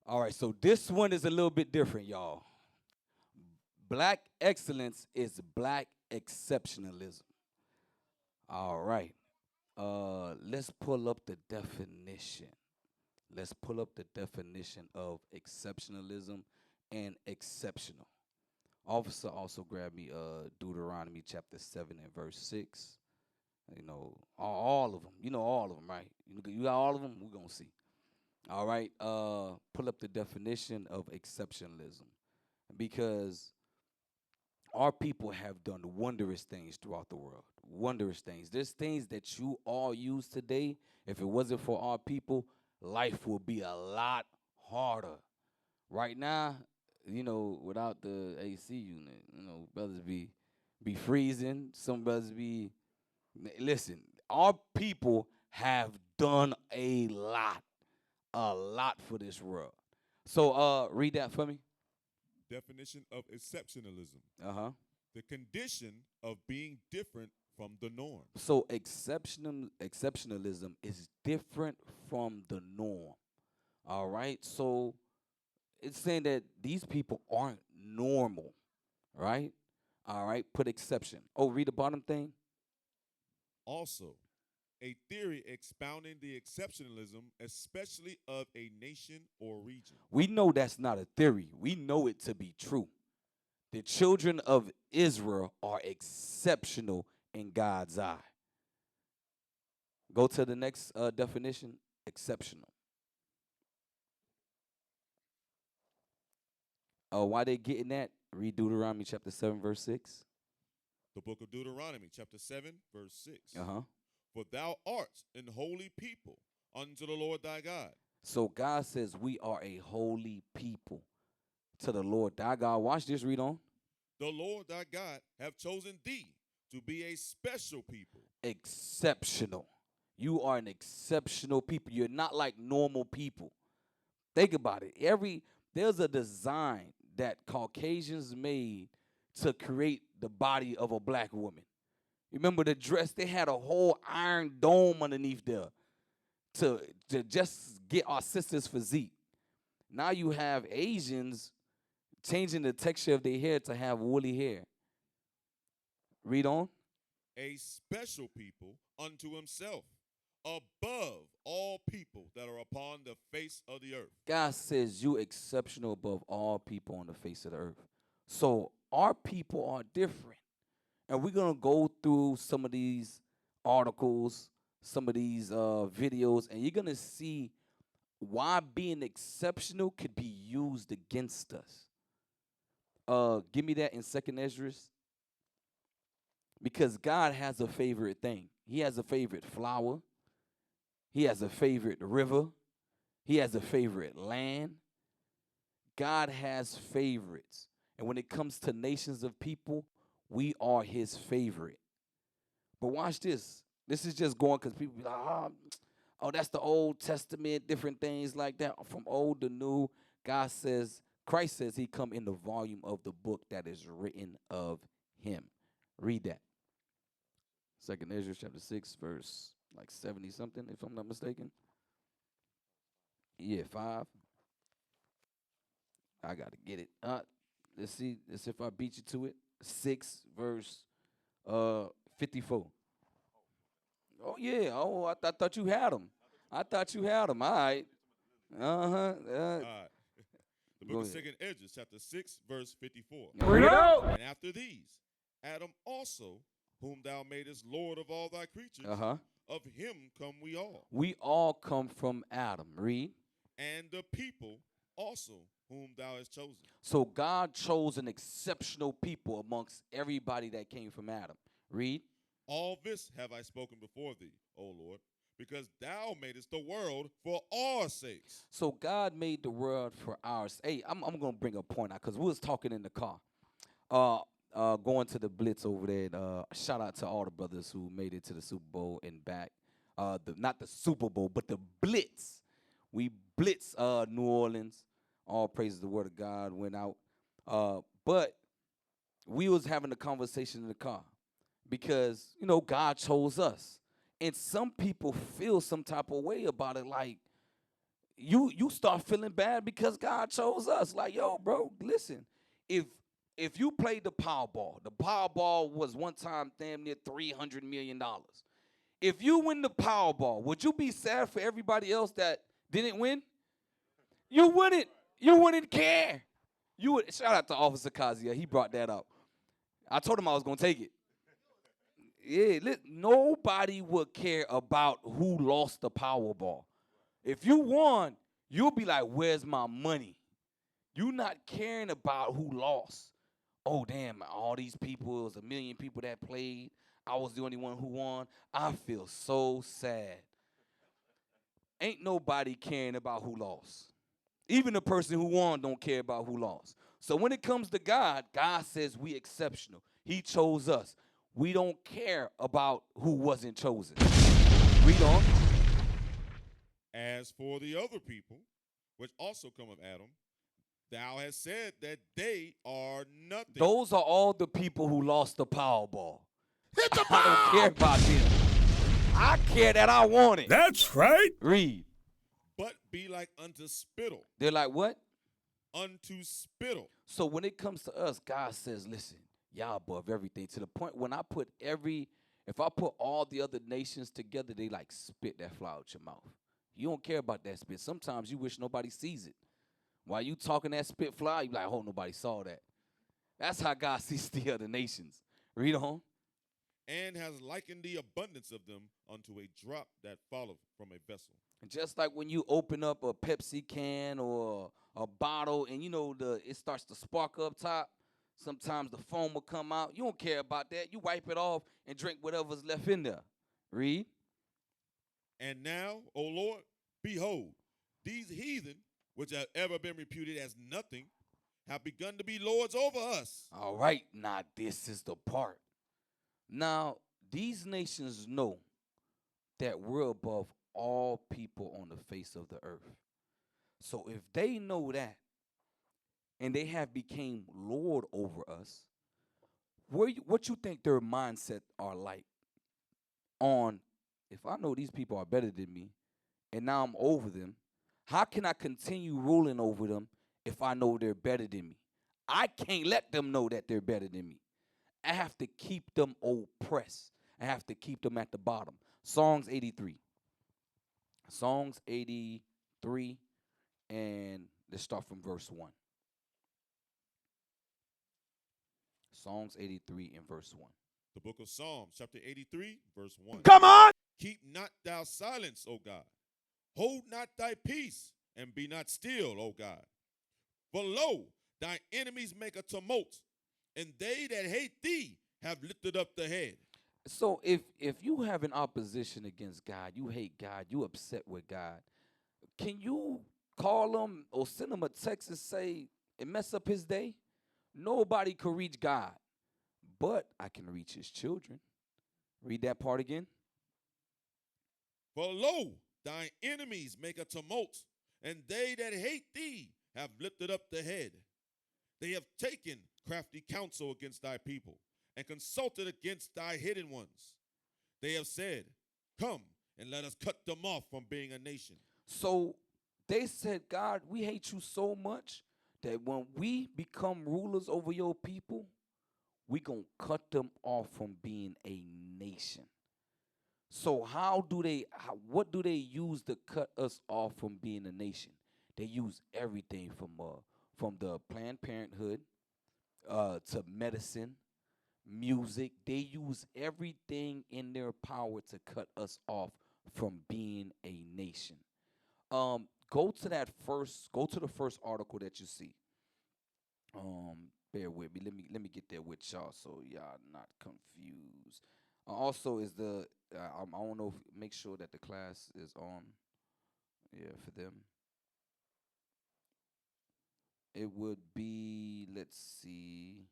All right, so this one is a little bit different, y'all. Black excellence is black exceptionalism. All right. Let's pull up the definition. Let's pull up the definition of exceptionalism and exceptional. Officer, also grab me Deuteronomy chapter 7 and verse 6. You know, all of them. You know all of them, right? You got all of them? We're going to see. All right. Pull up the definition of exceptionalism. Because our people have done wondrous things throughout the world. Wondrous things. There's things that you all use today. If it wasn't for our people, life would be a lot harder. Right now, you know, without the AC unit, you know, brothers be freezing. Some brothers be listen. Our people have done a lot for this world. So, read that for me. Definition of exceptionalism: Uh huh. the condition of being different from the norm. So exceptionalism is different from the norm. All right. So it's saying that these people aren't normal, right? All right. Put exception. Oh, read the bottom thing. Also, a theory expounding the exceptionalism, especially of a nation or region. We know that's not a theory. We know it to be true. The children of Israel are exceptional in God's eye. Go to the next definition. Exceptional. Why they getting that? Read Deuteronomy chapter 7, verse 6. The book of Deuteronomy, chapter 7, verse 6. Uh-huh. For thou art an holy people unto the Lord thy God. So God says we are a holy people to the Lord thy God. Watch this, read on. The Lord thy God have chosen thee to be a special people. Exceptional. You are an exceptional people. You're not like normal people. Think about it. There's a design that Caucasians made to create the body of a black woman. Remember the dress? They had a whole iron dome underneath there to just get our sisters' physique. Now you have Asians changing the texture of their hair to have woolly hair. Read on. A special people unto himself, above all people that are upon the face of the earth. God says you exceptional above all people on the face of the earth. So our people are different. And we're going to go through some of these articles, some of these videos, and you're going to see why being exceptional could be used against us. Give me that in 2nd Ezra. Because God has a favorite thing. He has a favorite flower. He has a favorite river. He has a favorite land. God has favorites. And when it comes to nations of people, we are his favorite. But watch this. This is just going because people be like, oh, that's the Old Testament, different things like that. From old to new, Christ says he come in the volume of the book that is written of him. Read that. 2nd Ezra chapter 6, verse like 70 something, if I'm not mistaken. Yeah, 5. I got to get it. Let's see if I beat you to it. 6, verse 54. Oh, yeah. Oh, I thought you had them. I thought you had them. All right. Uh-huh. All right. The book of ahead. 2nd Ezra, chapter 6, verse 54. Read it out. And after these, Adam also, whom thou madest Lord of all thy creatures, Uh-huh. of him come we all. We all come from Adam. Read. And the people also, whom thou hast chosen. So God chose an exceptional people amongst everybody that came from Adam. Read. All this have I spoken before thee, O Lord, because thou madest the world for our sakes. So God made the world for ours. Hey, I'm gonna bring a point out because we was talking in the car. Uh, going to the Blitz over there. Shout out to all the brothers who made it to the Super Bowl and back. Not the Super Bowl, but the Blitz. We blitz New Orleans. All praises the word of God went out. But we was having a conversation in the car because God chose us, and some people feel some type of way about it. Like you start feeling bad because God chose us. Like, yo, bro, listen, if you played the Powerball was one time damn near $300 million. If you win the Powerball, would you be sad for everybody else that didn't win? You wouldn't. You wouldn't care. You would. Shout out to Officer Kazia. He brought that up. I told him I was gonna take it. Yeah, nobody would care about who lost the Powerball. If you won, you'll be like, "Where's my money?" You not caring about who lost. Oh damn! All these people, it was a million people that played. I was the only one who won. I feel so sad. Ain't nobody caring about who lost. Even the person who won don't care about who lost. So when it comes to God, God says we exceptional. He chose us. We don't care about who wasn't chosen. We don't. As for the other people, which also come of Adam, thou hast said that they are nothing. Those are all the people who lost the Powerball. Hit the I don't care about them. I care that I want it. That's right. Read. But be like unto spittle. They're like, what? Unto spittle. So when it comes to us, God says, listen, y'all above everything. To the point when if I put all the other nations together, they like spit that flour out your mouth. You don't care about that spit. Sometimes you wish nobody sees it. While you talking that spit flour, you like, I hope nobody saw that. That's how God sees the other nations. Read on. And has likened the abundance of them unto a drop that falleth from a vessel. And just like when you open up a Pepsi can or a bottle and it starts to spark up top, sometimes the foam will come out. You don't care about that. You wipe it off and drink whatever's left in there. Read. And now, O Lord, behold, these heathen, which have ever been reputed as nothing, have begun to be lords over us. All right, now this is the part. Now, these nations know that we're above all people on the face of the earth. So if they know that and they have became Lord over us, what you think their mindset are like on, if I know these people are better than me and now I'm over them, how can I continue ruling over them if I know they're better than me? I can't let them know that they're better than me. I have to keep them oppressed. I have to keep them at the bottom. Songs 83. Songs 83, and let's start from verse 1. Songs 83 and verse 1. The book of Psalms, chapter 83, verse 1. Come on. Keep not thou silence, O God. Hold not thy peace, and be not still, O God. For lo, thy enemies make a tumult, and they that hate thee have lifted up the head. So if you have an opposition against God, you hate God, you upset with God, can you call him or send him a text and say and mess up his day? Nobody can reach God, but I can reach his children. Read that part again. For lo, thine enemies make a tumult, and they that hate thee have lifted up the head. They have taken crafty counsel against thy people, and consulted against thy hidden ones. They have said, come, and let us cut them off from being a nation. So they said, God, we hate you so much that when we become rulers over your people, we going to cut them off from being a nation. So what do they use to cut us off from being a nation? They use everything from the Planned Parenthood to medicine, music. They use everything in their power to cut us off from being a nation. Go to the first article that you see. Bear with me. Let me get there with y'all so y'all not confused. Also is the I don't know. Make sure that the class is on. Yeah, for them. It would be. Let's see.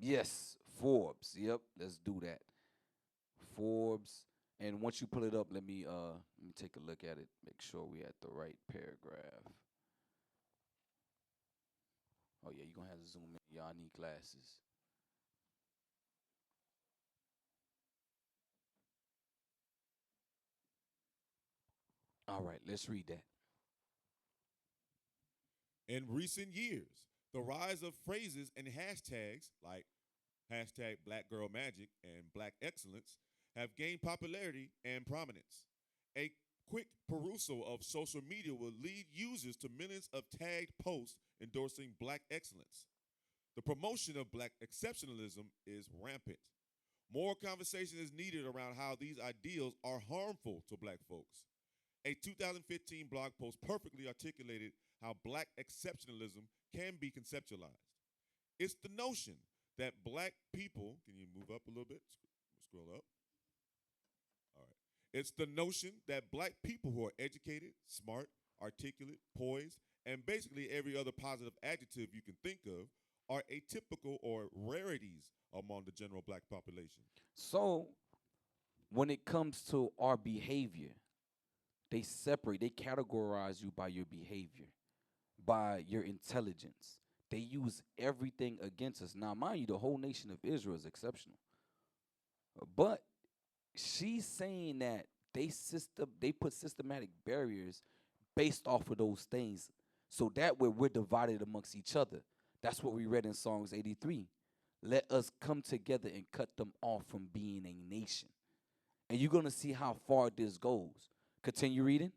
Yes, Forbes. Yep, let's do that. Forbes. And once you pull it up, let me take a look at it. Make sure we at the right paragraph. Oh yeah, you're gonna have to zoom in. Y'all need glasses. All right, let's read that. In recent years, the rise of phrases and hashtags like hashtag Black Girl Magic and Black Excellence have gained popularity and prominence. A quick perusal of social media will lead users to millions of tagged posts endorsing Black excellence. The promotion of Black exceptionalism is rampant. More conversation is needed around how these ideals are harmful to Black folks. A 2015 blog post perfectly articulated how Black exceptionalism can be conceptualized. It's the notion that Black people, can you move up a little bit? Scroll up. All right. It's the notion that Black people who are educated, smart, articulate, poised, and basically every other positive adjective you can think of are atypical or rarities among the general Black population. So when it comes to our behavior, they categorize you by your behavior, by your intelligence. They use everything against us. Now, mind you, the whole nation of Israel is exceptional. But she's saying that they put systematic barriers based off of those things. So that way we're divided amongst each other. That's what we read in Psalms 83. Let us come together and cut them off from being a nation. And you're gonna see how far this goes. Continue reading.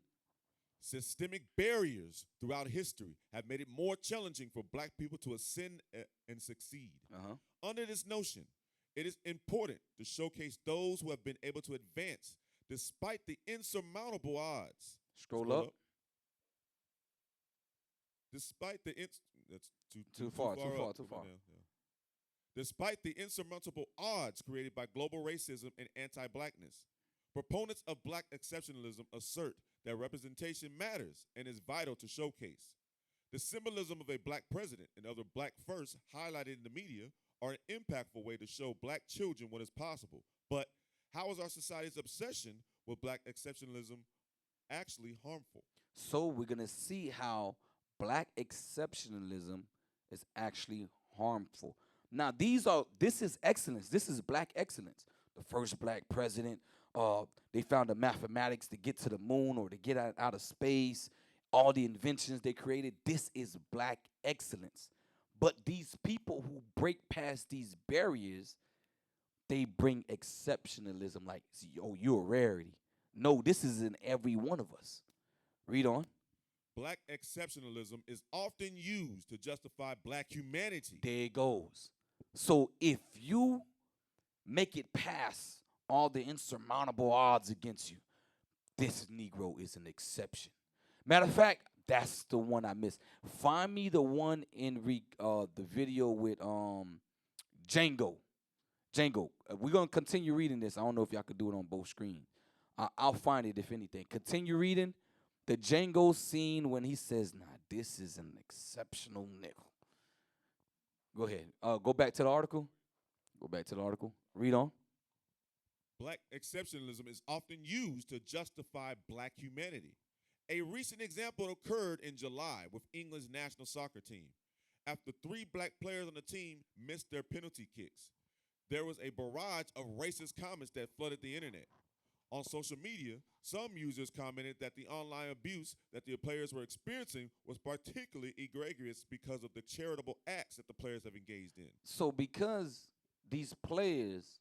Systemic barriers throughout history have made it more challenging for Black people to ascend and succeed. Uh-huh. Under this notion, it is important to showcase those who have been able to advance despite the insurmountable odds. Scroll up. Despite the that's Too too far, too far far, up. too Go far. down, yeah. Despite the insurmountable odds created by global racism and anti-blackness, proponents of Black exceptionalism assert that representation matters and is vital to showcase. The symbolism of a Black president and other Black firsts highlighted in the media are an impactful way to show Black children what is possible. But how is our society's obsession with Black exceptionalism actually harmful? So we're gonna see how black exceptionalism is actually harmful. Now, this is excellence. This is black excellence. The first black president. They found the mathematics to get to the moon or to get out of space. All the inventions they created. This is black excellence. But these people who break past these barriers, they bring exceptionalism. Like, oh, you're a rarity. No, this is in every one of us. Read on. Black exceptionalism is often used to justify Black humanity. There it goes. So if you make it past all the insurmountable odds against you, this Negro is an exception. Matter of fact, that's the one I missed. Find me the one in the video with Django. Django. We're gonna continue reading this. I don't know if y'all could do it on both screens. I'll find it if anything. Continue reading the Django scene when he says, "Nah, this is an exceptional nigga." Go ahead. Go back to the article. Go back to the article. Read on. Black exceptionalism is often used to justify Black humanity. A recent example occurred in July with England's national soccer team. After 3 Black players on the team missed their penalty kicks, there was a barrage of racist comments that flooded the internet. On social media, some users commented that the online abuse that the players were experiencing was particularly egregious because of the charitable acts that the players have engaged in. So because these players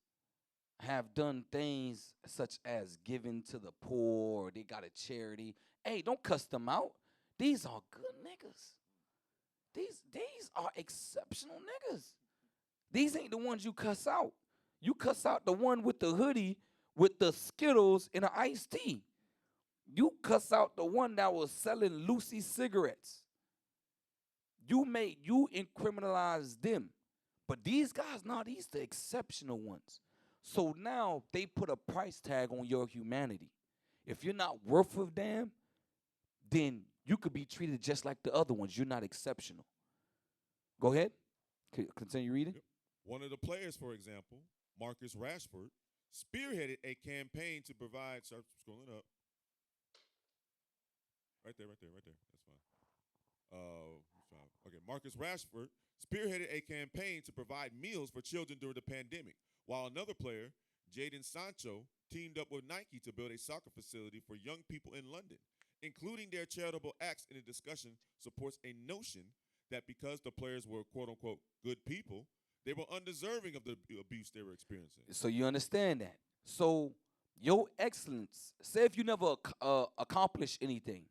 have done things such as giving to the poor, or they got a charity. Hey, don't cuss them out. These are good niggas. These are exceptional niggas. These ain't the ones you cuss out. You cuss out the one with the hoodie with the Skittles and an iced tea. You cuss out the one that was selling Lucy cigarettes. You incriminalize them. But these guys, no, these the exceptional ones. So now they put a price tag on your humanity. If you're not worth a damn, then you could be treated just like the other ones. You're not exceptional. Go ahead. Continue reading. Yep. One of the players, for example, Marcus Rashford, spearheaded a campaign to provide. Start scrolling up. Right there. That's fine. Okay, Marcus Rashford spearheaded a campaign to provide meals for children during the pandemic, while another player, Jadon Sancho, teamed up with Nike to build a soccer facility for young people in London. Including their charitable acts in the discussion supports a notion that because the players were quote unquote good people, they were undeserving of the abuse they were experiencing. So you understand that. So your excellence, say if you never accomplish anything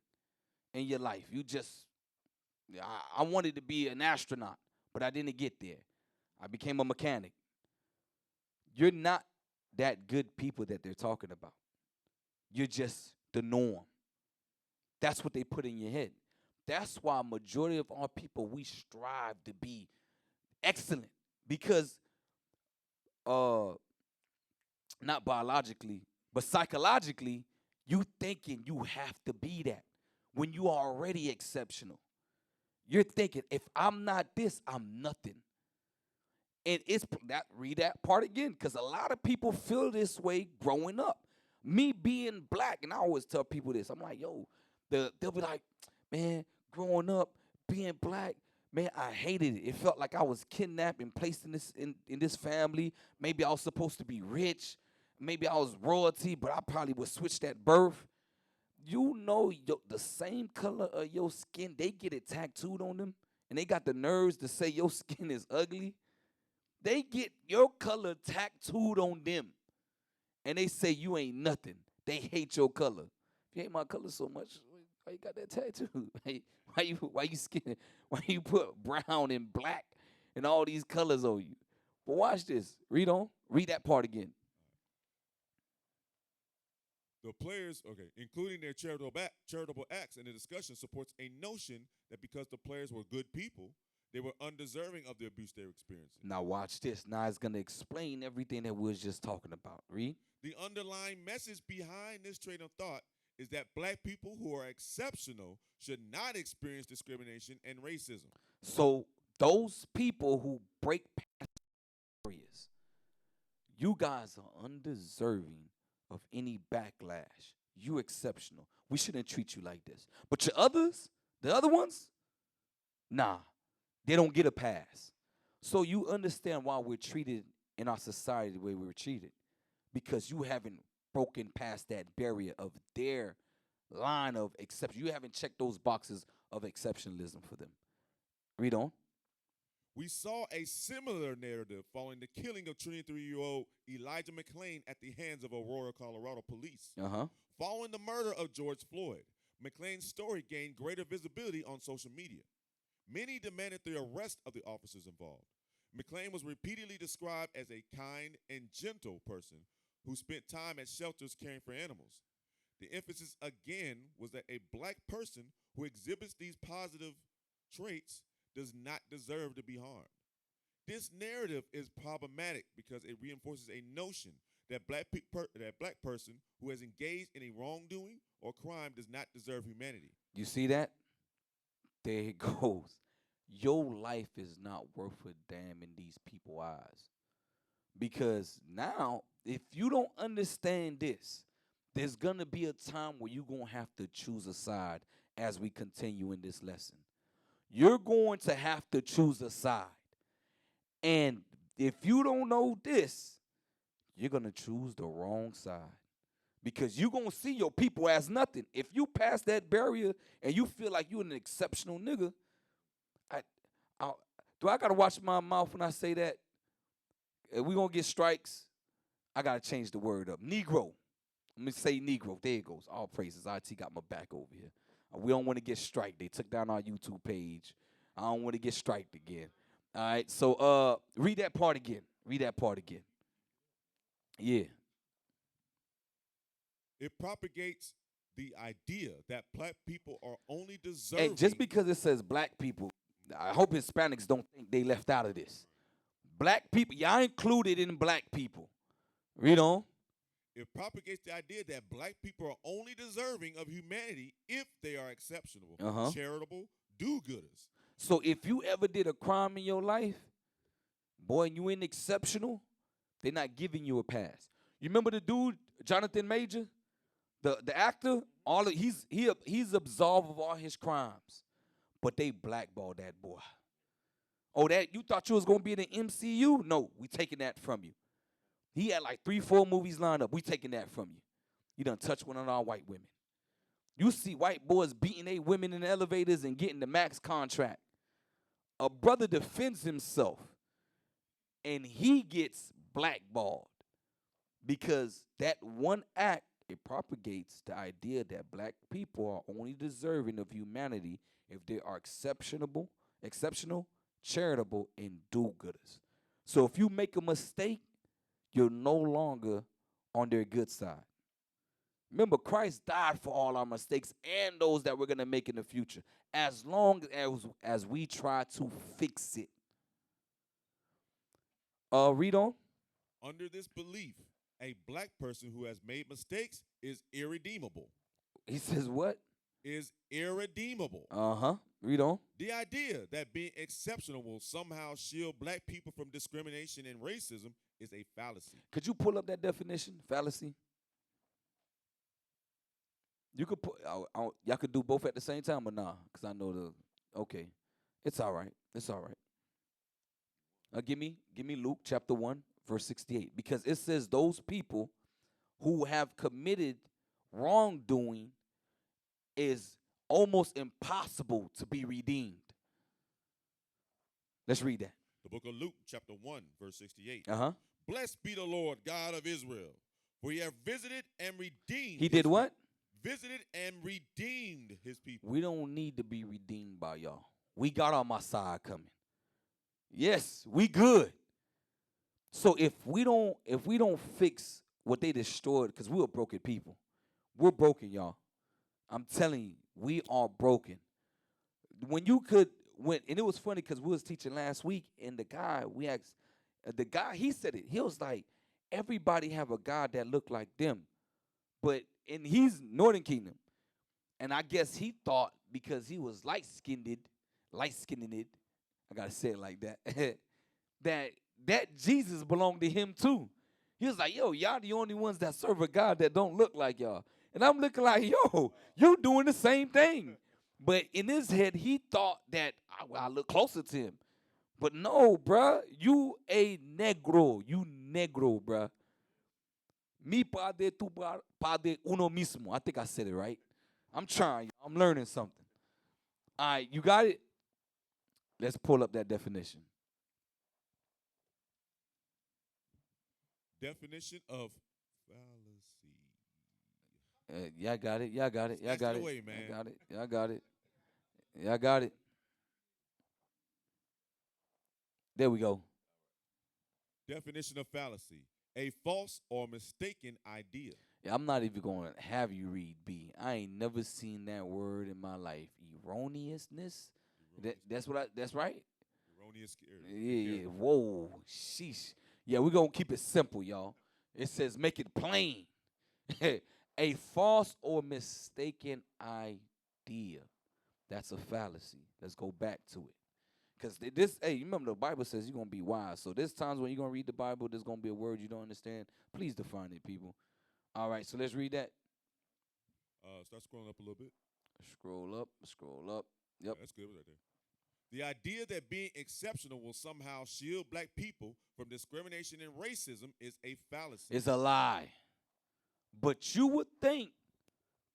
in your life, you just, I wanted to be an astronaut, but I didn't get there. I became a mechanic. You're not that good people that they're talking about. You're just the norm. That's what they put in your head. That's why majority of our people, we strive to be excellent because not biologically, but psychologically, you thinking you have to be that when you are already exceptional. You're thinking, if I'm not this, I'm nothing. And it's that, read that part again, because a lot of people feel this way growing up. Me being black, and I always tell people this. I'm like, yo, they'll be like, man, growing up, being black, man, I hated it. It felt like I was kidnapped and placed in this family. Maybe I was supposed to be rich. Maybe I was royalty, but I probably was switched at birth. You know, the same color of your skin, they get it tattooed on them, and they got the nerves to say your skin is ugly. They get your color tattooed on them, and they say you ain't nothing. They hate your color. If you hate my color so much, why you got that tattoo? Why you skin? Why you put brown and black and all these colors on you? But watch this. Read on. Read that part again. The players, okay, including their charitable acts in the discussion, supports a notion that because the players were good people, they were undeserving of the abuse they were experiencing. Now watch this. Now it's gonna explain everything that we was just talking about. Read. The underlying message behind this train of thought is that black people who are exceptional should not experience discrimination and racism. So those people who break past barriers, you guys are undeserving of any backlash. You exceptional. We shouldn't treat you like this. But your others, the other ones, nah, they don't get a pass. So you understand why we're treated in our society the way we were treated. Because you haven't broken past that barrier of their line of exception. You haven't checked those boxes of exceptionalism for them. Read on. We saw a similar narrative following the killing of 23-year-old Elijah McClain at the hands of Aurora, Colorado police. Following the murder of George Floyd, McClain's story gained greater visibility on social media. Many demanded the arrest of the officers involved. McClain was repeatedly described as a kind and gentle person who spent time at shelters caring for animals. The emphasis again was that a black person who exhibits these positive traits does not deserve to be harmed. This narrative is problematic because it reinforces a notion that black person who has engaged in a wrongdoing or crime does not deserve humanity. You see that? There it goes. Your life is not worth a damn in these people's eyes. Because now, if you don't understand this, there's going to be a time where you're going to have to choose a side as we continue in this lesson. You're going to have to choose a side. And if you don't know this, you're going to choose the wrong side. Because you're going to see your people as nothing. If you pass that barrier and you feel like you're an exceptional nigga, do I got to watch my mouth when I say that? If we going to get strikes, I got to change the word up. Negro. Let me say Negro. There it goes. All praises. IT got my back over here. We don't want to get striked. They took down our YouTube page. I don't want to get striked again. All right. So read that part again. Read that part again. Yeah. It propagates the idea that black people are only deserving. And just because it says black people, I hope Hispanics don't think they left out of this. Black people, y'all included in black people. Read on. It propagates the idea that black people are only deserving of humanity if they are exceptional, Uh-huh. charitable, do-gooders. So if you ever did a crime in your life, boy, and you ain't exceptional, they're not giving you a pass. You remember the dude, Jonathan Major, the actor? He's absolved of all his crimes, but they blackballed that boy. Oh, that you thought you was gonna be in the MCU? No, we taking that from you. He had like 3, 4 movies lined up. We taking that from you. You done touched one of our white women. You see white boys beating they women in the elevators and getting the max contract. A brother defends himself and he gets blackballed because that one act, it propagates the idea that black people are only deserving of humanity if they are exceptional, charitable, and do-gooders. So if you make a mistake, you're no longer on their good side. Remember, Christ died for all our mistakes and those that we're going to make in the future, as long as we try to fix it. Read on. Under this belief, a black person who has made mistakes is irredeemable. He says what? Is irredeemable. Uh-huh. Read on. The idea that being exceptional will somehow shield black people from discrimination and racism is a fallacy. Could you pull up that definition? Fallacy? You could put. Y'all could do both at the same time or nah? Because I know the. Okay, it's all right. It's all right. Give me Luke chapter 1 verse 68, because it says those people who have committed wrongdoing is almost impossible to be redeemed. Let's read that. The book of Luke, chapter 1, verse 68. Uh-huh. Blessed be the Lord God of Israel, for he hath visited and redeemed. He did what? Visited and redeemed his people. We don't need to be redeemed by y'all. We got our Messiah coming. Yes, we good. So if we don't fix what they destroyed, because we're broken people. We're broken, y'all. I'm telling you, we are broken. And it was funny because we was teaching last week, and the guy, we asked, he said it. He was like, everybody have a God that look like them. And he's Northern Kingdom. And I guess he thought because he was light-skinned, I gotta say it like that, that Jesus belonged to him too. He was like, yo, y'all the only ones that serve a God that don't look like y'all. And I'm looking like, yo, you doing the same thing. But in his head, he thought that I look closer to him. But no, bruh, you a negro. You negro, bruh. Mi padre, tu padre, uno mismo. I think I said it right. I'm trying. I'm learning something. All right, you got it? Let's pull up that definition. Definition of fallacy. Y'all got it. Y'all got it. Y'all got it. Away, man. Y'all got it. Y'all got it. Y'all got it. There we go. Definition of fallacy. A false or mistaken idea. Yeah, I'm not even going to have you read B. I ain't never seen that word in my life. Erroneousness. That's right. Erroneous. Yeah. Whoa. Sheesh. Yeah, we're going to keep it simple, y'all. It says make it plain. A false or mistaken idea. That's a fallacy. Let's go back to it. Because you remember the Bible says you're going to be wise. So there's times when you're going to read the Bible, there's going to be a word you don't understand. Please define it, people. All right, so let's read that. Start scrolling up a little bit. Scroll up. Yep. That's good right there. The idea that being exceptional will somehow shield black people from discrimination and racism is a fallacy. It's a lie. But you would think,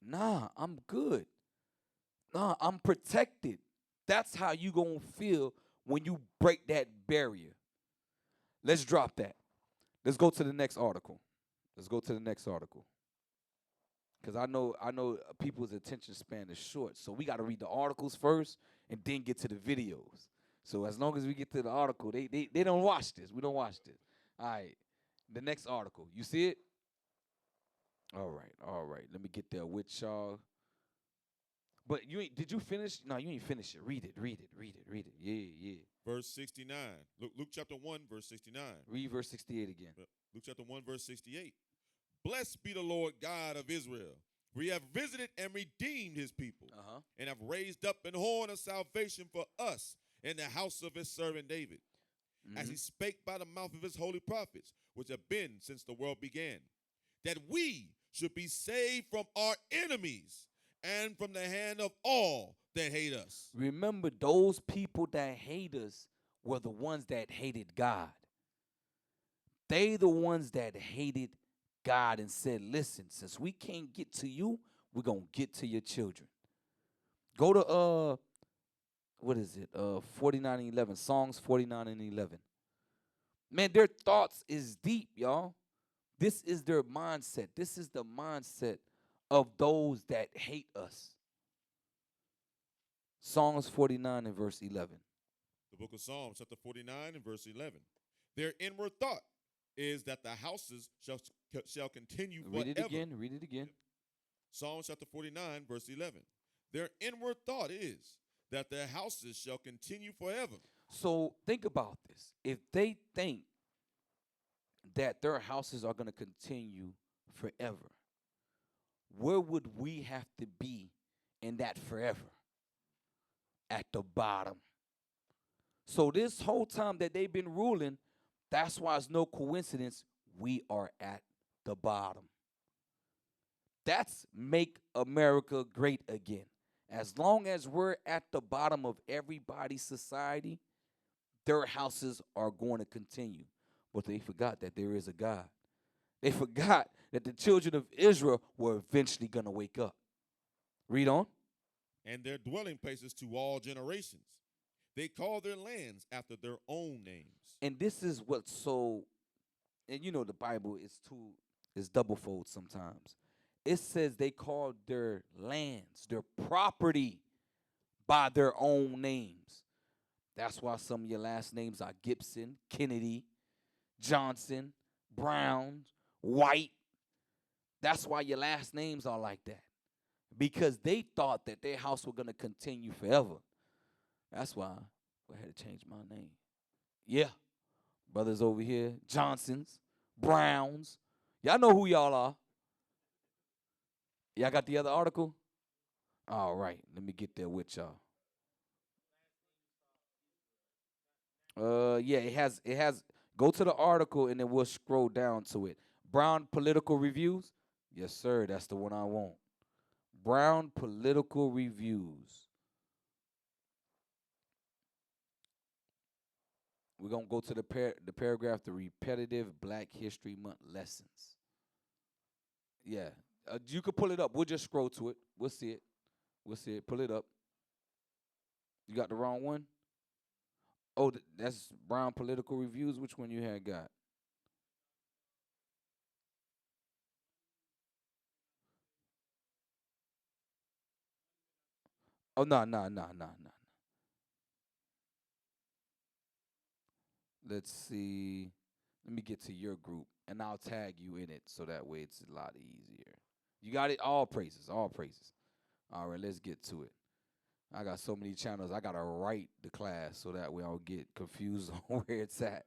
nah, I'm good. Nah, I'm protected. That's how you going to feel when you break that barrier. Let's drop that. Let's go to the next article. Because I know people's attention span is short. So we got to read the articles first and then get to the videos. So as long as we get to the article, they don't watch this. We don't watch this. All right. The next article. You see it? All right. Let me get there with y'all. But did you finish? No, you ain't finish it. Read it. Yeah. verse 69. Luke chapter 1, verse 69. Read verse 68 again. Luke chapter 1, verse 68. Blessed be the Lord God of Israel, for he hath visited and redeemed his people, and have raised up an horn of salvation for us in the house of his servant David, as he spake by the mouth of his holy prophets, which have been since the world began, that we should be saved from our enemies and from the hand of all that hate us. Remember, those people that hate us were the ones that hated God. They the ones that hated God and said, listen, since we can't get to you, we're going to get to your children. Go to, what is it? 49 and 11. Songs 49 and 11. Man, their thoughts is deep, y'all. This is their mindset. This is the mindset of those that hate us. Psalms 49 and verse 11. The book of Psalms, chapter 49 and verse 11. Their inward thought is that the houses shall continue forever. Read it again. Read it again. Psalms chapter 49, verse 11. Their inward thought is that their houses shall continue forever. So think about this. If they think that their houses are going to continue forever, where would we have to be in that forever? At the bottom. So this whole time that they've been ruling, that's why it's no coincidence we are at the bottom. That's make America great again. As long as we're at the bottom of everybody's society, their houses are going to continue. But they forgot that there is a God. They forgot that the children of Israel were eventually going to wake up. Read on. And their dwelling places to all generations. They call their lands after their own names. And this is what's so, and you know the Bible is double-fold sometimes. It says they call their lands, their property, by their own names. That's why some of your last names are Gibson, Kennedy, Johnson, Brown, White. That's why your last names are like that. Because they thought that their house was going to continue forever. That's why I had to change my name. Yeah. Brothers over here, Johnsons, Browns. Y'all know who y'all are. Y'all got the other article? All right. Let me get there with y'all. Yeah, it has go to the article and then we'll scroll down to it. Brown Political Reviews? Yes, sir. That's the one I want. Brown Political Reviews. We're going to go to the paragraph, the repetitive Black History Month lessons. Yeah. You can pull it up. We'll just scroll to it. We'll see it. We'll see it. Pull it up. You got the wrong one? Oh, that's Brown Political Reviews. Which one you had got? Oh, no. Let's see. Let me get to your group, and I'll tag you in it so that way it's a lot easier. You got it? All praises, all praises. All right, let's get to it. I got so many channels. I got to write the class so that way I don't get confused on where it's at.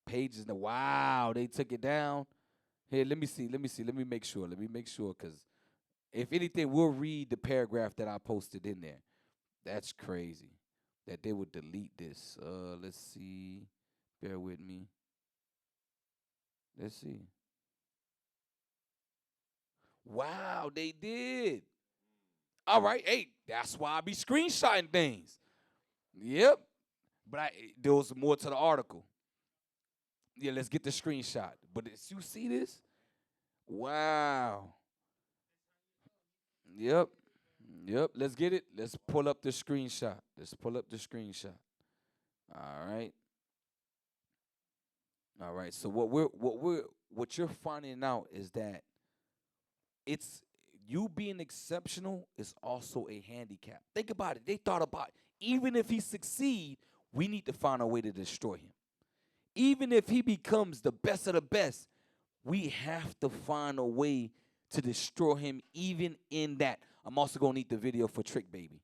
Pages. Wow, they took it down. Here, let me see. Let me make sure. Because if anything, we'll read the paragraph that I posted in there. That's crazy that they would delete this. Let's see. Bear with me. Let's see. Wow, they did. All right. Hey, that's why I be screenshotting things. Yep. But there was more to the article. Yeah, let's get the screenshot. But you see this? Wow. Yep. Let's get it. Let's pull up the screenshot. All right. All right. So what you're finding out is that it's you being exceptional is also a handicap. Think about it. They thought about it. Even if he succeed, we need to find a way to destroy him. Even if he becomes the best of the best, we have to find a way to destroy him even in that. I'm also going to need the video for Trick Baby.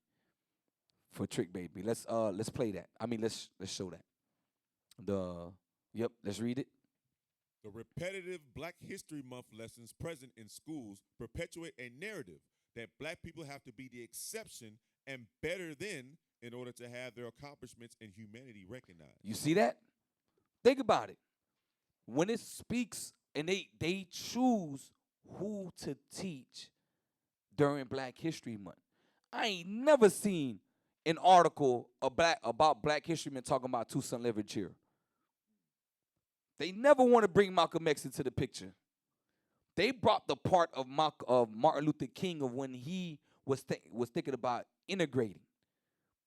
for Trick Baby. Let's play that. I mean, let's show that. Yep, let's read it. The repetitive Black History Month lessons present in schools perpetuate a narrative that black people have to be the exception and better than in order to have their accomplishments and humanity recognized. You see that? Think about it. When it speaks and they choose who to teach during Black History Month. I ain't never seen an article about Black History Month talking about Toussaint Louverture. They never want to bring Malcolm X into the picture. They brought the part of Martin Luther King of when he was thinking about integrating.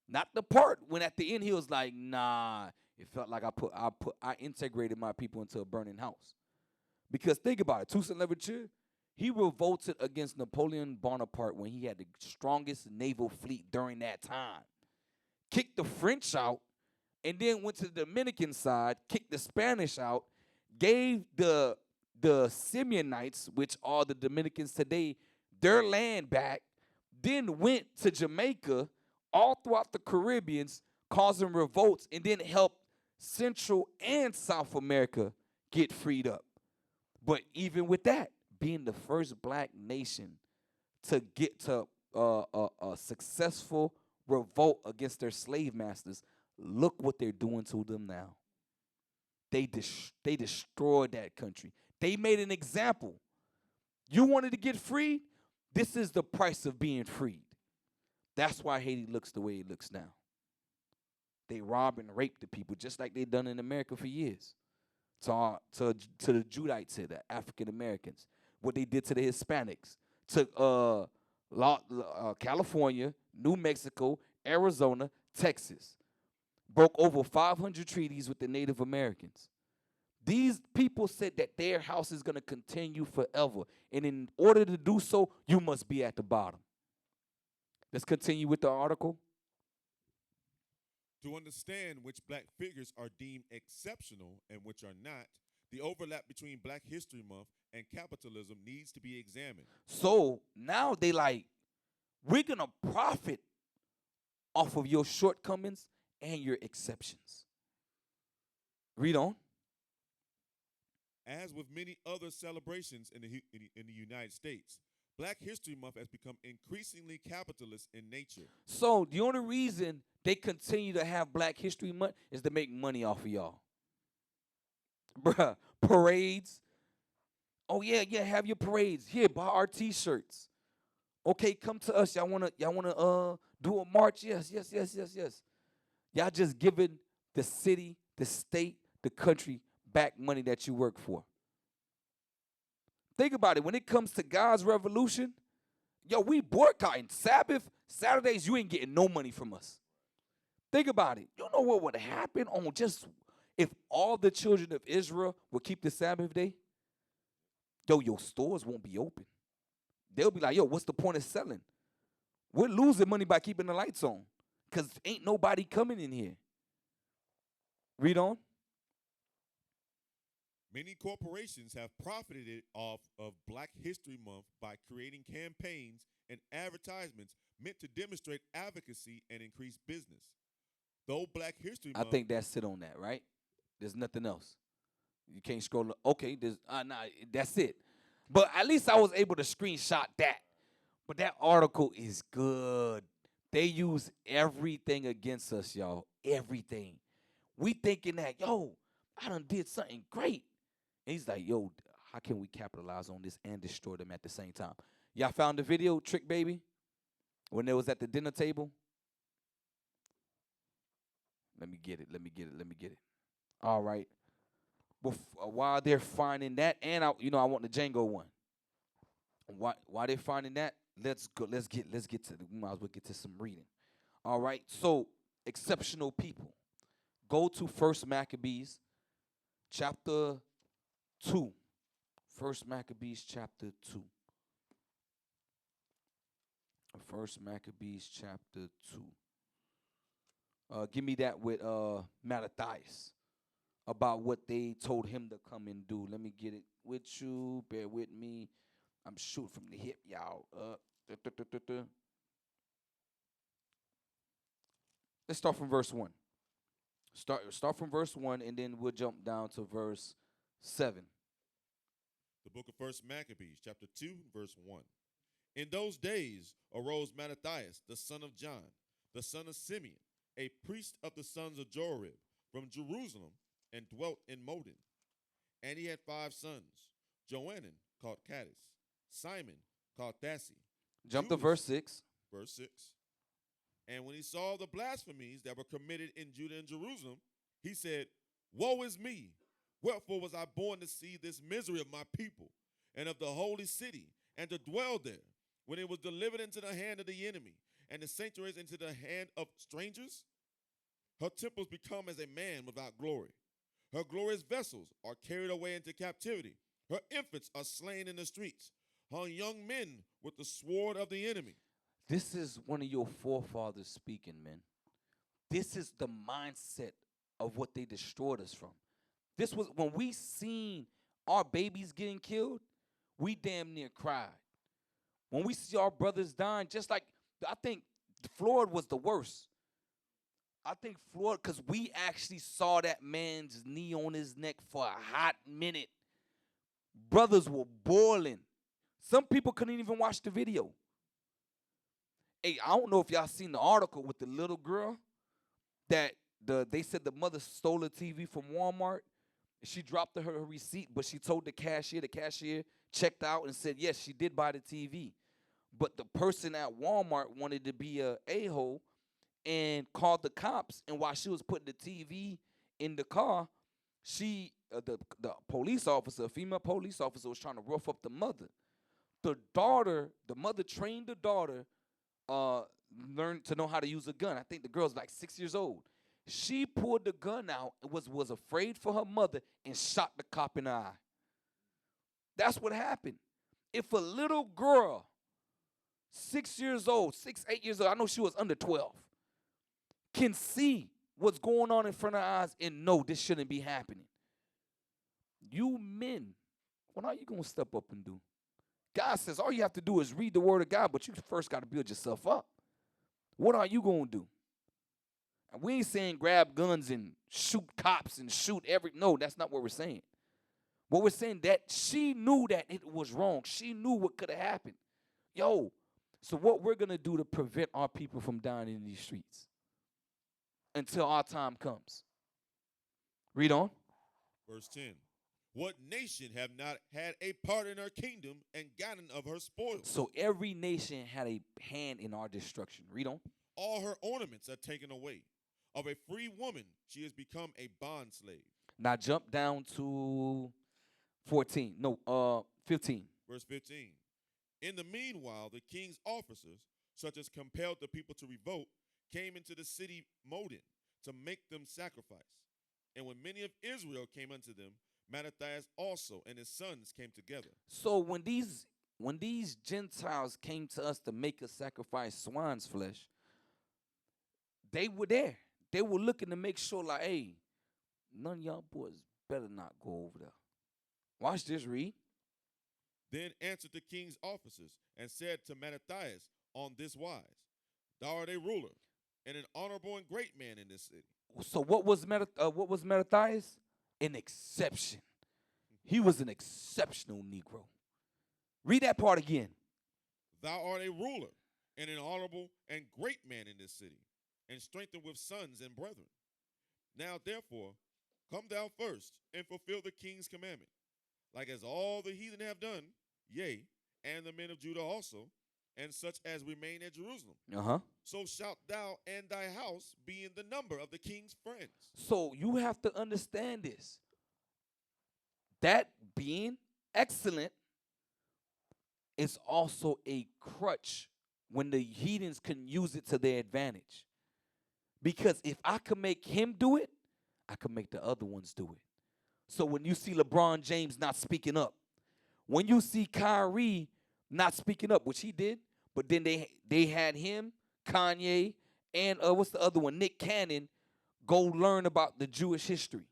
Not the part when at the end he was like, nah, it felt like I integrated my people into a burning house. Because think about it, Toussaint Louverture, he revolted against Napoleon Bonaparte when he had the strongest naval fleet during that time. Kicked the French out, and then went to the Dominican side, kicked the Spanish out, gave the Simeonites, which are the Dominicans today, their land back, then went to Jamaica, all throughout the Caribbeans, causing revolts, and then helped Central and South America get freed up. But even with that, being the first black nation to get to a successful revolt against their slave masters, look what they're doing to them now. They destroyed that country. They made an example. You wanted to get free? This is the price of being freed. That's why Haiti looks the way it looks now. They rob and rape the people just like they done in America for years. To the Judites here, the African Americans, what they did to the Hispanics, to California, New Mexico, Arizona, Texas, broke over 500 treaties with the Native Americans. These people said that their house is going to continue forever, and in order to do so, you must be at the bottom. Let's continue with the article. To understand which black figures are deemed exceptional and which are not, the overlap between Black History Month and capitalism needs to be examined. So now they like, we're going to profit off of your shortcomings and your exceptions. Read on. As with many other celebrations in the United States, Black History Month has become increasingly capitalist in nature. So the only reason they continue to have Black History Month is to make money off of y'all. Bruh, parades. Oh yeah, have your parades. Here, buy our t-shirts. Okay, come to us. Y'all wanna do a march? Yes. Y'all just giving the city, the state, the country back money that you work for. Think about it. When it comes to God's revolution, yo, we boycotting Sabbath, Saturdays, you ain't getting no money from us. Think about it. You know what would happen on just if all the children of Israel would keep the Sabbath day? Yo, your stores won't be open. They'll be like, yo, what's the point of selling? We're losing money by keeping the lights on because ain't nobody coming in here. Read on. Many corporations have profited off of Black History Month by creating campaigns and advertisements meant to demonstrate advocacy and increase business. Though Black History I Month, think that's it on that, right? There's nothing else. You can't scroll. Okay, that's it. But at least I was able to screenshot that. But that article is good. They use everything against us, y'all. Everything. We thinking that, yo, I done did something great. And he's like, yo, how can we capitalize on this and destroy them at the same time? Y'all found the video, Trick Baby, when they was at the dinner table? Let me get it. All right. While they're finding that, and I want the Django one. While they're finding that, let's go. Let's get to. We might as well get to some reading. All right. So exceptional people. Go to First Maccabees, chapter 2. First Maccabees, chapter 2. First Maccabees, chapter 2. Give me that with Mattathias about what they told him to come and do. Let me get it with you. Bear with me. I'm shooting from the hip, y'all. Let's start from verse 1. Start from verse 1, and then we'll jump down to verse 7. The book of First Maccabees, chapter 2, verse 1. In those days arose Mattathias, the son of John, the son of Simeon, a priest of the sons of Jorib, from Jerusalem, and dwelt in Modin. And he had 5 sons, Joanan called Caddis, Simon called Thassi, Jump to Judas, verse 6. verse 6. And when he saw the blasphemies that were committed in Judah and Jerusalem, he said, Woe is me! Wherefore was I born to see this misery of my people and of the holy city, and to dwell there, when it was delivered into the hand of the enemy, and the sanctuaries into the hand of strangers? Her temples become as a man without glory. Her glorious vessels are carried away into captivity. Her infants are slain in the streets. Her young men with the sword of the enemy. This is one of your forefathers speaking, man. This is the mindset of what they destroyed us from. This was when we seen our babies getting killed, we damn near cried. When we see our brothers dying, just like I think Floyd was the worst. I think Floyd, because we actually saw that man's knee on his neck for a hot minute. Brothers were boiling. Some people couldn't even watch the video. Hey, I don't know if y'all seen the article with the little girl that they said the mother stole a TV from Walmart. She dropped her receipt, but she told the cashier checked out and said, yes, she did buy the TV. But the person at Walmart wanted to be a a-hole and called the cops. And while she was putting the TV in the car, the police officer, a female police officer, was trying to rough up the mother. The mother trained the daughter, learned to know how to use a gun. I think the girl's like 6 years old. She pulled the gun out and was afraid for her mother and shot the cop in the eye. That's what happened. If a little girl, 6 years old, 8 years old, I know she was under 12, can see what's going on in front of her eyes and know this shouldn't be happening, you men, what are you going to step up and do? God says all you have to do is read the word of God, but you first got to build yourself up. What are you going to do? And we ain't saying grab guns and shoot cops and shoot no, that's not what we're saying. What we're saying that she knew that it was wrong. She knew what could have happened. So what we're going to do to prevent our people from dying in these streets until our time comes. Read on. Verse 10. What nation have not had a part in her kingdom and gotten of her spoils? So every nation had a hand in our destruction. Read on. All her ornaments are taken away. Of a free woman, she has become a bondslave. Now jump down to 14. No, 15. Verse 15. In the meanwhile, the king's officers, such as compelled the people to revolt, came into the city Modin to make them sacrifice. And when many of Israel came unto them, Mattathias also and his sons came together. So when these Gentiles came to us to make us sacrifice swine's flesh, they were there. They were looking to make sure, like, hey, none of y'all boys better not go over there. Watch this, read. Then answered the king's officers and said to Mattathias on this wise, Thou art a ruler and an honorable and great man in this city. So what was Mattathias? An exception. He was an exceptional Negro. Read that part again. Thou art a ruler and an honorable and great man in this city, and strengthened with sons and brethren. Now therefore, come thou first and fulfill the king's commandment, like as all the heathen have done, yea, and the men of Judah also, and such as remain at Jerusalem. So shalt thou and thy house be in the number of the king's friends. So you have to understand this. That being excellent is also a crutch when the heathens can use it to their advantage. Because if I can make him do it, I can make the other ones do it. So when you see LeBron James not speaking up, when you see Kyrie not speaking up, which he did, but then they had him, Kanye, and what's the other one, Nick Cannon, go learn about the Jewish history.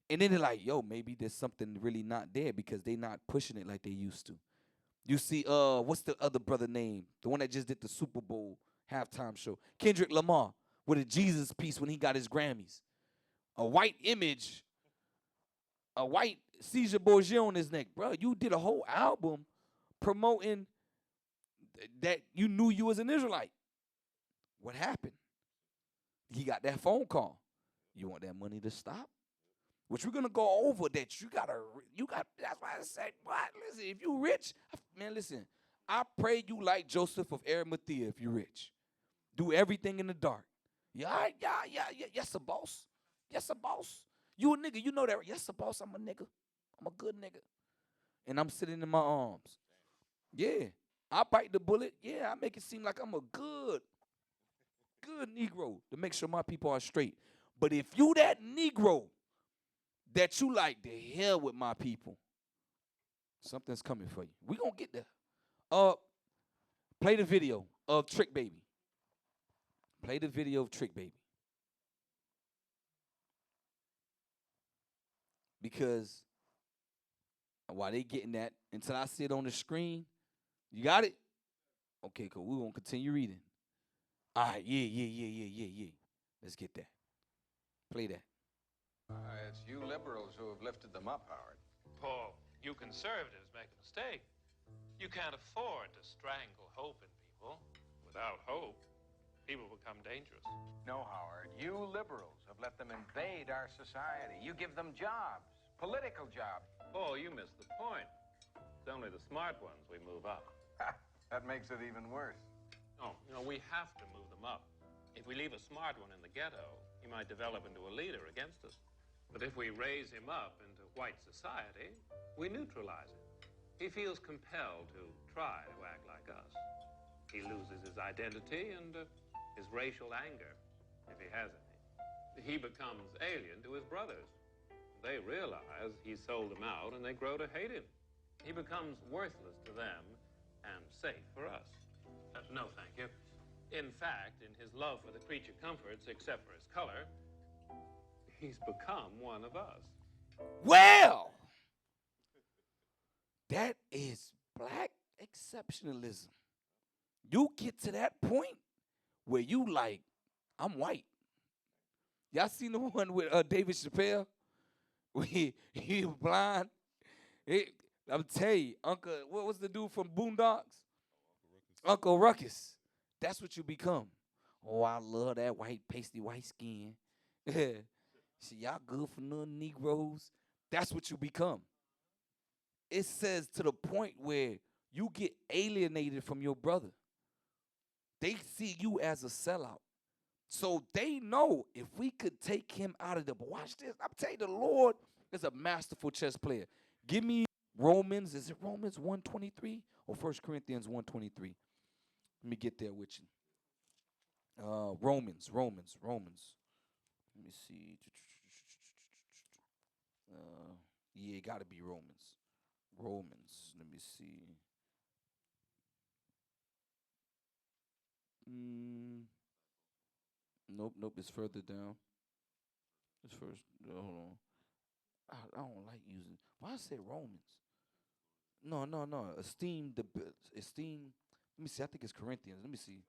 And then they're like, yo, maybe there's something really not there because they're not pushing it like they used to. You see, what's the other brother name? The one that just did the Super Bowl halftime show. Kendrick Lamar. with a Jesus piece when he got his Grammys. A white image, a white Caesar Borgia on his neck. Bro, you did a whole album promoting that you knew you was an Israelite. What happened? He got that phone call. You want that money to stop? Which we're gonna go over that you got. That's why I said, what? Listen, if you rich, man, listen. I pray you like Joseph of Arimathea if you're rich. Do everything in the dark. Yeah, all right, yeah. Yes, a boss. Yes, a boss. You a nigga, you know that. Yes, a boss. I'm a nigga. I'm a good nigga. And I'm sitting in my arms. Yeah. I bite the bullet. Yeah, I make it seem like I'm a good Negro to make sure my people are straight. But if you that Negro that you like the hell with my people, something's coming for you. We gonna get there. Play the video of Trick Baby. Play the video of Trick Baby. Because while they getting that, until I see it on the screen, you got it? Okay, cool. We're gonna continue reading. All right, yeah. Let's get that. Play that. It's you liberals who have lifted them up, Howard. Paul, you conservatives make a mistake. You can't afford to strangle hope in people. Without hope, people become dangerous. No, Howard, you liberals have let them invade our society. You give them jobs, political jobs. Paul, you missed the point. It's only the smart ones we move up. That makes it even worse. No, we have to move them up. If we leave a smart one in the ghetto, he might develop into a leader against us. But if we raise him up into white society, we neutralize him. He feels compelled to try to act like us. He loses his identity and his racial anger, if he has any. He becomes alien to his brothers. They realize he sold them out and they grow to hate him. He becomes worthless to them and safe for us. No, thank you. In fact, in his love for the creature comforts, except for his color, he's become one of us. Well, that is black exceptionalism. You get to that point where you like, I'm white. Y'all seen the one with David Chappelle? Where he was blind. I'm telling you, Uncle, what was the dude from Boondocks? Uncle Ruckus. That's what you become. Oh, I love that white, pasty white skin. See, y'all good for none Negroes. That's what you become. It says to the point where you get alienated from your brother. They see you as a sellout. So they know if we could take him out of the, but watch this. I'm telling you, the Lord is a masterful chess player. Give me Romans. Is it Romans 1:23 or 1 Corinthians 1:23? Let me get there with you. Romans. Let me see. Yeah, it got to be Romans. Let me see. Nope. It's further down. It's first. Hold on. I don't like using. Why I say Romans? No. Esteem. Let me see. I think it's Corinthians. Let me see.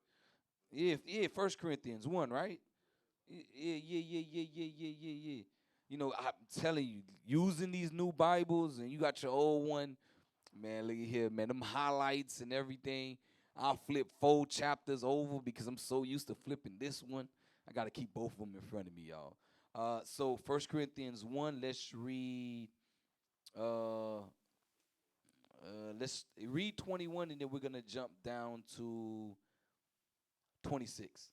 Yeah. 1 Corinthians 1, right? Yeah. You know, I'm telling you, using these new Bibles and you got your old one, man, look at here, man, them highlights and everything. I'll flip 4 chapters over because I'm so used to flipping this one. I got to keep both of them in front of me, y'all. So 1 Corinthians 1, let's read 21, and then we're going to jump down to 26.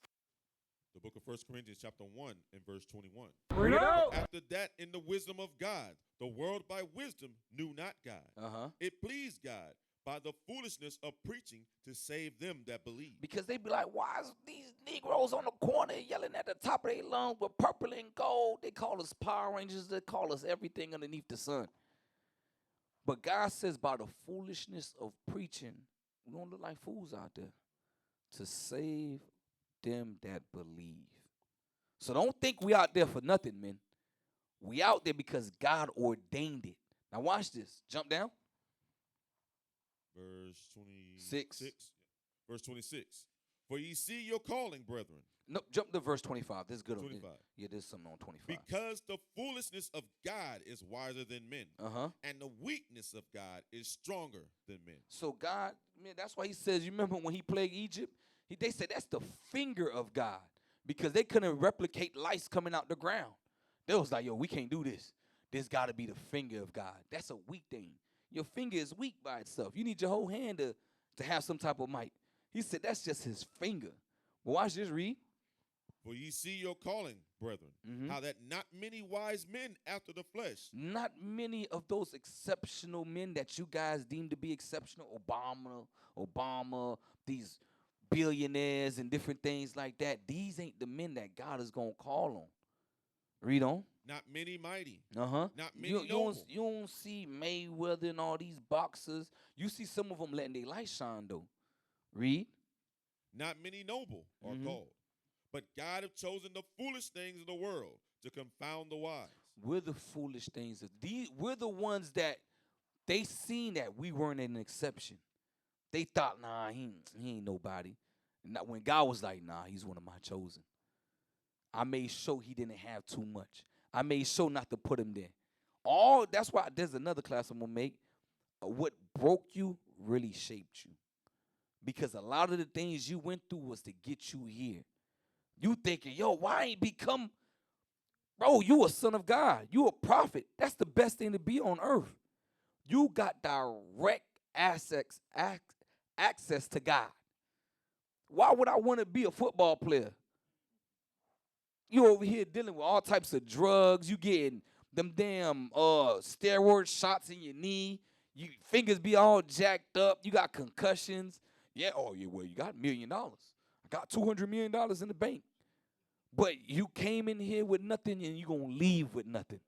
The book of 1 Corinthians chapter 1 and verse 21. Bring it out. After that, in the wisdom of God, the world by wisdom knew not God. It pleased God by the foolishness of preaching to save them that believe. Because they be like, why is these Negroes on the corner yelling at the top of their lungs with purple and gold? They call us Power Rangers. They call us everything underneath the sun. But God says by the foolishness of preaching, we don't look like fools out there, to save them that believe. So don't think we out there for nothing, man. We out there because God ordained it. Now watch this. Jump down. Verse 26. Verse 26. For ye see your calling, brethren, No, jump to verse 25. This is good. 25. Yeah, there's something on 25. Because the foolishness of God is wiser than men, Uh-huh. and the weakness of God is stronger than men. So God, man, that's why he says, you remember when he plagued Egypt? They said that's the finger of God because they couldn't replicate lice coming out the ground. They was like, yo, we can't do this. This got to be the finger of God. That's a weak thing. Your finger is weak by itself. You need your whole hand to have some type of might. He said that's just his finger. Well, watch this, read. For ye see your calling, brethren, how that not many wise men after the flesh. Not many of those exceptional men that you guys deem to be exceptional, Obama, these billionaires and different things like that, these ain't the men that God is going to call on. Read on. Not many mighty. Uh-huh. Not many noble. You don't see Mayweather and all these boxers. You see some of them letting their light shine, though. Read. Not many noble are called. But God have chosen the foolish things of the world to confound the wise. We're the foolish things. We're the ones that they seen that we weren't an exception. They thought, nah, he ain't nobody. And when God was like, nah, he's one of my chosen. I made sure he didn't have too much. I made sure not to put him there. That's why there's another class I'm going to make. What broke you really shaped you. Because a lot of the things you went through was to get you here. You thinking, yo, why ain't become, bro, you a son of God. You a prophet. That's the best thing to be on earth. You got direct access to God. Why would I want to be a football player? You over here dealing with all types of drugs. You getting them damn steroid shots in your knee. You fingers be all jacked up. You got concussions. Yeah, well, you got $1 million. I got $200 million in the bank. But you came in here with nothing and you going to leave with nothing.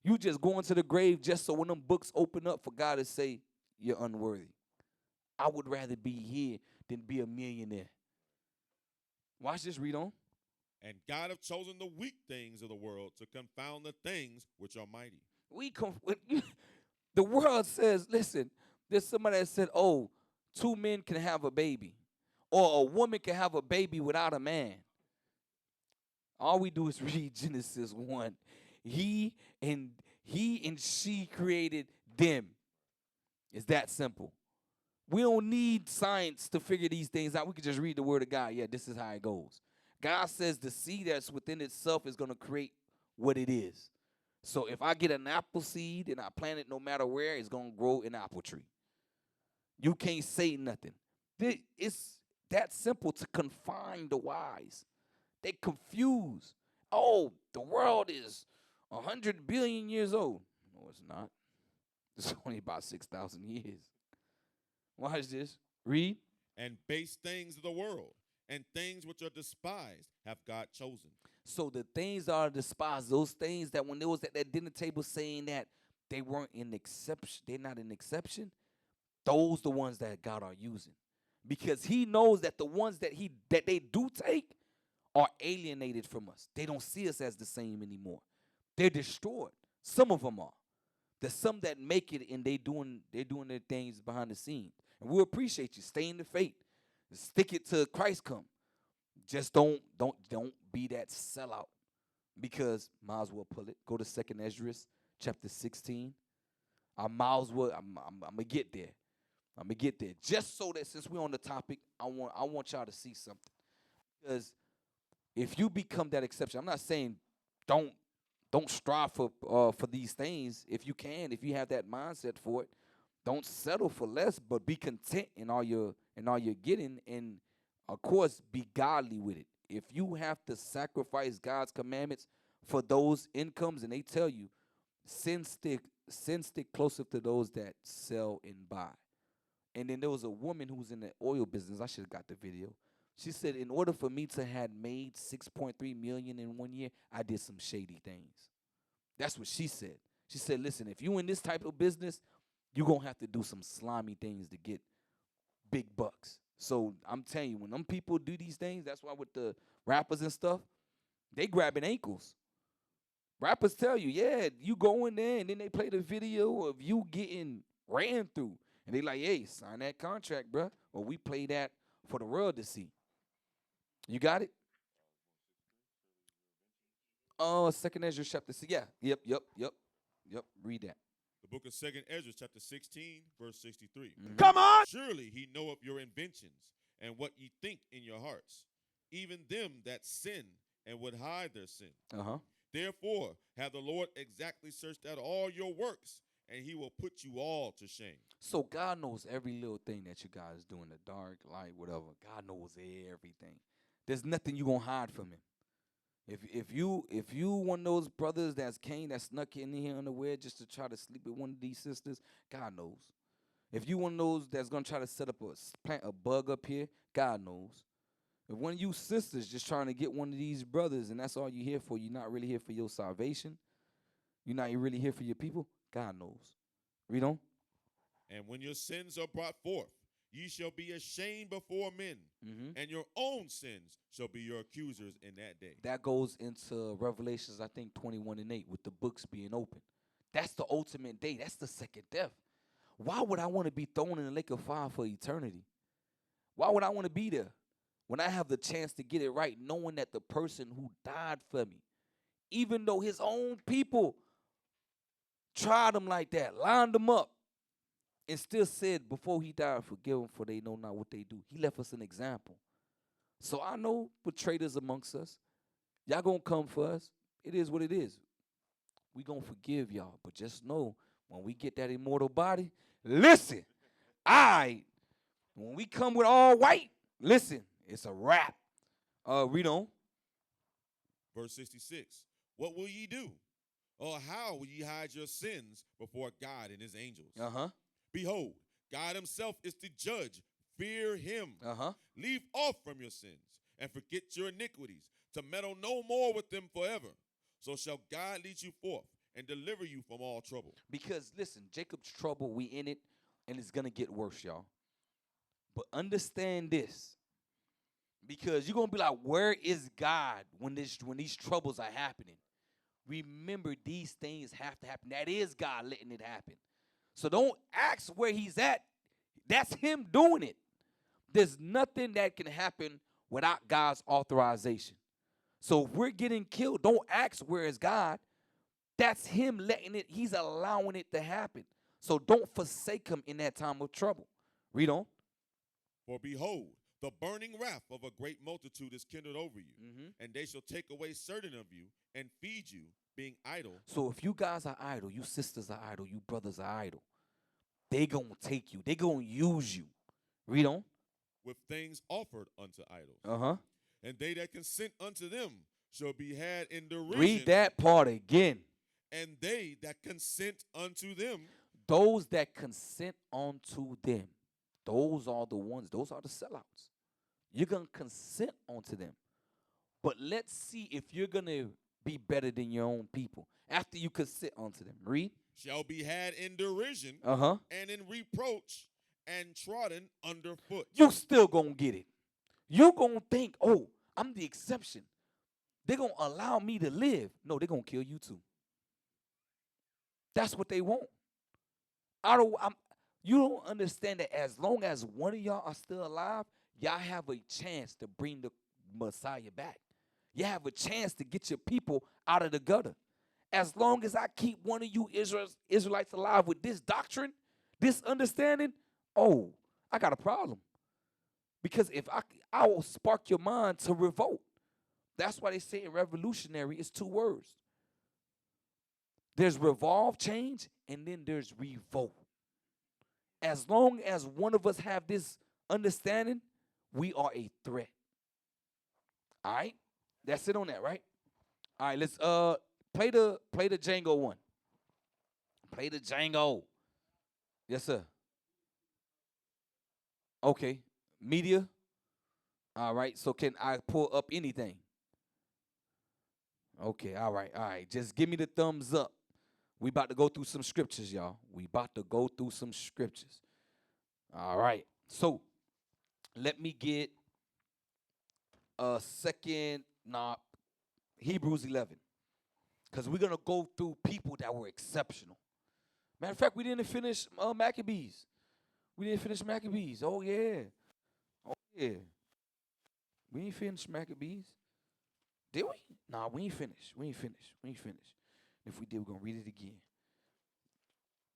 You just going to the grave just so when them books open up for God to say you're unworthy. I would rather be here than be a millionaire. Watch this, read on. And God have chosen the weak things of the world to confound the things which are mighty. The world says, listen, there's somebody that said, oh, 2 men can have a baby. Or a woman can have a baby without a man. All we do is read Genesis 1. He and she created them. It's that simple. We don't need science to figure these things out. We can just read the word of God. Yeah, this is how it goes. God says the seed that's within itself is going to create what it is. So if I get an apple seed and I plant it no matter where, it's going to grow an apple tree. You can't say nothing. It's that simple to confine the wise. They confuse. Oh, the world is 100 billion years old. No, it's not. It's only about 6,000 years. Watch this. Read. And base things of the world and things which are despised have God chosen. So the things that are despised, those things that when they was at that dinner table saying that they weren't an exception, they're not an exception, those the ones that God are using. Because he knows that the ones that they do take are alienated from us. They don't see us as the same anymore. They're destroyed. Some of them are. There's some that make it and they're doing their things behind the scenes. And we appreciate you. Stay in the faith. Stick it till Christ come. Just don't be that sellout. Because might as well pull it. Go to 2nd Ezra, chapter 16. I'm gonna get there. I'm gonna get there. Just so that since we're on the topic, I want y'all to see something. Because if you become that exception, I'm not saying don't strive for these things. If you can, if you have that mindset for it, don't settle for less, but be content in all you're getting, and of course be godly with it. If you have to sacrifice God's commandments for those incomes, and they tell you, sin stick closer to those that sell and buy. And then there was a woman who was in the oil business. I should have got the video. She said, in order for me to have made $6.3 million in 1 year, I did some shady things. That's what she said. She said, listen, if you in this type of business, you're going to have to do some slimy things to get big bucks. So I'm telling you, when them people do these things, that's why with the rappers and stuff, they grabbing ankles. Rappers tell you, yeah, you go in there, and then they play the video of you getting ran through. And they like, hey, sign that contract, bruh. Or we play that for the world to see. You got it? Second Ezra chapter 6. Yeah. Yep. Read that. The book of 2nd Ezra, chapter 16, verse 63. Come on. Surely he knoweth your inventions and what ye think in your hearts, even them that sin and would hide their sin. Uh-huh. Therefore hath the Lord exactly searched out all your works, and he will put you all to shame. So God knows every little thing that you guys do in the dark, light, whatever. God knows everything. There's nothing you gonna hide from him. If you one of those brothers that's came that snuck in here unaware just to try to sleep with one of these sisters, God knows. If you one of those that's gonna try to set up plant a bug up here, God knows. If one of you sisters just trying to get one of these brothers and that's all you're here for, you're not really here for your salvation. You're not really here for your people. God knows. Read on. And when your sins are brought forth, ye shall be ashamed before men, and your own sins shall be your accusers in that day. That goes into Revelations, I think, 21:8, with the books being open. That's the ultimate day. That's the second death. Why would I want to be thrown in the lake of fire for eternity? Why would I want to be there when I have the chance to get it right, knowing that the person who died for me, even though his own people tried him like that, lined him up, and still said before he died, forgive them for they know not what they do. He left us an example. So I know betrayers amongst us. Y'all gonna come for us. It is what it is. We gonna forgive y'all. But just know, when we get that immortal body, listen, when we come with all white, listen, it's a wrap. Read on. Verse 66. What will ye do? Or how will ye hide your sins before God and his angels? Uh-huh. Behold, God himself is the judge. Fear him. Uh-huh. Leave off from your sins and forget your iniquities, to meddle no more with them forever. So shall God lead you forth and deliver you from all trouble. Because, listen, Jacob's trouble, we in it, and it's going to get worse, y'all. But understand this. Because you're going to be like, where is God when these troubles are happening? Remember, these things have to happen. That is God letting it happen. So don't ask where he's at. That's him doing it. There's nothing that can happen without God's authorization. So if we're getting killed, don't ask where is God. That's him letting it. He's allowing it to happen. So don't forsake him in that time of trouble. Read on. For behold, the burning wrath of a great multitude is kindled over you, and they shall take away certain of you and feed you, being idle. So if you guys are idle, you sisters are idle, you brothers are idle, they going to take you. They going to use you. Read on. With things offered unto idols. Uh-huh. And they that consent unto them shall be had in derision. Read that part again. And they that consent unto them. Those that consent unto them. Those are the ones. Those are the sellouts. You're going to consent unto them. But let's see if you're going to be better than your own people after you consent unto them. Read. Shall be had in derision. Uh-huh. And in reproach and trodden underfoot. You still going to get it. You're going to think, oh, I'm the exception. They're going to allow me to live. No, they're going to kill you too. That's what they want. You don't understand that as long as one of y'all are still alive, y'all have a chance to bring the Messiah back. You have a chance to get your people out of the gutter. As long as I keep one of you Israelites alive with this doctrine, this understanding, oh, I got a problem. Because if I will spark your mind to revolt. That's why they say in revolutionary, it's 2 words. There's revolve, change, and then there's revolt. As long as one of us have this understanding, we are a threat. All right? That's it on that, right? All right, let's play the Django one. Play the Django. Yes, sir. Okay. Media. All right. So can I pull up anything? Okay. All right. Just give me the thumbs up. We about to go through some scriptures, y'all. We about to go through some scriptures. All right. So let me get Hebrews 11. Because we're going to go through people that were exceptional. Matter of fact, we didn't finish Maccabees. We didn't finish Maccabees. Oh, yeah. We didn't finish Maccabees. Did we? Nah, we ain't finished. We ain't finished. We ain't finished. If we did, we're gonna read it again.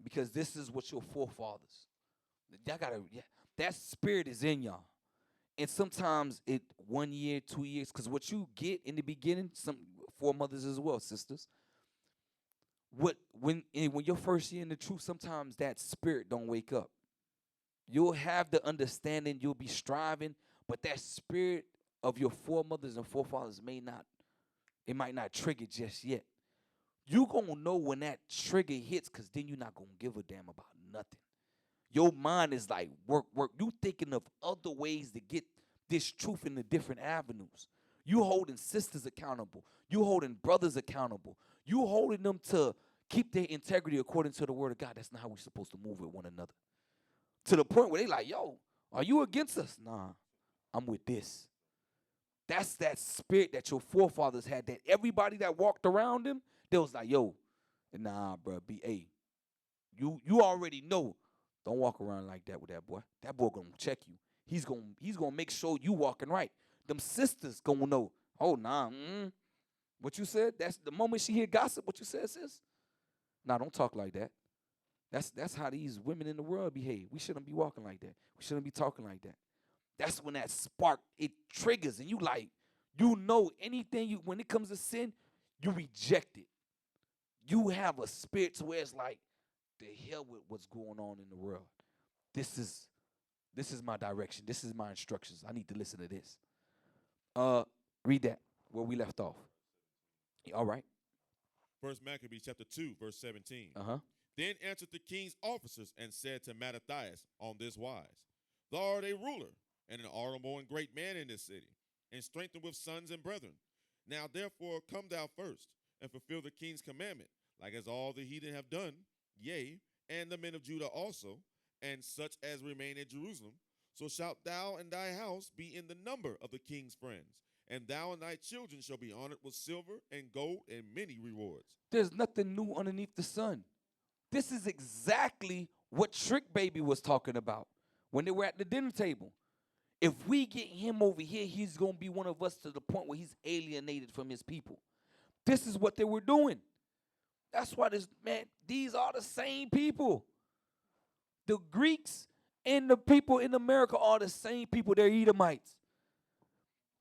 Because this is what your forefathers. Y'all gotta, yeah, that spirit is in y'all. And sometimes it 1 year, 2 years, because what you get in the beginning, some foremothers as well, sisters. When your first year in the truth, sometimes that spirit don't wake up. You'll have the understanding, you'll be striving, but that spirit of your foremothers and forefathers it might not trigger just yet. You gonna know when that trigger hits, because then you're not gonna give a damn about nothing. Your mind is like work. You thinking of other ways to get this truth in the different avenues. You holding sisters accountable. You holding brothers accountable. You holding them to keep their integrity according to the word of God. That's not how we're supposed to move with one another. To the point where they like, yo, are you against us? Nah, I'm with this. That's that spirit that your forefathers had, that everybody that walked around them, they was like, yo, nah, bro, you already know. Don't walk around like that with that boy. That boy gonna check you. He's gonna make sure you walking right. Them sisters gonna know. Oh, nah, what you said? That's the moment she hear gossip. What you said, sis? Nah, don't talk like that. That's how these women in the world behave. We shouldn't be walking like that. We shouldn't be talking like that. That's when that spark, it triggers, and you know anything when it comes to sin, you reject it. You have a spirit to where it's like, the hell with what's going on in the world. This is my direction. This is my instructions. I need to listen to this. Read that where we left off. All right. First Maccabees chapter 2, verse 17. Uh-huh. Then answered the king's officers and said to Mattathias on this wise, Thou art a ruler and an honorable and great man in this city, and strengthened with sons and brethren. Now therefore come thou first, and fulfill the king's commandment, like as all the heathen have done, yea, and the men of Judah also, and such as remain at Jerusalem. So shalt thou and thy house be in the number of the king's friends, and thou and thy children shall be honored with silver and gold and many rewards. There's nothing new underneath the sun. This is exactly what Trick Baby was talking about when they were at the dinner table. If we get him over here, he's going to be one of us to the point where he's alienated from his people. This is what they were doing. That's why these are the same people. The Greeks and the people in America are the same people. They're Edomites.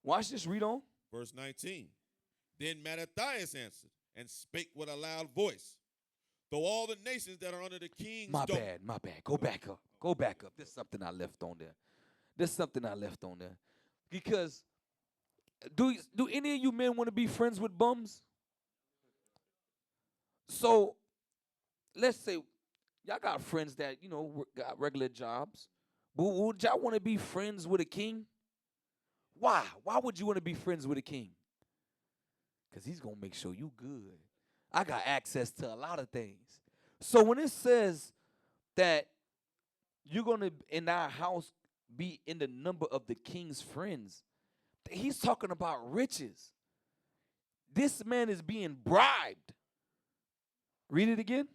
Watch this, read on. Verse 19. Then Mattathias answered and spake with a loud voice, though all the nations that are under the king's My bad. Go back up. There's something I left on there. Because do any of you men want to be friends with bums? So let's say y'all got friends that, got regular jobs. But would y'all want to be friends with a king? Why? Why would you want to be friends with a king? Because he's going to make sure you good. I got access to a lot of things. So when it says that you're going to, in our house, be in the number of the king's friends, he's talking about riches. This man is being bribed. Read it again.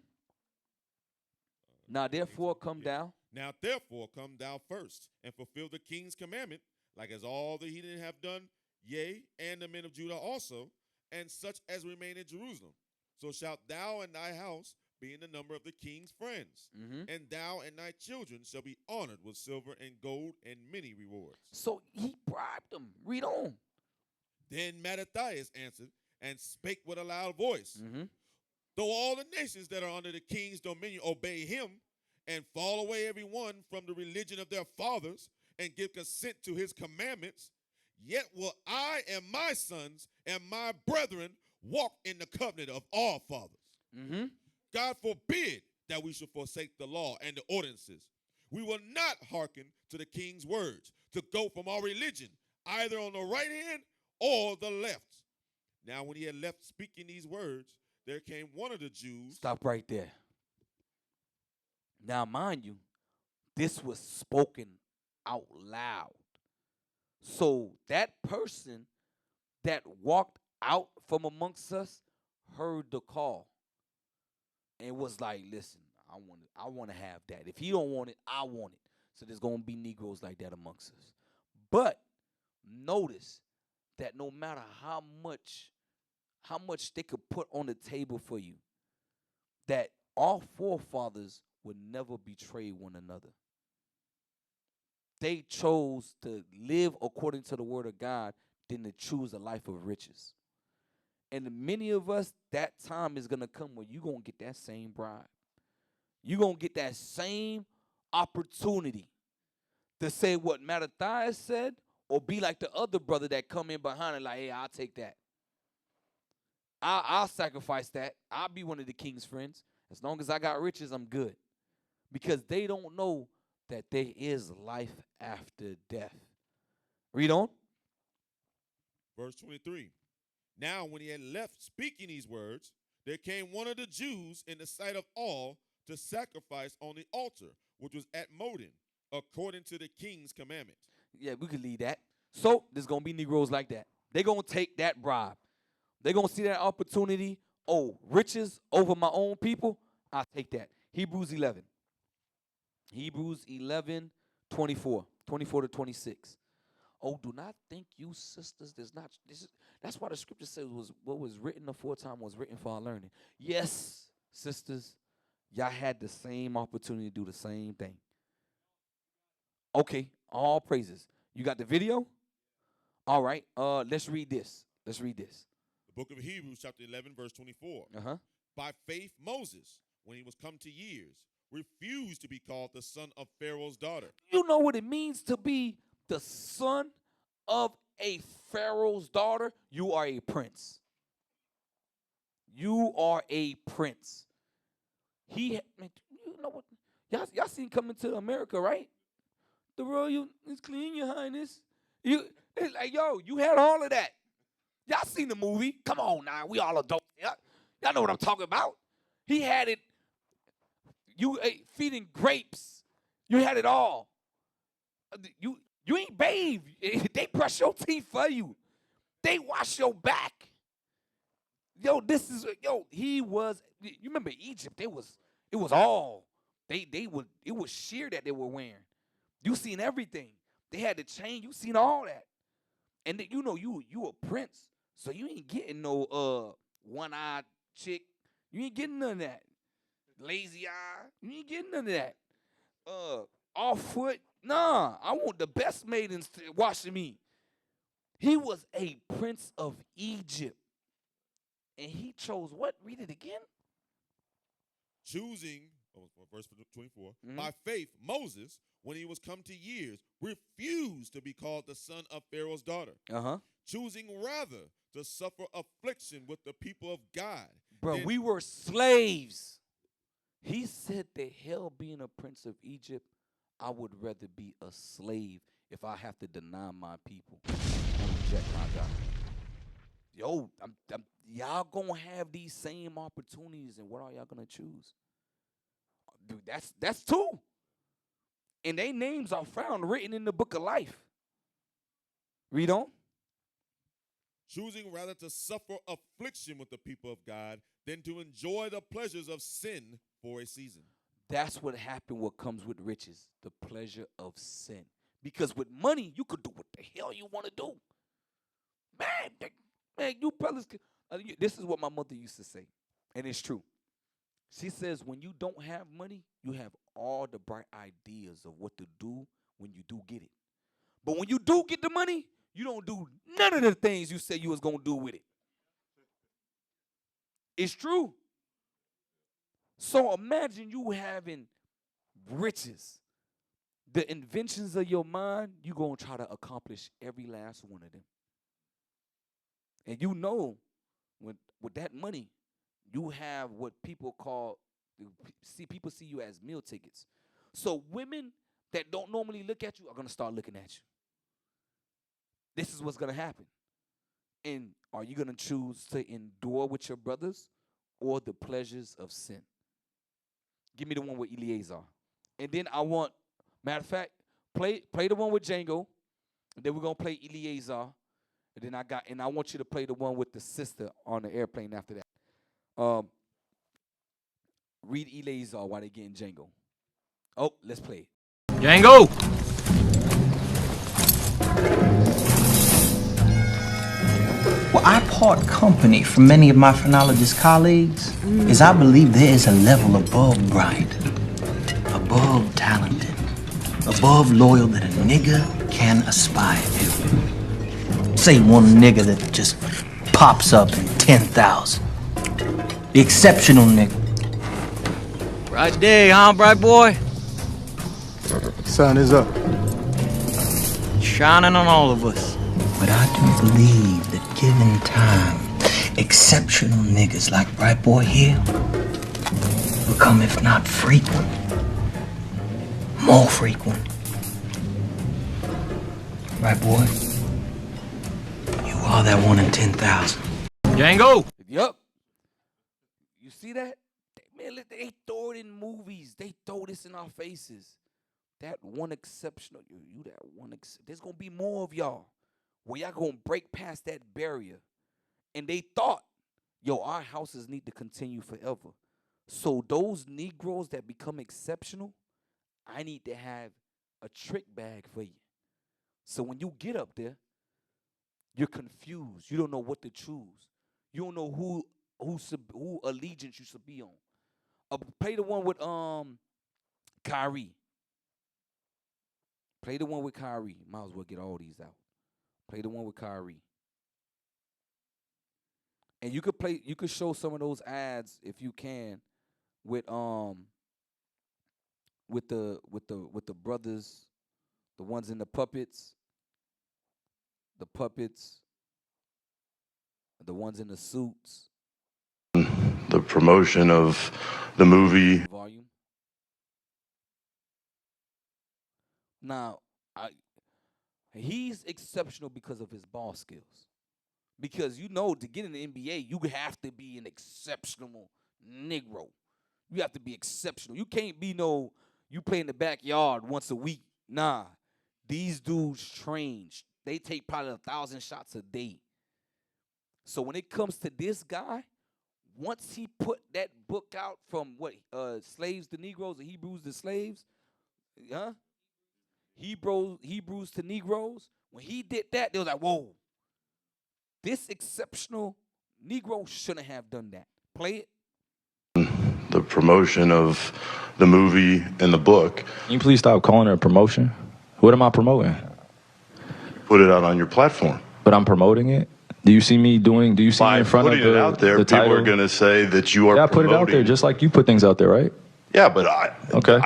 Now therefore come thou. Now therefore come thou first, and fulfill the king's commandment, like as all the heathen have done, yea, and the men of Judah also, and such as remain in Jerusalem. So shalt thou and thy house be in the number of the king's friends, and thou and thy children shall be honored with silver and gold and many rewards. So he bribed them. Read on. Then Mattathias answered and spake with a loud voice, though all the nations that are under the king's dominion obey him, and fall away every one from the religion of their fathers, and give consent to his commandments, yet will I and my sons and my brethren walk in the covenant of all fathers. God forbid that we should forsake the law and the ordinances. We will not hearken to the king's words, to go from our religion, either on the right hand or the left. Now when he had left speaking these words, there came one of the Jews. Stop right there. Now, mind you, this was spoken out loud. So that person that walked out from amongst us heard the call and was like, listen, I want to have that. If he don't want it, I want it. So there's going to be Negroes like that amongst us. But notice that no matter how much they could put on the table for you, that our forefathers would never betray one another. They chose to live according to the word of God than to choose a life of riches. And many of us, that time is going to come where you're going to get that same bribe. You're going to get that same opportunity to say what Mattathias said, or be like the other brother that come in behind and like, hey, I'll take that. I'll sacrifice that. I'll be one of the king's friends. As long as I got riches, I'm good. Because they don't know that there is life after death. Read on. Verse 23. Now when he had left speaking these words, there came one of the Jews in the sight of all to sacrifice on the altar, which was at Modin, according to the king's commandment. Yeah, we could leave that. So there's going to be Negroes like that. They're going to take that bribe. They're going to see that opportunity. Oh, riches over my own people, I'll take that. Hebrews 11. Hebrews 11, 24 to 26. Oh, do not think you sisters, that's why the scripture says what was written aforetime was written for our learning. Yes, sisters, y'all had the same opportunity to do the same thing. Okay, all praises. You got the video? All right, let's read this. The book of Hebrews, chapter 11, verse 24. Uh-huh. By faith, Moses, when he was come to years, refused to be called the son of Pharaoh's daughter. You know what it means to be the son of a Pharaoh's daughter? You are a prince. You are a prince. You know what? Y'all seen Coming to America, right? The royal is clean, your highness. It's like, yo, you had all of that. Y'all seen the movie? Come on now, we all adults. Y'all know what I'm talking about. He had it. You ate feeding grapes. You had it all. You ain't bathed. They brush your teeth for you. They wash your back. He was. You remember Egypt? It was all. It was sheer that they were wearing. You seen everything. They had the chain. You seen all that. And then, you a prince, so you ain't getting no one-eyed chick. You ain't getting none of that. Lazy eye. You ain't getting none of that. Off foot. Nah, I want the best maidens washing me. He was a prince of Egypt. And he chose what? Read it again. Choosing, verse 24, by faith, Moses, when he was come to years, refused to be called the son of Pharaoh's daughter. Uh-huh. Choosing rather to suffer affliction with the people of God. Bro, we were slaves. He said, the hell being a prince of Egypt, I would rather be a slave if I have to deny my people and reject my God. Yo, y'all gonna have these same opportunities, and what are y'all gonna choose? Dude, that's two. And their names are found written in the book of life. Read on. Choosing rather to suffer affliction with the people of God than to enjoy the pleasures of sin for a season. That's what happened, what comes with riches, the pleasure of sin. Because with money, you could do what the hell you want to do. Man, you fellas, this is what my mother used to say, and it's true. She says, when you don't have money, you have all the bright ideas of what to do when you do get it. But when you do get the money, you don't do none of the things you said you was going to do with it. It's true. So imagine you having riches. The inventions of your mind, you're going to try to accomplish every last one of them. And with that money, you have what people people see you as meal tickets. So women that don't normally look at you are going to start looking at you. This is what's going to happen. And are you going to choose to endure with your brothers or the pleasures of sin? Give me the one with Eleazar. And then I want, matter of fact, play the one with Django. And then we're going to play Eleazar. And then I want you to play the one with the sister on the airplane after that. Read Eleazar while they get in Django. Oh, let's play it. Django! I part company from many of my phrenologist colleagues is I believe there is a level above bright, above talented, above loyal that a nigga can aspire to. Say one nigga that just pops up in 10,000. The exceptional nigga. Right there, huh, bright boy? Sun is up. Shining on all of us. But I do believe that given time, exceptional niggas like Bright Boy here become, if not frequent, more frequent. Right, boy? You are that 1 in 10,000. Django! Yup. You see that? Man, they throw it in movies. They throw this in our faces. That one exceptional, you that one. There's gonna be more of y'all where y'all gonna break past that barrier. And they thought, yo, our houses need to continue forever. So those Negroes that become exceptional, I need to have a trick bag for you. So when you get up there, you're confused. You don't know what to choose. You don't know who allegiance you should be on. Play the one with Kyrie. Play the one with Kyrie. Might as well get all these out. Play the one with Kyrie. And you could show some of those ads if you can with the brothers, the ones in the puppets, the ones in the suits. The promotion of the movie. Volume. Now, he's exceptional because of his ball skills. Because to get in the NBA, you have to be an exceptional Negro. You have to be exceptional. You can't be you play in the backyard once a week. Nah. These dudes train. They take probably 1,000 shots a day. So when it comes to this guy, once he put that book out from slaves to Negroes, or Hebrews to slaves, Hebrews to Negroes, when he did that, they was like, whoa, this exceptional Negro shouldn't have done that. Play it. The promotion of the movie and the book. Can you please stop calling it a promotion? What am I promoting? Put it out on your platform. But I'm promoting it? Do you see me in front of By putting it out there, people are going to say that you are promoting. Yeah, I put it out there just like you put things out there, right? Yeah, but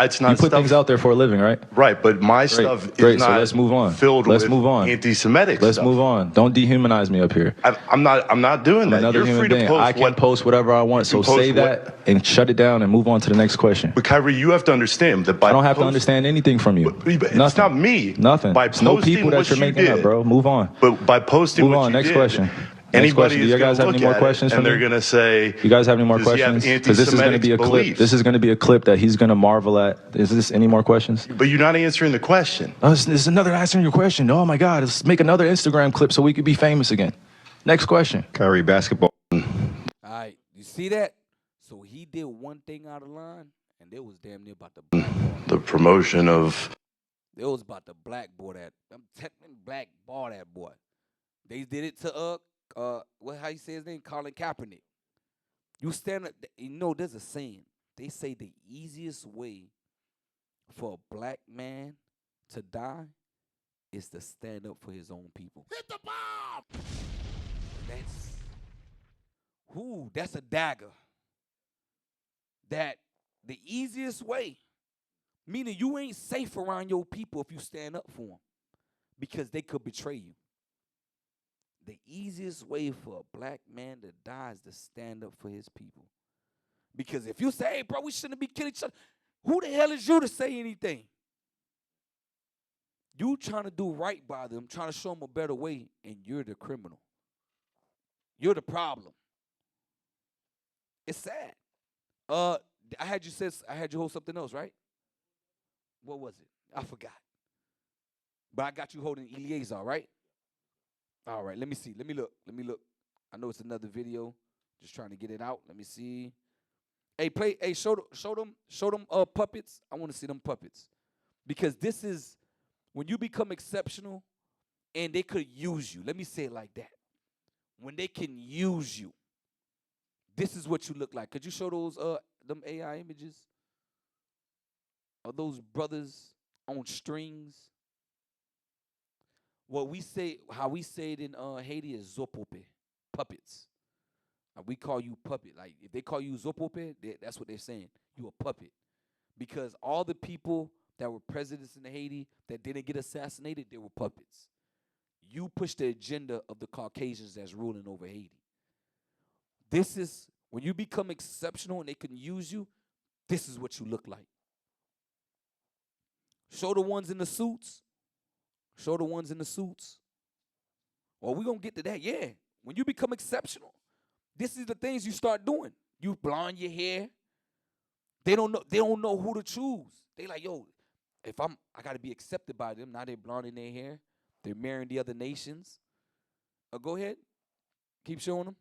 it's not. You put things out there for a living, right? Right, but my stuff is not. So let's move on. Let's move on. Anti-Semitic. Let's move on. Don't dehumanize me up here. I'm not doing that. Another human being. I can post whatever I want. So say that and shut it down and move on to the next question. But Kyrie, you have to understand that I don't have to understand anything from you. It's not me. Nothing. It's no people that you're making up, bro. Move on. But by posting, move on. Next question. Anybody do you guys have any more questions for me? And they're going to say, you guys have any more questions? Because this is going to be a clip. This is going to be a clip that he's going to marvel at. Is this any more questions? But you're not answering the question. Oh, this is another answering your question. Oh my God, let's make another Instagram clip so we could be famous again. Next question. Kyrie, basketball. All right, you see that? So he did one thing out of line, and it was damn near about the blackball. The promotion of. It was about the blackball that. I'm technically blackball that boy. They did it to how you say his name? Colin Kaepernick. You stand up, there's a saying. They say the easiest way for a black man to die is to stand up for his own people. Hit the bomb! That's a dagger. That the easiest way, meaning you ain't safe around your people if you stand up for them because they could betray you. The easiest way for a black man to die is to stand up for his people. Because if you say, hey, bro, we shouldn't be killing each other, who the hell is you to say anything? You trying to do right by them, trying to show them a better way, and you're the criminal. You're the problem. It's sad. I had you hold something else, right? What was it? I forgot. But I got you holding Eleazar, right? All right, let me see. Let me look. I know it's another video. Just trying to get it out. Let me see. Hey, show them puppets. I want to see them puppets. Because this is when you become exceptional and they could use you. Let me say it like that. when they can use you. This is what you look like. Could you show those them AI images of those brothers on strings? What we say, how we say it in Haiti is zopope, puppets. We call you puppet. Like if they call you zopope, that's what they're saying. You a puppet. Because all the people that were presidents in Haiti that didn't get assassinated, they were puppets. You push the agenda of the Caucasians that's ruling over Haiti. This is when you become exceptional and they can use you, this is what you look like. Show the ones in the suits. Show the ones in the suits. Well, we're going to get to that. Yeah. When you become exceptional, this is the things you start doing. You blonde your hair. They don't know who to choose. They like, yo, if I got to be accepted by them. Now they're blonding their hair. They're marrying the other nations. Go ahead. Keep showing them.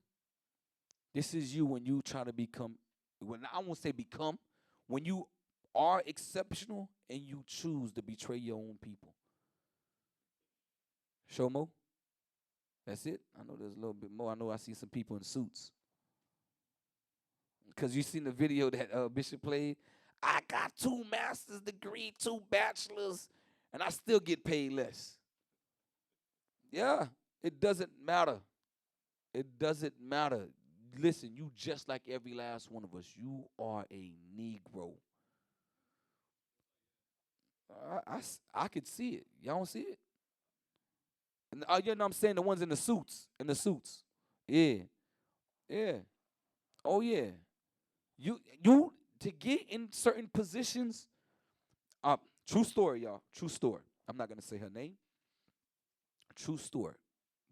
This is you when you try to become, when I won't say become, when you are exceptional and you choose to betray your own people. Show more. That's it. I know there's a little bit more. I know I see some people in suits. Because you seen the video that Bishop played. I got 2 master's degree, 2 bachelors, and I still get paid less. Yeah, it doesn't matter. It doesn't matter. Listen, you just like every last one of us. You are a Negro. I could see it. Y'all don't see it? And, you know what I'm saying? The ones in the suits. In the suits. Yeah. Yeah. Oh, yeah. You to get in certain positions, true story, y'all. True story. I'm not going to say her name. True story.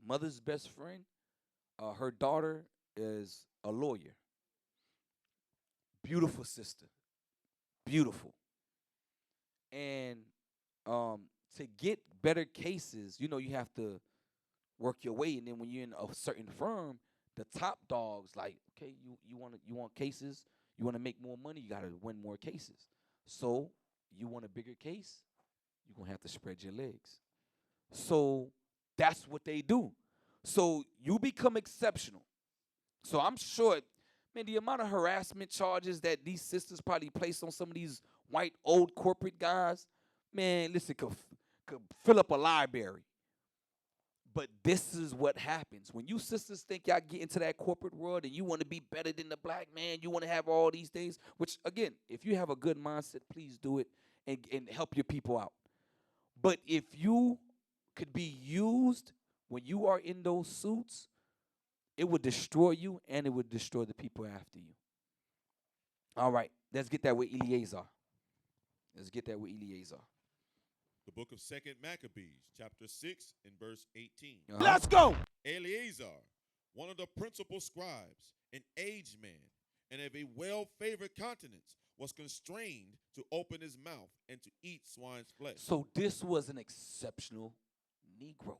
Mother's best friend, her daughter is a lawyer. Beautiful sister. Beautiful. And to get better cases, you have to work your way. And then when you're in a certain firm, the top dogs like, okay, you want cases, you want to make more money, you got to win more cases. So you want a bigger case, you're going to have to spread your legs. So that's what they do. So you become exceptional. So I'm sure, man, the amount of harassment charges that these sisters probably place on some of these white old corporate guys, man, listen, could fill up a library. But this is what happens. When you sisters think y'all get into that corporate world and you want to be better than the black man, you want to have all these things, which, again, if you have a good mindset, please do it and help your people out. But if you could be used when you are in those suits, it would destroy you and it would destroy the people after you. All right, let's get that with Eleazar. Let's get that with Eleazar. The book of 2nd Maccabees, chapter 6 and verse 18. Let's go. Eleazar, one of the principal scribes, an aged man, and of a well-favored countenance, was constrained to open his mouth and to eat swine's flesh. So this was an exceptional Negro.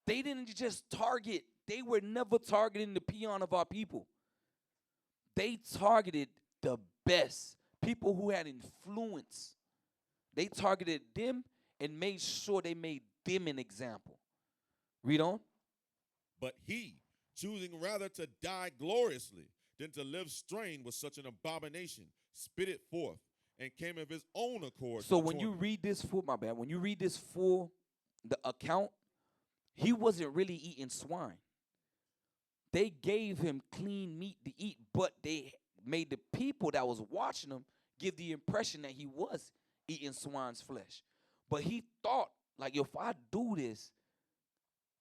They didn't just target. They were never targeting the peon of our people. They targeted the best, people who had influence. They targeted them and made sure they made them an example. Read on. But he, choosing rather to die gloriously than to live strained with such an abomination, spit it forth and came of his own accord. So when you read this full, when you read this full, the account, he wasn't really eating swine. They gave him clean meat to eat, but they made the people that was watching him give the impression that he was eating swine's flesh. But he thought, like, if I do this,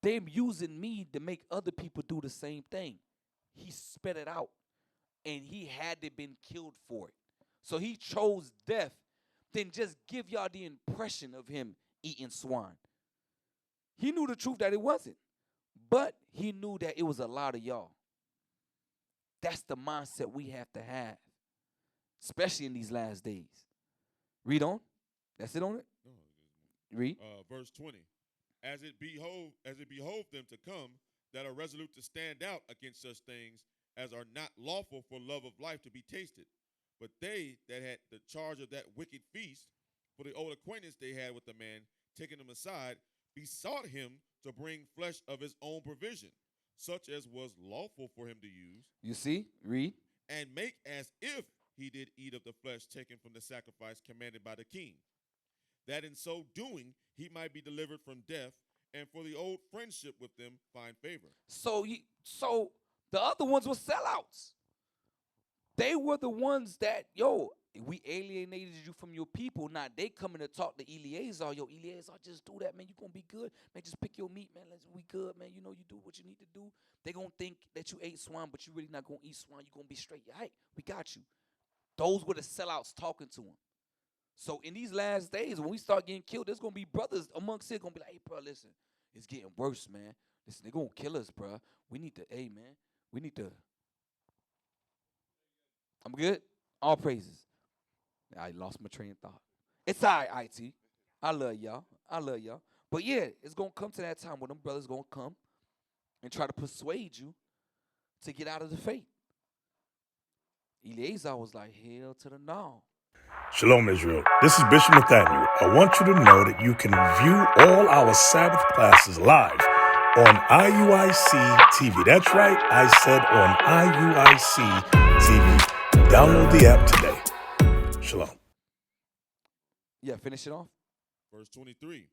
they're using me to make other people do the same thing. He spat it out, and he had to been killed for it. So he chose death than just give y'all the impression of him eating swine. He knew the truth that it wasn't, but he knew that it was a lot of y'all. That's the mindset we have to have, especially in these last days. Read on. That's it on it? No, read. Verse 20. As it behoved them to come, that are resolute to stand out against such things as are not lawful for love of life to be tasted. But they that had the charge of that wicked feast, for the old acquaintance they had with the man, taking him aside, besought him to bring flesh of his own provision, such as was lawful for him to use, You see? Read. and make as if he did eat of the flesh taken from the sacrifice commanded by the king, that in so doing he might be delivered from death, and for the old friendship with them find favor. So the other ones were sellouts. They were the ones that, we alienated you from your people. Now they coming to talk to Eleazar. Yo, Eleazar, just do that, man. You gonna be good. Man, just pick your meat, man. We good, man. You know you do what you need to do. They gonna think that you ate swine, but you really not gonna eat swine. You gonna be straight. Hey, we got you. Those were the sellouts talking to him. So in these last days, when we start getting killed, there's gonna be brothers amongst it gonna be like, hey, bro, listen, it's getting worse, man. Listen, they're gonna kill us, bro. We need to, hey, man, we need to. I'm good? All praises. I lost my train of thought. It's all right, IT. I love y'all. But yeah, it's gonna come to that time where them brothers gonna come and try to persuade you to get out of the faith. Eleazar was like, hell to the no. Shalom, Israel. This is Bishop Nathaniel. I want you to know that you can view all our Sabbath classes live on IUIC TV. That's right, I said on IUIC TV. Download the app today. Shalom. Yeah, finish it off. Verse 23.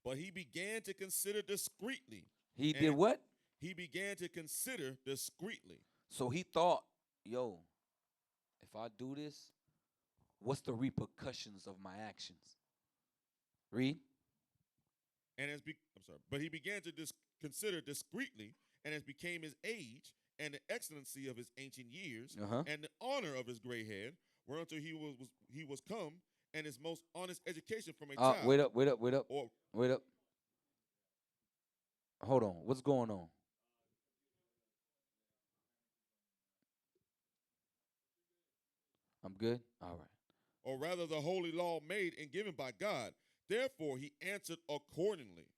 But he began to consider discreetly. He did what? He began to consider discreetly. So he thought, yo, if I do this, what's the repercussions of my actions? Read. And but he began to consider discreetly, and as became his age, and the excellency of his ancient years, and the honor of his gray head, whereunto he was come, and his most honest education from a child. Wait up. Hold on. What's going on? I'm good? All right. Or rather the holy law made and given by God. Therefore he answered accordingly,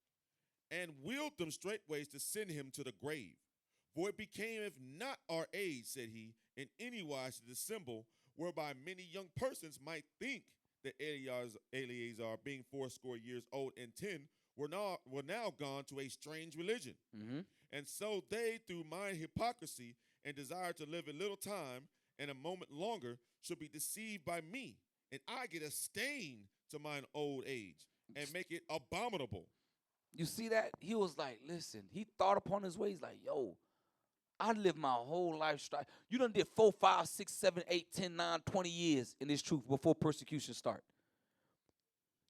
and willed them straightways to send him to the grave. For it became, if not our age, said he, in any wise to dissemble, whereby many young persons might think that Eleazar, being 80 years old and 10, were now gone to a strange religion. Mm-hmm. And so they, through my hypocrisy and desire to live a little time and a moment longer, should be deceived by me, and I get a stain to mine old age, and make it abominable. You see that? He was like, listen, he thought upon his ways like, yo, I lived my whole life. You done did 4, 5, 6, 7, 8, 10, 9, 20 years in this truth before persecution start.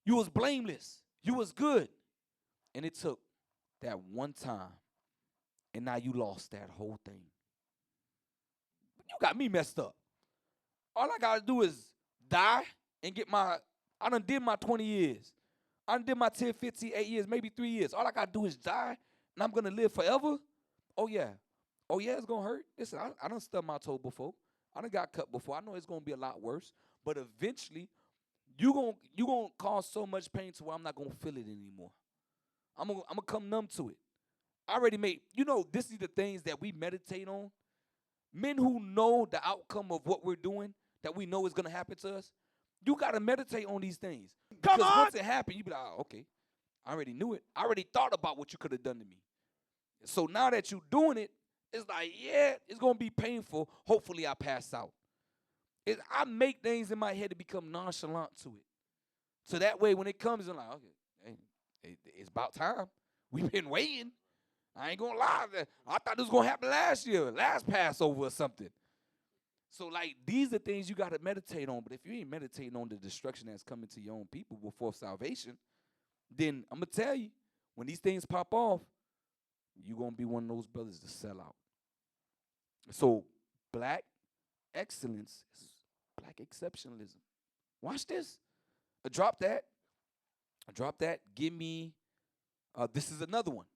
You was blameless. You was good. And it took that one time, and now you lost that whole thing. You got me messed up. All I got to do is die and get I done did my 20 years. I done did my 10, 15, 8 years, maybe 3 years. All I got to do is die, and I'm going to live forever? Oh, yeah. Oh, yeah, it's going to hurt. Listen, I done stubbed my toe before. I done got cut before. I know it's going to be a lot worse. But eventually, you gonna cause so much pain to where I'm not going to feel it anymore. I'm gonna come numb to it. I already made, this is the things that we meditate on. Men who know the outcome of what we're doing, that we know is going to happen to us, you got to meditate on these things. Because once it happened, you be like, oh, okay, I already knew it. I already thought about what you could have done to me. So now that you're doing it, it's like, yeah, it's going to be painful. Hopefully I pass out. I make things in my head to become nonchalant to it. So that way when it comes, I'm like, okay, hey, it's about time. We've been waiting. I ain't going to lie. I thought this was going to happen last year, last Passover or something. So, like, these are things you got to meditate on. But if you ain't meditating on the destruction that's coming to your own people before salvation, then I'm going to tell you, when these things pop off, you're going to be one of those brothers to sell out. So, black excellence is black exceptionalism. Watch this. Drop that. Give me, this is another one.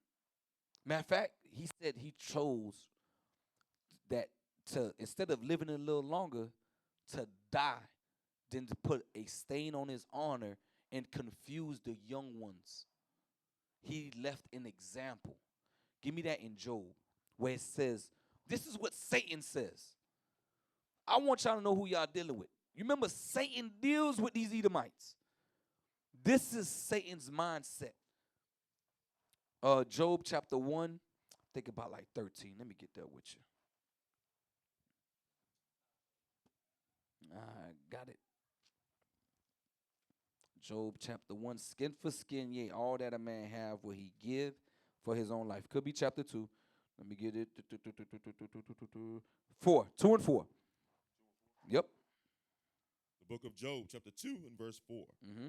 Matter of fact, he said he chose that to, instead of living a little longer, to die than to put a stain on his honor and confuse the young ones. He left an example. Give me that in Job, where it says, this is what Satan says. I want y'all to know who y'all dealing with. You remember Satan deals with these Edomites. This is Satan's mindset. Job chapter 1, think about like 13. Let me get there with you. I got it. Job chapter 1, skin for skin, yea, all that a man have will he give for his own life. Could be chapter 2. Let me get it. 4, 2 and 4. Yep. The book of Job, chapter 2 and verse 4. Mm-hmm.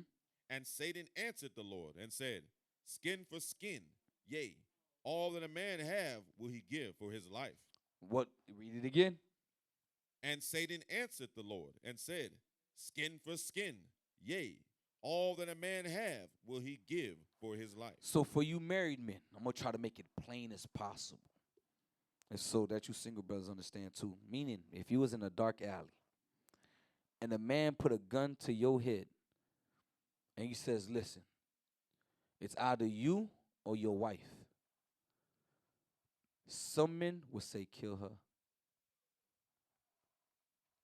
And Satan answered the Lord and said, skin for skin, yea, all that a man have will he give for his life. What? Read it again. And Satan answered the Lord and said, skin for skin, yea, all that a man have will he give for his life. So for you married men, I'm going to try to make it plain as possible. And so that you single brothers understand too. Meaning, if you was in a dark alley and a man put a gun to your head and he says, listen, it's either you or your wife. Some men would say, kill her.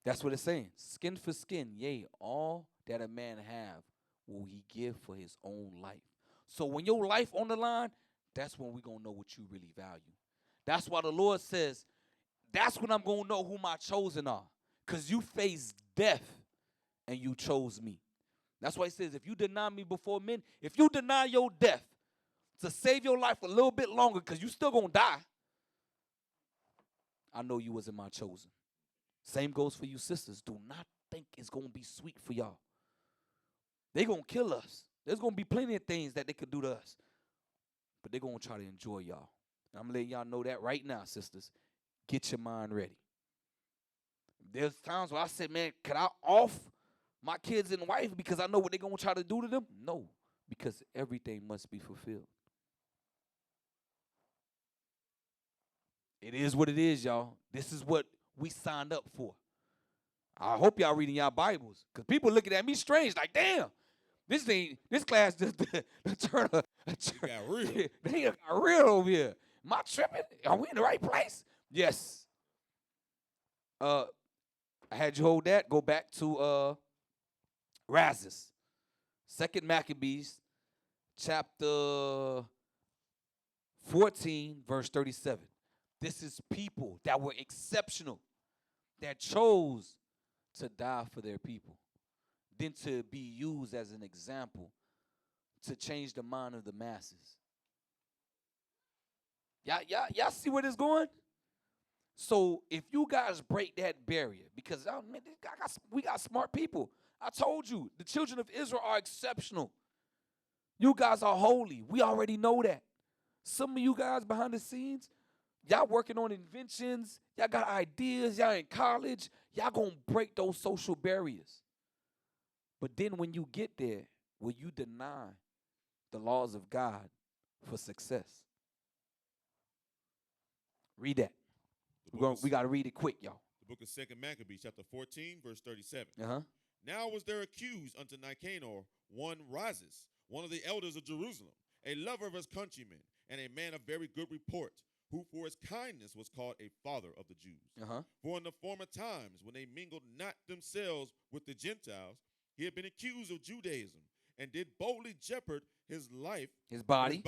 That's what it's saying. Skin for skin, yea, all that a man have will he give for his own life. So when your life on the line, that's when we're going to know what you really value. That's why the Lord says, that's when I'm going to know who my chosen are. Because you faced death and you chose me. That's why he says, if you deny me before men, if you deny your death to save your life a little bit longer because you still going to die, I know you wasn't my chosen. Same goes for you sisters. Do not think it's going to be sweet for y'all. They're going to kill us. There's going to be plenty of things that they could do to us. But they're going to try to enjoy y'all. And I'm letting y'all know that right now, sisters. Get your mind ready. There's times where I said, man, could I off my kids and wife because I know what they're going to try to do to them? No, because everything must be fulfilled. It is what it is, y'all. This is what we signed up for. I hope y'all reading y'all Bibles, because people looking at me strange, like, damn, this class just turned got real. They got real over here. Am I tripping? Are we in the right place? Yes. I had you hold that. Go back to Razes. 2 Maccabees, chapter 14, verse 37. This is people that were exceptional, that chose to die for their people, then to be used as an example to change the mind of the masses. Y'all see where this going? So if you guys break that barrier, because man, we got smart people. I told you, the children of Israel are exceptional. You guys are holy. We already know that. Some of you guys behind the scenes, y'all working on inventions. Y'all got ideas. Y'all in college. Y'all going to break those social barriers. But then when you get there, will you deny the laws of God for success? Read that. We got to read it quick, y'all. The book of 2 Maccabees, chapter 14, verse 37. Uh-huh. Now was there accused unto Nicanor one Razes, one of the elders of Jerusalem, a lover of his countrymen, and a man of very good report, who for his kindness was called a father of the Jews. Uh-huh. For in the former times, when they mingled not themselves with the Gentiles, he had been accused of Judaism, and did boldly jeopard his life, his body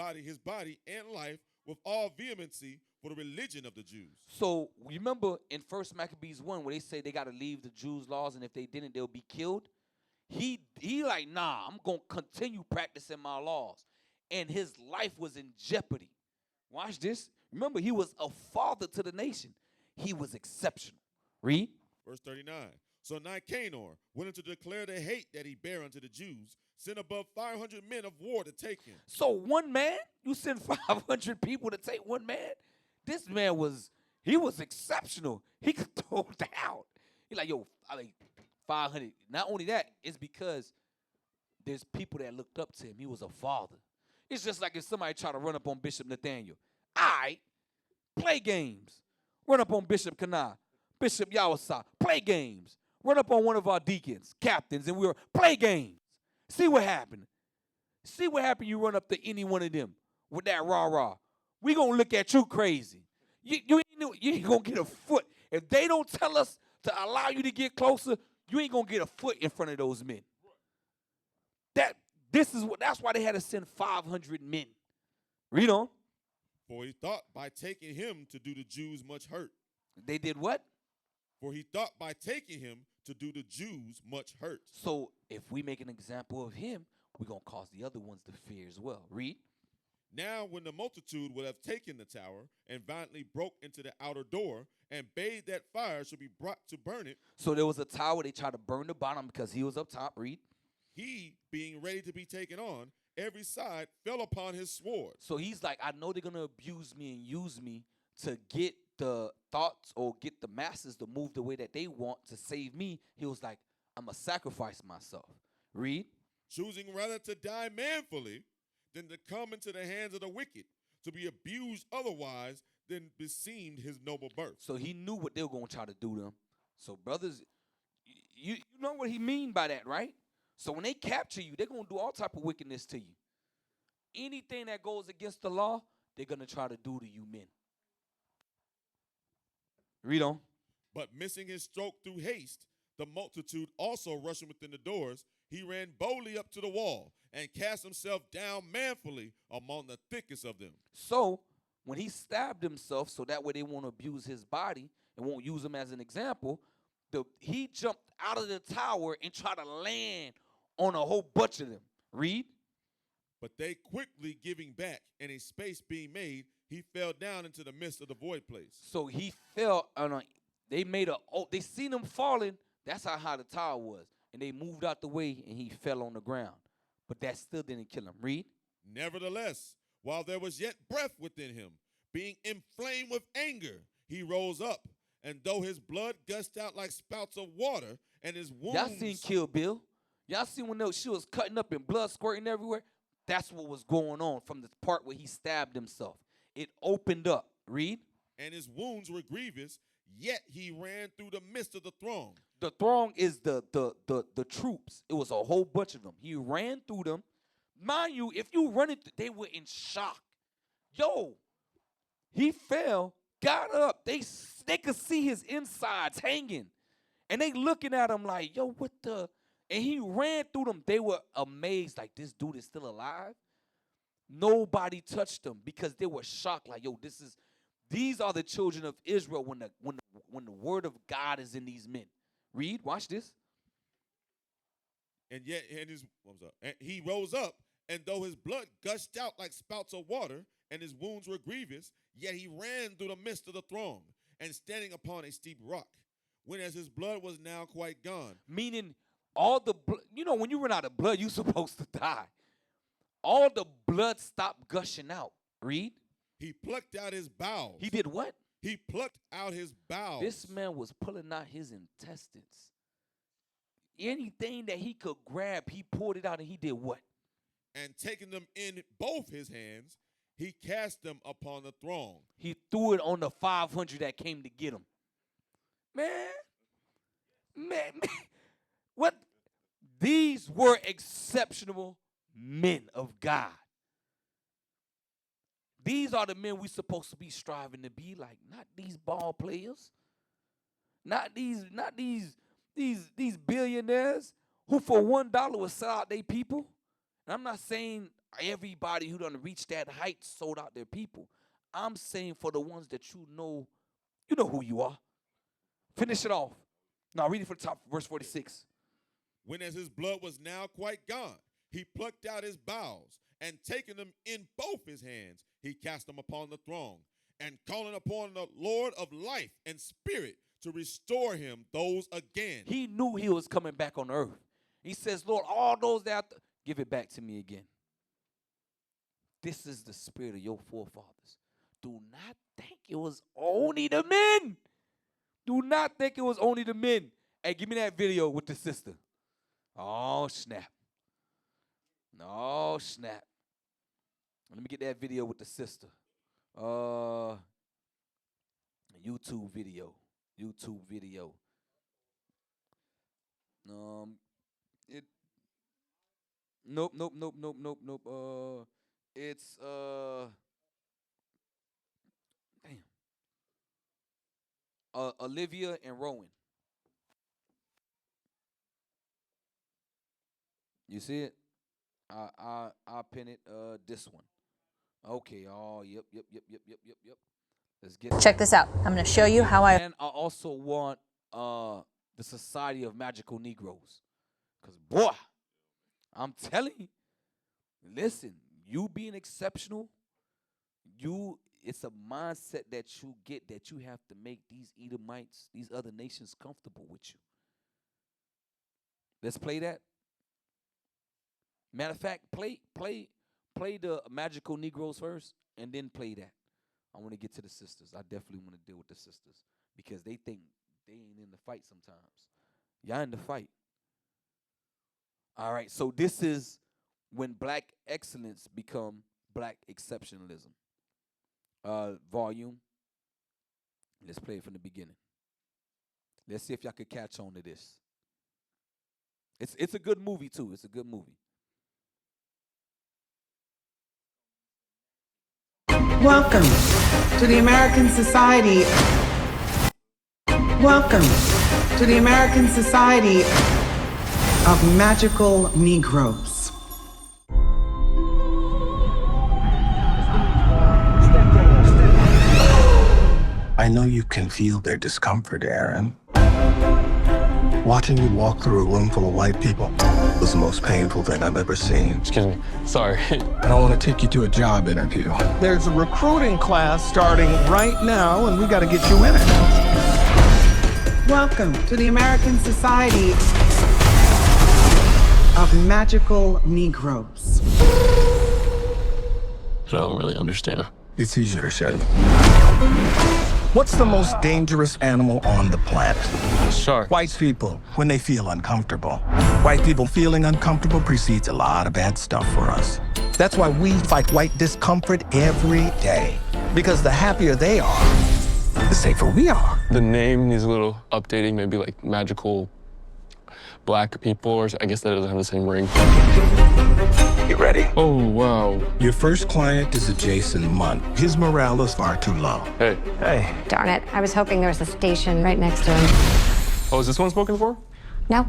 and life with all vehemency for the religion of the Jews. So remember in 1 Maccabees 1, where they say they got to leave the Jews' laws, and if they didn't, they'll be killed. He like, nah, I'm going to continue practicing my laws. And his life was in jeopardy. Watch this. Remember, he was a father to the nation. He was exceptional. Read. Verse 39. So Nicanor went in to declare the hate that he bare unto the Jews, sent above 500 men of war to take him. So one man, you send 500 people to take one man? This man was exceptional. He could throw down. He like, yo, I like 500. Not only that, it's because there's people that looked up to him. He was a father. It's just like if somebody try to run up on Bishop Nathaniel. Play games. Run up on Bishop Kanai, Bishop Yawasa, play games. Run up on one of our deacons, captains, and we'll play games. See what happened. See what happened you run up to any one of them with that rah-rah. We going to look at you crazy. You ain't going to get a foot. If they don't tell us to allow you to get closer, you ain't going to get a foot in front of those men. That's why they had to send 500 men. Read on. For he thought by taking him to do the Jews much hurt. They did what? For he thought by taking him to do the Jews much hurt. So if we make an example of him, we're going to cause the other ones to fear as well. Read. Now when the multitude would have taken the tower and violently broke into the outer door and bade that fire should be brought to burn it. So there was a tower. They tried to burn the bottom because he was up top. Read. He, being ready to be taken on, every side fell upon his sword. So he's like, I know they're going to abuse me and use me to get the thoughts or get the masses to move the way that they want to save me. He was like, I'm going to sacrifice myself. Read. Choosing rather to die manfully than to come into the hands of the wicked, to be abused otherwise than beseemed his noble birth. So he knew what they were going to try to do to him. So brothers, you know what he mean by that, right? So when they capture you, they're going to do all type of wickedness to you. Anything that goes against the law, they're going to try to do to you men. Read on. But missing his stroke through haste, the multitude also rushing within the doors, he ran boldly up to the wall and cast himself down manfully among the thickest of them. So when he stabbed himself, so that way they won't abuse his body and won't use him as an example, he jumped out of the tower and tried to land on a whole bunch of them. Read. But they quickly giving back, and a space being made, he fell down into the midst of the void place. So he fell on they seen him falling. That's how high the tower was. And they moved out the way, and he fell on the ground. But that still didn't kill him. Read. Nevertheless, while there was yet breath within him, being inflamed with anger, he rose up, and though his blood gushed out like spouts of water, and his wounds... Y'all seen Kill Bill? Y'all seen when she was cutting up and blood squirting everywhere? That's what was going on from the part where he stabbed himself. It opened up. Read. And his wounds were grievous, yet he ran through the midst of the throng. The throng is the troops. It was a whole bunch of them. He ran through them. Mind you, if you run it, they were in shock. Yo, he fell, got up. They could see his insides hanging. And they looking at him like, yo, what the? And he ran through them. They were amazed, like, this dude is still alive. Nobody touched him because they were shocked, like, yo, these are the children of Israel when the word of God is in these men. Read, watch this. And yet, and he rose up, and though his blood gushed out like spouts of water, and his wounds were grievous, yet he ran through the midst of the throng, and standing upon a steep rock, when as his blood was now quite gone. Meaning, all the blood, when you run out of blood, you're supposed to die. All the blood stopped gushing out. Read. He plucked out his bowels. He did what? He plucked out his bowels. This man was pulling out his intestines. Anything that he could grab, he pulled it out, and he did what? And taking them in both his hands, he cast them upon the throng. He threw it on the 500 that came to get him. Man. What? These were exceptional men of God. These are the men we're supposed to be striving to be like, not these ball players, not these billionaires who for $1 will sell out their people. And I'm not saying everybody who done reached that height sold out their people. I'm saying for the ones that you know who you are. Finish it off. Now read it from the top, verse 46. When as his blood was now quite gone, he plucked out his bowels, and taking them in both his hands, he cast them upon the throng, and calling upon the Lord of life and spirit to restore him those again. He knew he was coming back on earth. He says, Lord, all those that give it back to me again. This is the spirit of your forefathers. Do not think it was only the men. Do not think it was only the men. Hey, give me that video with the sister. Oh, snap. Oh, snap. Let me get that video with the sister. YouTube video. Nope. It's Olivia and Rowan. You see it? I'll pin it. This one. Okay. Oh, yep. Let's get Check this out. I'm going to show you how And I also want the Society of Magical Negroes. Because, boy, I'm telling you, listen, you being exceptional, it's a mindset that you get that you have to make these Edomites, these other nations comfortable with you. Let's play that. Matter of fact, play the Magical Negroes first, and then play that. I want to get to the sisters. I definitely want to deal with the sisters because they think they ain't in the fight sometimes. Y'all in the fight. All right, so this is when black excellence become black exceptionalism. Volume. Let's play it from the beginning. Let's see if y'all could catch on to this. It's a good movie too. It's a good movie. Welcome to the American Society. Welcome to the American Society of Magical Negroes. I know you can feel their discomfort, Aaron. Watching you walk through a room full of white people was the most painful thing I've ever seen. Excuse me. Sorry. I want to take you to a job interview. There's a recruiting class starting right now, and we got to get you in it. Welcome to the American Society of Magical Negroes. I don't really understand. It's easier to say. What's the most dangerous animal on the planet? Shark. White people, when they feel uncomfortable. White people feeling uncomfortable precedes a lot of bad stuff for us. That's why we fight white discomfort every day. Because the happier they are, the safer we are. The name needs a little updating, maybe like magical black people, or I guess that doesn't have the same ring. You ready? Oh, wow. Your first client is a Jason Munn. His morale is far too low. Hey. Hey. Darn it. I was hoping there was a station right next to him. Oh, is this one spoken for? No.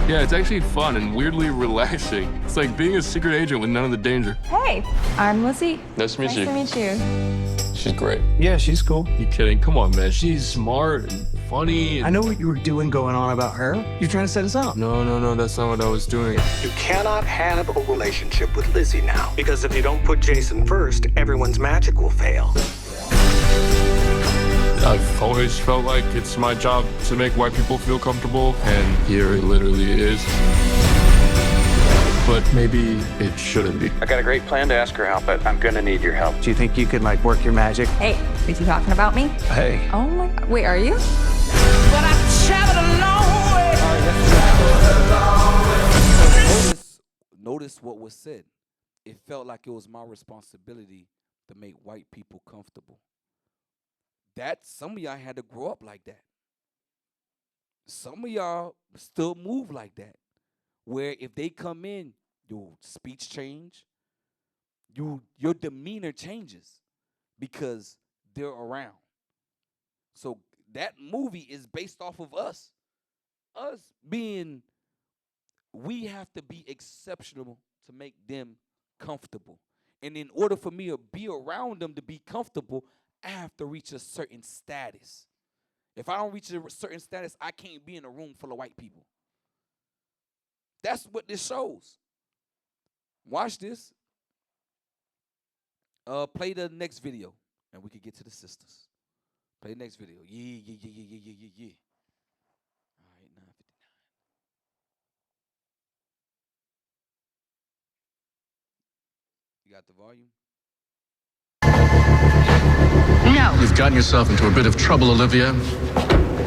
Yeah, it's actually fun and weirdly relaxing. It's like being a secret agent with none of the danger. Hey, I'm Lizzie. Nice to meet you. Nice to meet you. She's great. Yeah, she's cool. You kidding? Come on, man. She's smart and funny. I know what you were doing going on about her. You're trying to set us up. No, that's not what I was doing. You cannot have a relationship with Lizzie now. Because if you don't put Jason first, everyone's magic will fail. I've always felt like it's my job to make white people feel comfortable, and here it literally is. But maybe it shouldn't be. I got a great plan to ask her out, but I'm gonna need your help. Do you think you could, work your magic? Hey, is he talking about me? Hey. Oh my God. Wait, are you? But I've traveled a long way. Notice what was said. It felt like it was my responsibility to make white people comfortable. Some of y'all had to grow up like that. Some of y'all still move like that. Where if they come in, your speech change, your demeanor changes because they're around. So that movie is based off of us. Us being, we have to be exceptional to make them comfortable. And in order for me to be around them to be comfortable, I have to reach a certain status. If I don't reach a certain status, I can't be in a room full of white people. That's what this shows. Watch this. Play the next video, and we can get to the sisters. Play the next video. Yeah. All right, 9:59. You got the volume? No. You've gotten yourself into a bit of trouble, Olivia,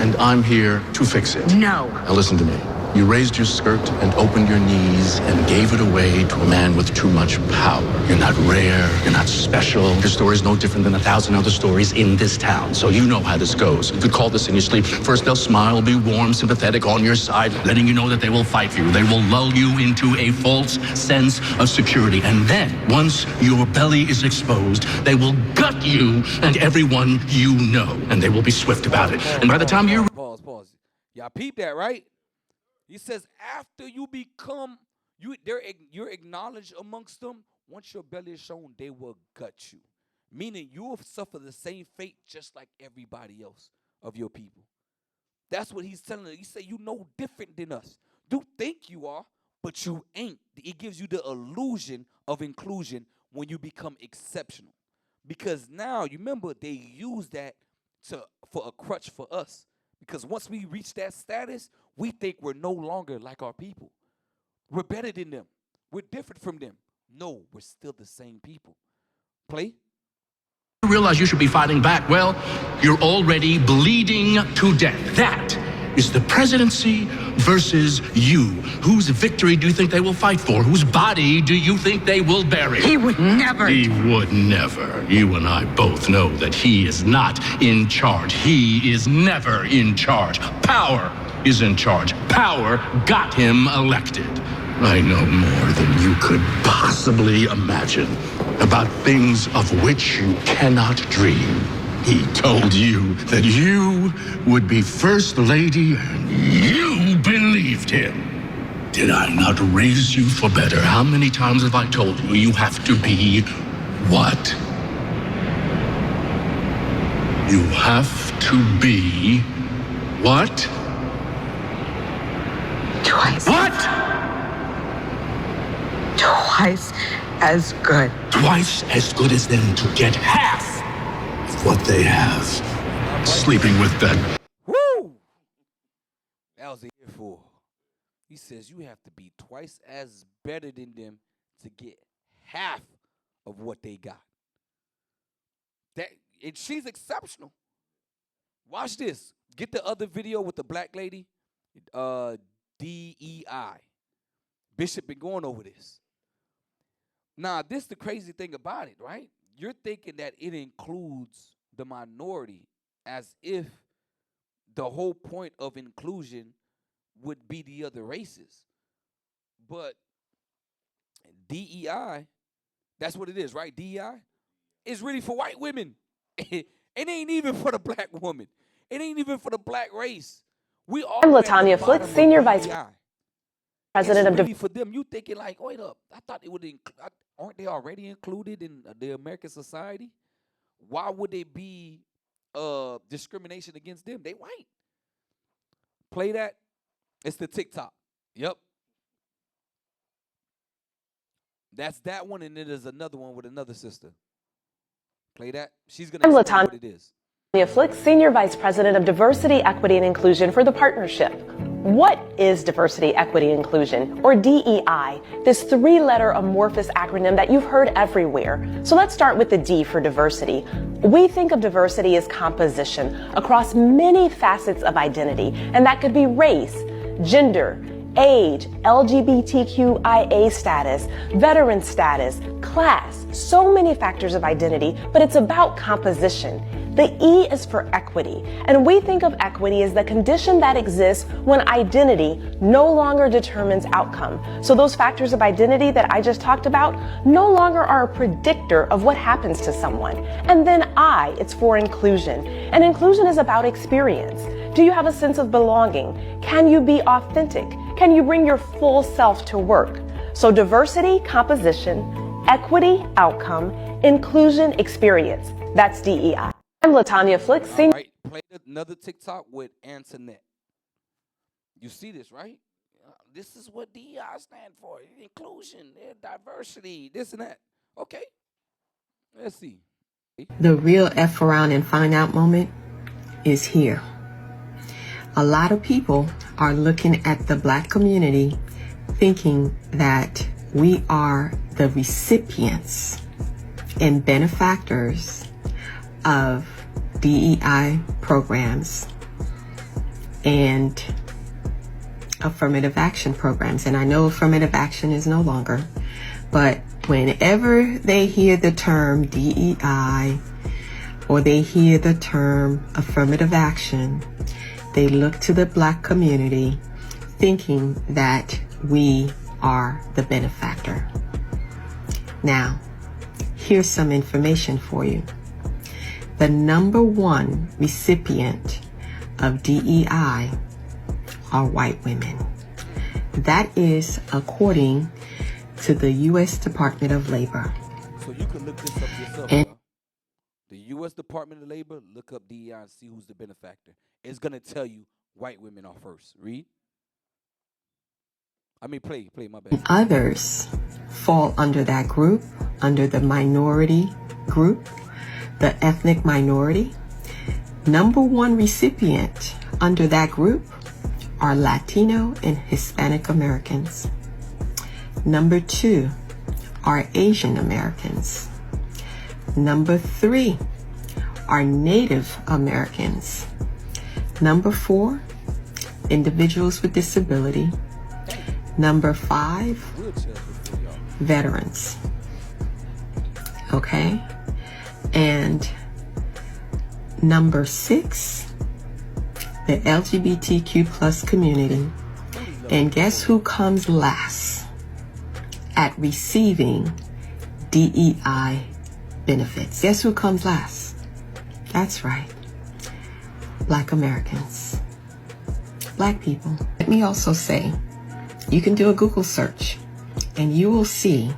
and I'm here to fix it. No. Now listen to me. You raised your skirt and opened your knees and gave it away to a man with too much power. You're not rare, you're not special. Your story's no different than 1,000 other stories in this town, so you know how this goes. You could call this in your sleep. First they'll smile, be warm, sympathetic, on your side, letting you know that they will fight for you. They will lull you into a false sense of security. And then, once your belly is exposed, they will gut you and everyone you know. And they will be swift about it. And by the time you... Pause. Y'all peep that, right? He says after you become, you're acknowledged amongst them, once your belly is shown, they will gut you. Meaning you will suffer the same fate just like everybody else of your people. That's what he's telling us. He said, you know different than us. You think you are, but you ain't. It gives you the illusion of inclusion when you become exceptional. Because now, you remember, they use that for a crutch for us. Because once we reach that status, we think we're no longer like our people. We're better than them. We're different from them. No, we're still the same people. Play. You realize you should be fighting back. Well, you're already bleeding to death. That is the presidency versus you. Whose victory do you think they will fight for? Whose body do you think they will bury? He would never. He would never. You and I both know that he is not in charge. He is never in charge. Power is in charge. Power got him elected. I know more than you could possibly imagine about things of which you cannot dream. He told you that you would be First Lady, and you believed him. Did I not raise you for better? How many times have I told you you have to be what? You have to be what? Twice. What? Twice as good. Twice as good as them to get half of what they have. Sleeping with that. Woo! That was a earful. He says you have to be twice as better than them to get half of what they got. And she's exceptional. Watch this. Get the other video with the black lady. DEI. Bishop been going over this. Now, this is the crazy thing about it, right? You're thinking that it includes the minority as if the whole point of inclusion would be the other races. But DEI, that's what it is, right? DEI is really for white women. It ain't even for the black woman. It ain't even for the black race. We all. I'm Latanya Flick, Senior Vice President of really for them. You thinking like, wait up, I thought it would aren't they already included in the American society? Why would they be discrimination against them? They white. Play that. It's the TikTok. Yep. That's that one, and then there's another one with another sister. Play that. She's gonna explain what it is. Latanya Flick, Senior Vice President of Diversity, Equity, and Inclusion for the Partnership. What is diversity, equity, inclusion, or DEI? This three-letter amorphous acronym that you've heard everywhere. So let's start with the D for diversity. We think of diversity as composition across many facets of identity, and that could be race, gender, age, LGBTQIA status, veteran status, class, so many factors of identity, but it's about composition. The E is for equity, and we think of equity as the condition that exists when identity no longer determines outcome. So those factors of identity that I just talked about no longer are a predictor of what happens to someone. And then I, it's for inclusion, and inclusion is about experience. Do you have a sense of belonging? Can you be authentic? Can you bring your full self to work? So diversity, composition, equity, outcome, inclusion, experience. That's DEI. I'm Latanya Flick. All right, play another TikTok with Antoinette. You see this, right? This is what DEI stand for. Inclusion, diversity, this and that. Okay. Let's see. The real F around and find out moment is here. A lot of people are looking at the black community thinking that we are the recipients and benefactors of DEI programs and affirmative action programs. And I know affirmative action is no longer, but whenever they hear the term DEI or they hear the term affirmative action, they look to the black community thinking that we are the benefactor. Now, here's some information for you. The number one recipient of DEI are white women. That is according to the U.S. Department of Labor. So you can look this up yourself, And y'all. The U.S. Department of Labor, look up DEI and see who's the benefactor. It's going to tell you white women are first. Read. I mean, play, my bad. others fall under that group, under the minority group, the ethnic minority. Number one recipient under that group are Latino and Hispanic Americans. Number two are Asian Americans. Number three are Native Americans. Number four, individuals with disability. Number five, veterans. Okay? And number six, the LGBTQ plus community. And guess who comes last at receiving DEI benefits? Guess who comes last? That's right. Black Americans. Black people. Let me also say, you can do a Google search and you will see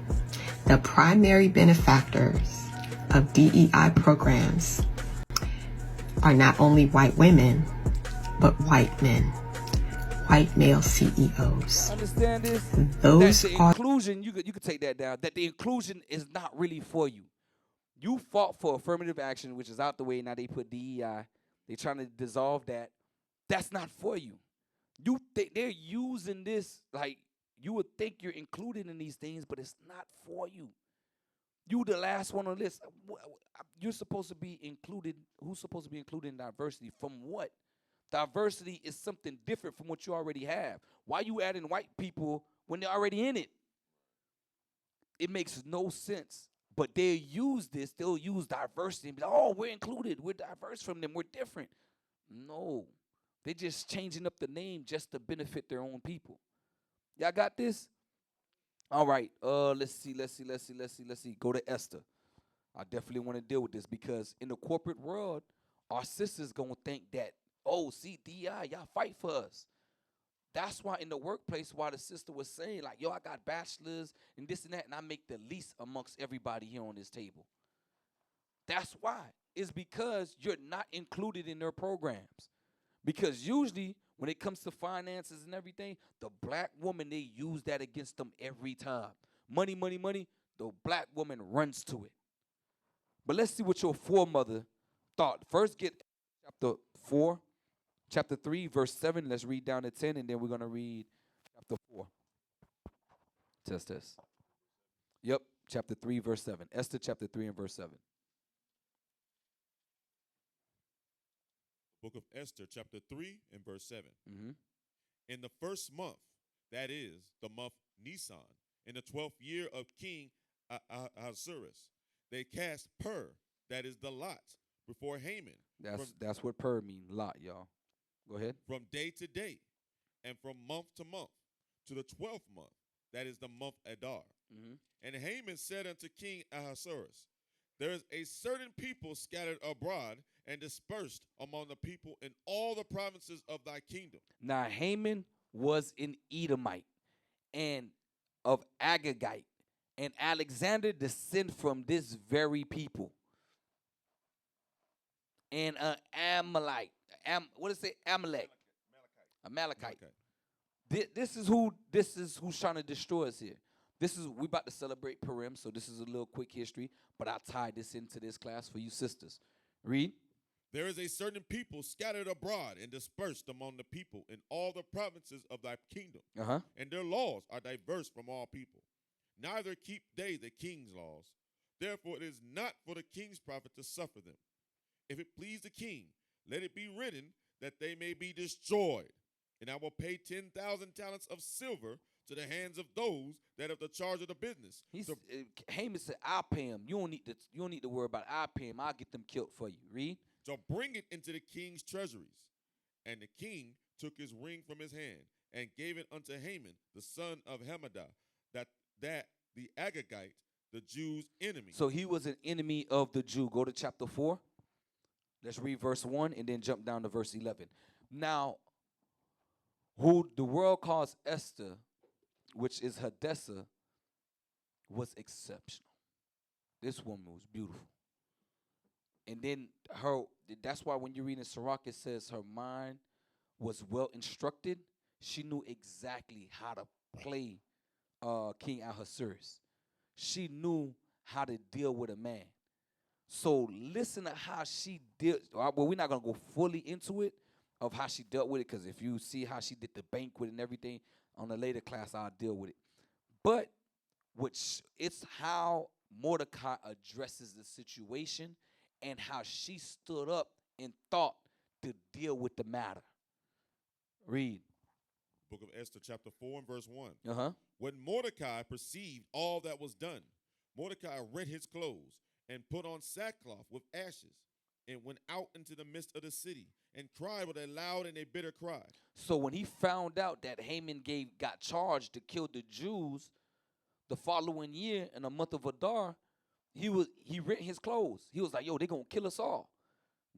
the primary benefactors of DEI programs are not only white women, but white men, white male CEOs. Understand this? Those that the are inclusion, you could take that down, that the inclusion is not really for you. You fought for affirmative action, which is out the way. Now they put DEI. They're trying to dissolve that. That's not for you. You think they're using this like you would think you're included in these things, but it's not for you. You the last one on the list. You're supposed to be included. Who's supposed to be included in diversity? From what? Diversity is something different from what you already have. Why you adding white people when they're already in it? It makes no sense. But they'll use this. They'll use diversity and be like, oh, we're included. We're diverse from them. We're different. No. They're just changing up the name just to benefit their own people. Y'all got this? All right. Let's see. Go to Esther. I definitely want to deal with this because in the corporate world, our sisters gonna think that, oh, see, DI, y'all fight for us. That's why in the workplace, why the sister was saying, like, yo, I got bachelors and this and that, and I make the least amongst everybody here on this table. That's why. It's because you're not included in their programs. Because usually when it comes to finances and everything, the black woman, they use that against them every time. Money, the black woman runs to it. But let's see what your foremother thought. First get chapter 3, verse 7. Let's read down to 10, and then we're going to read chapter 4. Test. Yep, chapter 3, verse 7. Esther chapter 3 and verse 7. Book of Esther, chapter 3 and verse 7. Mm-hmm. In the first month, that is the month Nisan, in the 12th year of King Ahasuerus, they cast pur, that is the lot, before Haman. That's what pur means, lot, y'all. Go ahead. From day to day, and from month to month, to the 12th month, that is the month Adar. Mm-hmm. And Haman said unto King Ahasuerus, there is a certain people scattered abroad and dispersed among the people in all the provinces of thy kingdom. Now Haman was an Edomite and of Agagite, and Alexander descend from this very people. And Amalite, what does it say? Amalek, Amalekite. This is who's trying to destroy us here. We about to celebrate Purim, so this is a little quick history, but I'll tie this into this class for you sisters. Read. There is a certain people scattered abroad and dispersed among the people in all the provinces of thy kingdom. Uh-huh. And their laws are diverse from all people. Neither keep they the king's laws. Therefore it is not for the king's profit to suffer them. If it please the king, let it be written that they may be destroyed. And I will pay 10,000 talents of silver to the hands of those that have the charge of the business. Haman said, I'll pay him. You don't need to worry about it. I'll pay him. I'll get them killed for you. Read. So bring it into the king's treasuries. And the king took his ring from his hand and gave it unto Haman, the son of Hammedatha, that the Agagite, the Jews' enemy. So he was an enemy of the Jew. Go to chapter 4. Let's read verse 1 and then jump down to verse 11. Now, who the world calls Esther, which is Hadassah, was exceptional. This woman was beautiful. And then that's why when you're reading Sirach, it says her mind was well instructed. She knew exactly how to play King Ahasuerus. She knew how to deal with a man. So listen to how she did. Well, we're not gonna go fully into it of how she dealt with it, because if you see how she did the banquet and everything on a later class, I'll deal with it. But it's how Mordecai addresses the situation and how she stood up and thought to deal with the matter. Read. Book of Esther, chapter 4 and verse 1. Uh-huh. When Mordecai perceived all that was done, Mordecai rent his clothes and put on sackcloth with ashes and went out into the midst of the city and cried with a loud and a bitter cry. So when he found out that Haman got charged to kill the Jews the following year in the month of Adar, he rent his clothes. He was like, yo, they're going to kill us all.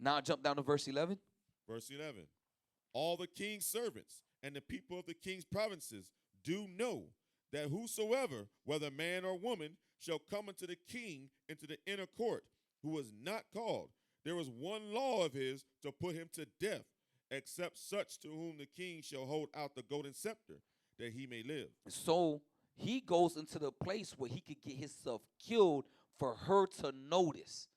Now jump down to verse 11. Verse 11. All the king's servants and the people of the king's provinces do know that whosoever, whether man or woman, shall come unto the king into the inner court, who is not called, there is one law of his to put him to death, except such to whom the king shall hold out the golden scepter, that he may live. So he goes into the place where he could get himself killed for her to notice.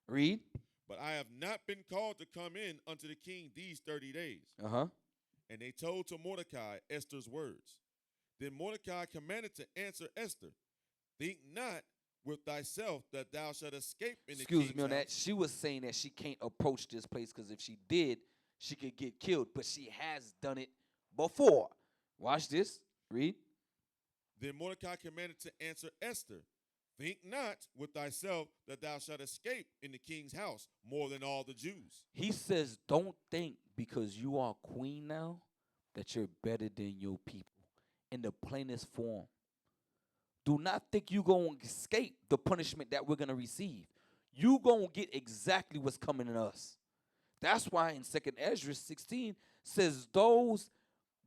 Read. But I have not been called to come in unto the king these 30 days. Uh-huh. And they told to Mordecai Esther's words. Then Mordecai commanded to answer Esther, think not with thyself that thou shalt escape in the king's Excuse me on that. She was saying that she can't approach this place because if she did, she could get killed. But she has done it before. Watch this. Read. Then Mordecai commanded to answer Esther, think not with thyself that thou shalt escape in the king's house more than all the Jews. He says, don't think because you are queen now that you're better than your people. In the plainest form. Do not think you're going to escape the punishment that we're going to receive. You're going to get exactly what's coming to us. That's why in 2nd Ezra 16 says those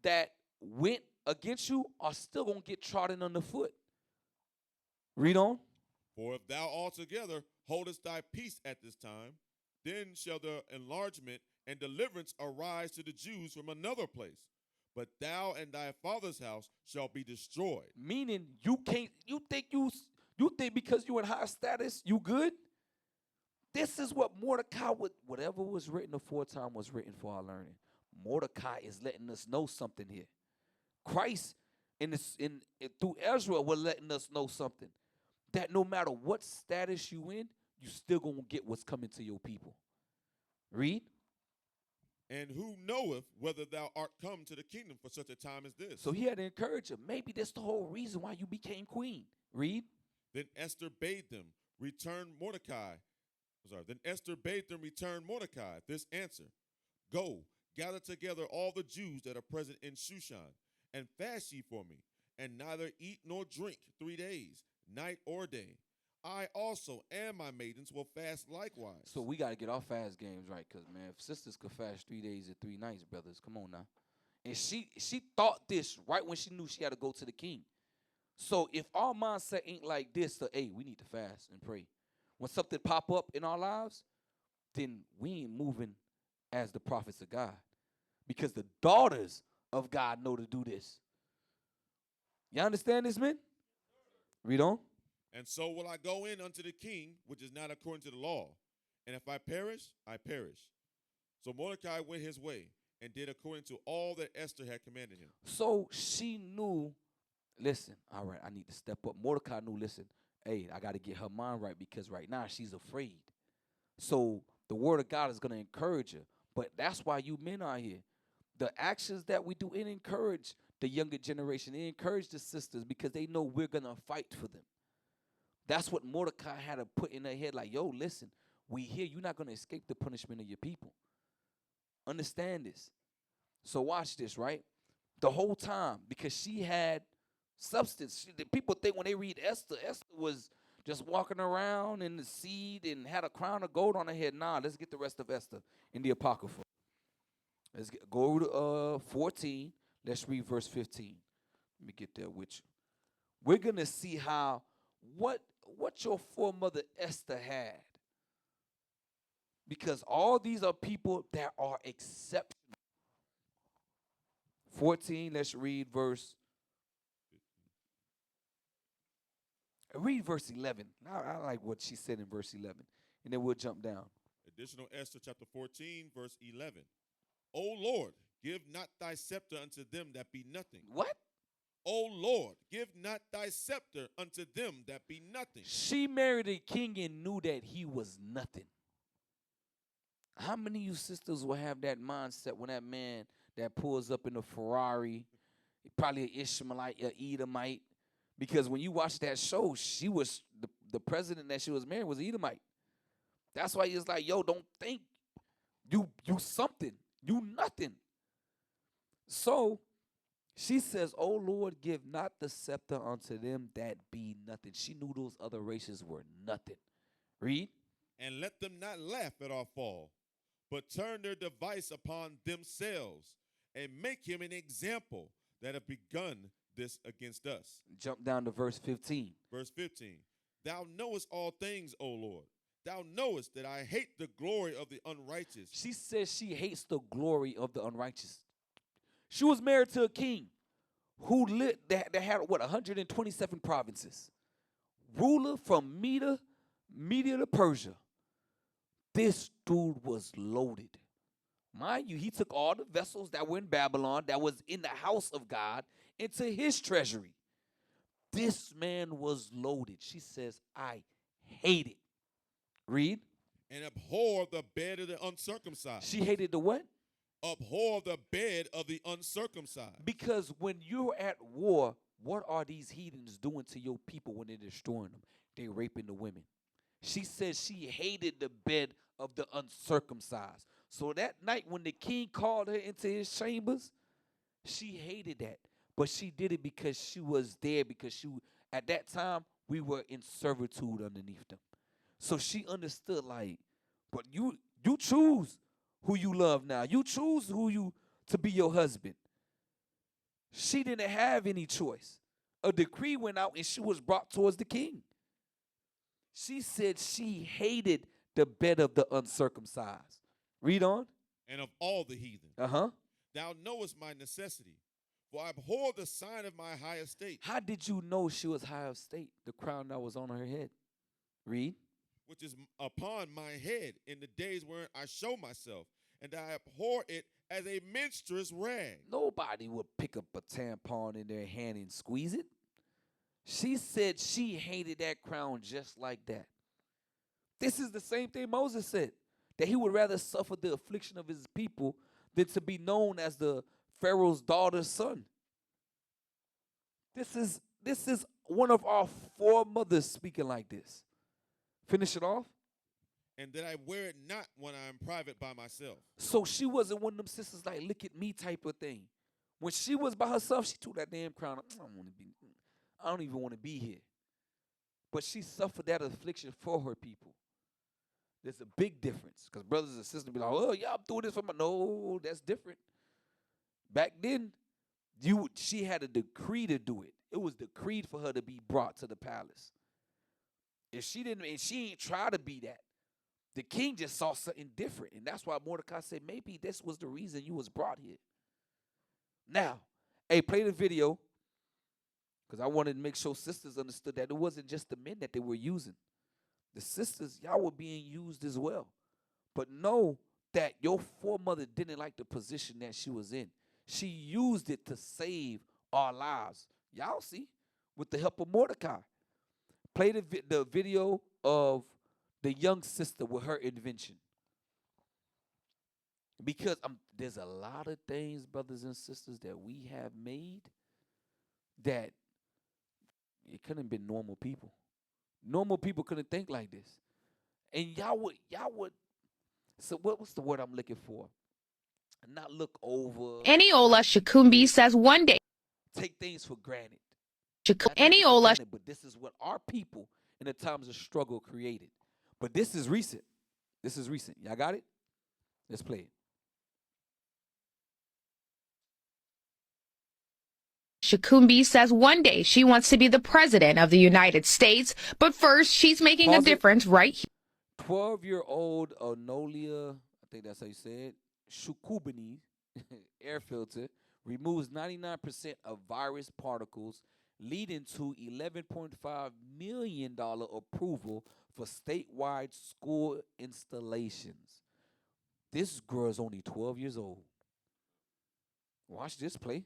that went against you are still going to get trodden underfoot. Read on. For if thou altogether holdest thy peace at this time, then shall the enlargement and deliverance arise to the Jews from another place. But thou and thy father's house shall be destroyed. Meaning you think because you in high status, you good? This is what Mordecai would, whatever was written aforetime was written for our learning. Mordecai is letting us know something here. Christ through Ezra was letting us know something. That no matter what status you in, you still gonna get what's coming to your people. Read. And who knoweth whether thou art come to the kingdom for such a time as this? So he had to encourage her. Maybe that's the whole reason why you became queen. Read. Then Esther bade them return Mordecai. Then Esther bade them return Mordecai this answer. Go, gather together all the Jews that are present in Shushan, and fast ye for me, and neither eat nor drink 3 days, night or day. I also and my maidens will fast likewise. So we got to get our fast games right, because, man, if sisters could fast 3 days and 3 nights, brothers, come on now. And she thought this right when she knew she had to go to the king. So if our mindset ain't like this, hey, we need to fast and pray. When something pop up in our lives, then we ain't moving as the prophets of God. Because the daughters of God know to do this. You understand this, man? Read on. And so will I go in unto the king, which is not according to the law. And if I perish, I perish. So Mordecai went his way and did according to all that Esther had commanded him. So she knew, listen, all right, I need to step up. Mordecai knew, listen, hey, I got to get her mind right because right now she's afraid. So the word of God is going to encourage her. But that's why you men are here. The actions that we do, it encourage the younger generation. It encourage the sisters because they know we're going to fight for them. That's what Mordecai had to put in her head, like, yo, listen, we here. You're not going to escape the punishment of your people. Understand this. So watch this, right? The whole time, because she had substance. People think when they read Esther, Esther was just walking around in the seed and had a crown of gold on her head. Nah, let's get the rest of Esther in the Apocrypha. Go to 14. Let's read verse 15. Let me get there with you. We're going to see how what your foremother Esther had. Because all these are people that are exceptional. 14, let's read verse 11. I like what she said in verse 11. And then we'll jump down. Additional Esther chapter 14, verse 11. O Lord, give not thy scepter unto them that be nothing. What? O Lord, give not thy scepter unto them that be nothing. She married a king and knew that he was nothing. How many of you sisters will have that mindset when that man that pulls up in a Ferrari, probably an Ishmaelite, an Edomite? Because when you watch that show, she was the president that she was marrying was Edomite. That's why he's like, yo, don't think you something, you nothing. So she says, "O Lord, give not the scepter unto them that be nothing." She knew those other races were nothing. Read. And let them not laugh at our fall, but turn their device upon themselves, and make him an example that have begun this against us. Jump down to verse 15. Verse 15. Thou knowest all things, O Lord. Thou knowest that I hate the glory of the unrighteous. She says she hates the glory of the unrighteous. She was married to a king who that had 127 provinces. Ruler from Media to Persia. This dude was loaded. Mind you, he took all the vessels that were in Babylon, that was in the house of God, into his treasury. This man was loaded. She says, I hate it. Read. And abhor the bed of the uncircumcised. She hated the what? Abhor the bed of the uncircumcised. Because when you're at war, what are these heathens doing to your people when they're destroying them? They're raping the women. She says she hated the bed of the uncircumcised. So that night when the king called her into his chambers, she hated that. But she did it because she was there, because at that time, we were in servitude underneath them. So she understood, like, but you choose who you love now. You choose to be your husband. She didn't have any choice. A decree went out and she was brought towards the king. She said she hated the bed of the uncircumcised. Read on. And of all the heathen. Thou knowest my necessity, for I abhor the sign of my high estate. How did you know she was high of state? The crown that was on her head. Read. Which is upon my head in the days wherein I show myself, and I abhor it as a menstruous rag. Nobody would pick up a tampon in their hand and squeeze it. She said she hated that crown just like that. This is the same thing Moses said, that he would rather suffer the affliction of his people than to be known as the Pharaoh's daughter's son. This is one of our foremothers speaking like this. Finish it off. And that I wear it not when I am private by myself. So she wasn't one of them sisters like, look at me type of thing. When she was by herself, she took that damn crown. I don't even want to be here. But she suffered that affliction for her people. There's a big difference. Because brothers and sisters be like, oh, yeah, I'm doing this for my... No, that's different. Back then, she had a decree to do it. It was decreed for her to be brought to the palace. If she didn't, and she ain't try to be that, the king just saw something different. And that's why Mordecai said, maybe this was the reason you was brought here. Now, hey, play the video. Because I wanted to make sure sisters understood that it wasn't just the men that they were using. The sisters, y'all were being used as well. But know that your foremother didn't like the position that she was in. She used it to save our lives. Y'all see, with the help of Mordecai. Play the video of the young sister with her invention. Because there's a lot of things, brothers and sisters, that we have made that it couldn't have been normal people. Normal people couldn't think like this. And y'all would, so what's the word I'm looking for? Not look over. Eniola Shakumbi says one day. Take things for granted. Eniola. But this is what our people in the times of struggle created. But this is recent. This is recent. Y'all got it? Let's play it. Shakumbi says one day she wants to be the president of the United States, but first she's making a difference right here. 12-year-old Onolia, I think that's how you say it, Shukubani air filter removes 99% of virus particles, leading to $11.5 million approval for statewide school installations. This girl is only 12 years old. Watch this play.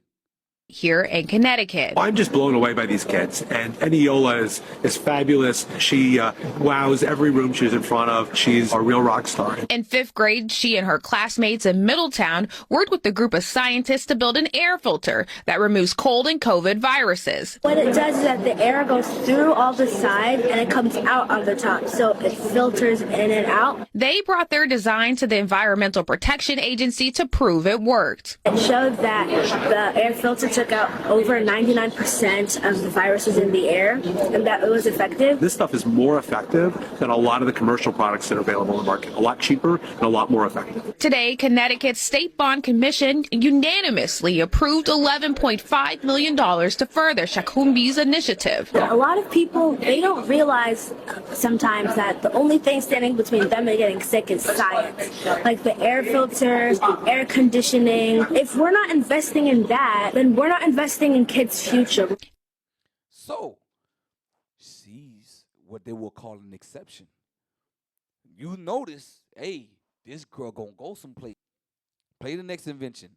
Here in Connecticut. I'm just blown away by these kids, and Eniola is fabulous. She wows every room she's in front of. She's a real rock star. In 5th grade, she and her classmates in Middletown worked with a group of scientists to build an air filter that removes cold and COVID viruses. What it does is that the air goes through all the sides and it comes out on the top, so it filters in and out. They brought their design to the Environmental Protection Agency to prove it worked. It showed that the air filter took out over 99% of the viruses in the air, and that it was effective. This stuff is more effective than a lot of the commercial products that are available in the market. A lot cheaper and a lot more effective. Today, Connecticut's State Bond Commission unanimously approved $11.5 million to further Shakumbi's initiative. A lot of people, they don't realize sometimes that the only thing standing between them and getting sick is science. Like the air filters, air conditioning. If we're not investing in that, then we're not investing in kids' future. So, she's what they will call an exception. You notice, hey, this girl gonna go someplace. Play the next invention.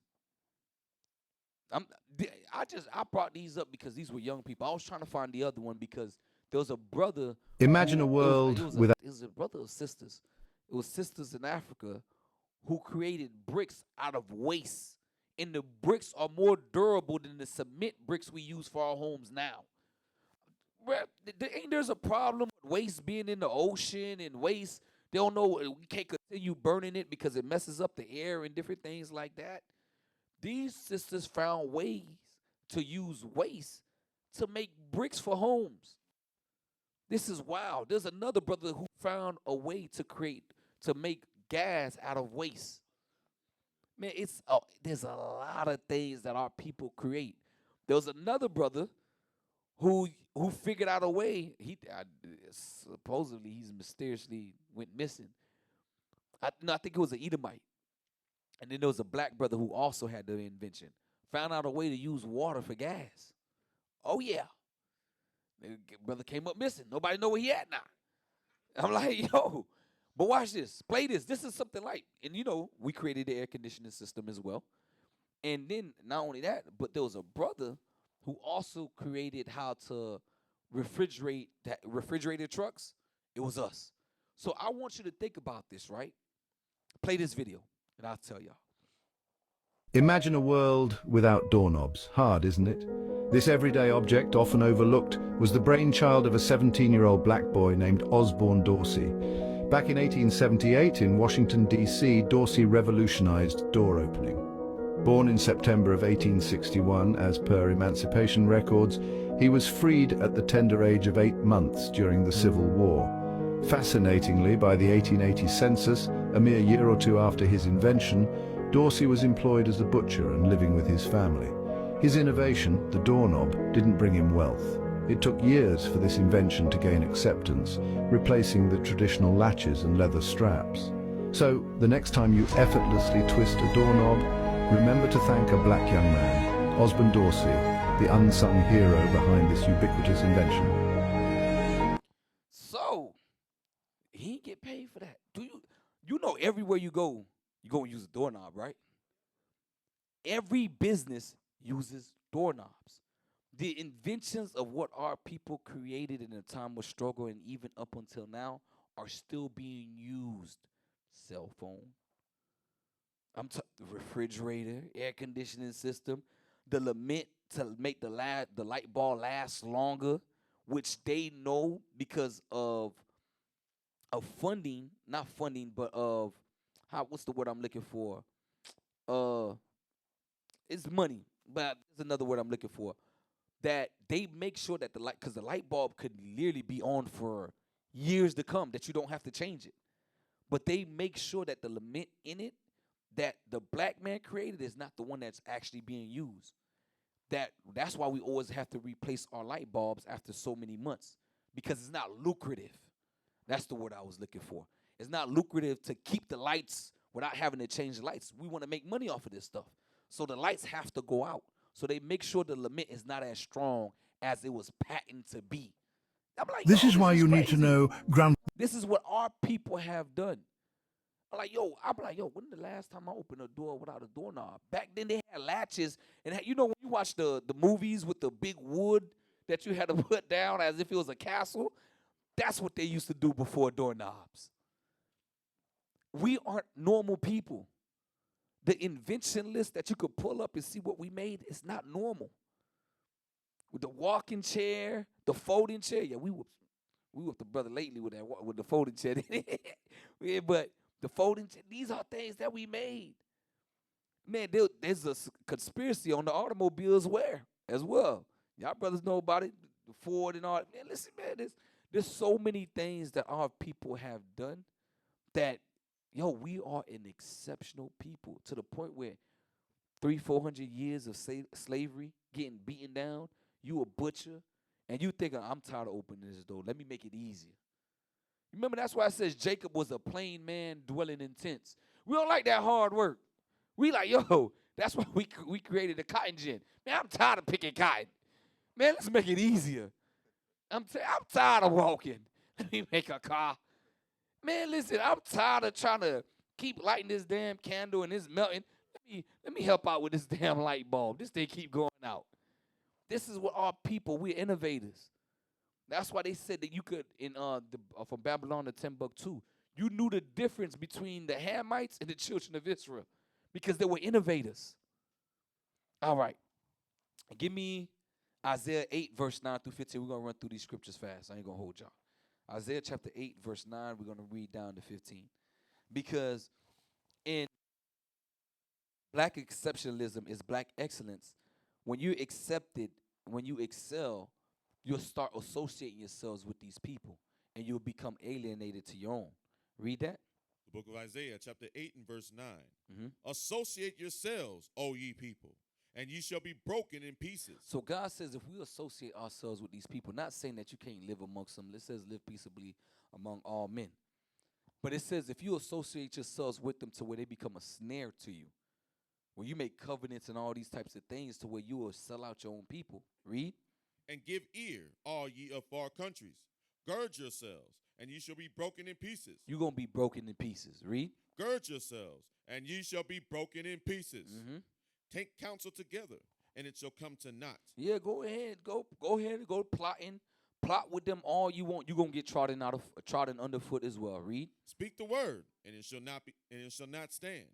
I brought these up because these were young people. I was trying to find the other one because there was a brother. Imagine a world without. It was a brother or sisters. It was sisters in Africa who created bricks out of waste. And the bricks are more durable than the cement bricks we use for our homes now. Ain't there's a problem with waste being in the ocean and waste? They don't know, we can't continue burning it because it messes up the air and different things like that. These sisters found ways to use waste to make bricks for homes. This is wild. There's another brother who found a way to make gas out of waste. Man, there's a lot of things that our people create. There was another brother who figured out a way. Supposedly he's mysteriously went missing. I think it was an Edomite. And then there was a black brother who also had the invention. Found out a way to use water for gas. Oh yeah. The brother came up missing. Nobody know where he at now. I'm like, yo. But watch this. Play this. This is something like, and we created the air conditioning system as well. And then not only that, but there was a brother who also created how to refrigerated trucks. It was us. So I want you to think about this, right? Play this video, and I'll tell y'all. Imagine a world without doorknobs. Hard, isn't it? This everyday object, often overlooked, was the brainchild of a 17-year-old black boy named Osborne Dorsey. Back in 1878 in Washington, D.C., Dorsey revolutionized door opening. Born in September of 1861, as per emancipation records, he was freed at the tender age of 8 months during the Civil War. Fascinatingly, by the 1880 census, a mere year or two after his invention, Dorsey was employed as a butcher and living with his family. His innovation, the doorknob, didn't bring him wealth. It took years for this invention to gain acceptance, replacing the traditional latches and leather straps. So, the next time you effortlessly twist a doorknob, remember to thank a black young man, Osborne Dorsey, the unsung hero behind this ubiquitous invention. So, he get paid for that. You know everywhere you go, you're going to use a doorknob, right? Every business uses doorknobs. The inventions of what our people created in a time of struggle and even up until now are still being used. Cell phone, refrigerator, air conditioning system, the lament to make the light bulb last longer, which they know because of funding, not funding, but of what's the word I'm looking for? It's money, but there's another word I'm looking for. That they make sure that because the light bulb could literally be on for years to come, that you don't have to change it. But they make sure that the lament in it that the black man created is not the one that's actually being used. That's why we always have to replace our light bulbs after so many months, because it's not lucrative. That's the word I was looking for. It's not lucrative to keep the lights without having to change the lights. We want to make money off of this stuff. So the lights have to go out. So they make sure the lament is not as strong as it was patented to be. I'm like, This is why you need to know This is what our people have done. I'm like, when the last time I opened a door without a doorknob? Back then they had latches, and when you watch the movies with the big wood that you had to put down as if it was a castle, that's what they used to do before doorknobs. We aren't normal people. The invention list that you could pull up and see what we made is not normal. With the walking chair, the folding chair, we whooped the brother lately with the folding chair. Yeah, but the folding chair, these are things that we made. Man, there's a conspiracy on the automobiles as well. Y'all brothers know about it, the Ford and all. Man, listen, man, there's so many things that our people have done that, we are an exceptional people, to the point where 300-400 years of slavery, getting beaten down, you a butcher, and you think, I'm tired of opening this door. Let me make it easier. Remember, that's why it says Jacob was a plain man dwelling in tents. We don't like that hard work. We like, that's why we created the cotton gin. Man, I'm tired of picking cotton. Man, let's make it easier. I'm tired of walking. Let me make a car. Man, listen, I'm tired of trying to keep lighting this damn candle and it's melting. Let me help out with this damn light bulb. This thing keep going out. This is what our people, we're innovators. That's why they said that you could, from Babylon to Timbuktu, you knew the difference between the Hamites and the children of Israel because they were innovators. All right. Give me Isaiah 8, verse 9 through 15. We're going to run through these scriptures fast. I ain't going to hold y'all. Isaiah chapter 8, verse 9, we're going to read down to 15. Because in black exceptionalism is black excellence. When you accept it, when you excel, you'll start associating yourselves with these people, and you'll become alienated to your own. Read that. The book of Isaiah, chapter 8 and verse 9. Associate yourselves, O ye people, and ye shall be broken in pieces. So God says if we associate ourselves with these people, not saying that you can't live amongst them. It says live peaceably among all men. But it says if you associate yourselves with them to where they become a snare to you, where you make covenants and all these types of things to where you will sell out your own people. Read. And give ear, all ye of far countries. Gird yourselves, and ye shall be broken in pieces. You're going to be broken in pieces. Read. Gird yourselves, and ye shall be broken in pieces. Take counsel together, and it shall come to naught. Yeah, go ahead. Go ahead and go plotting. Plot with them all you want. You're going to get trodden underfoot as well. Read. Speak the word, and it shall not stand.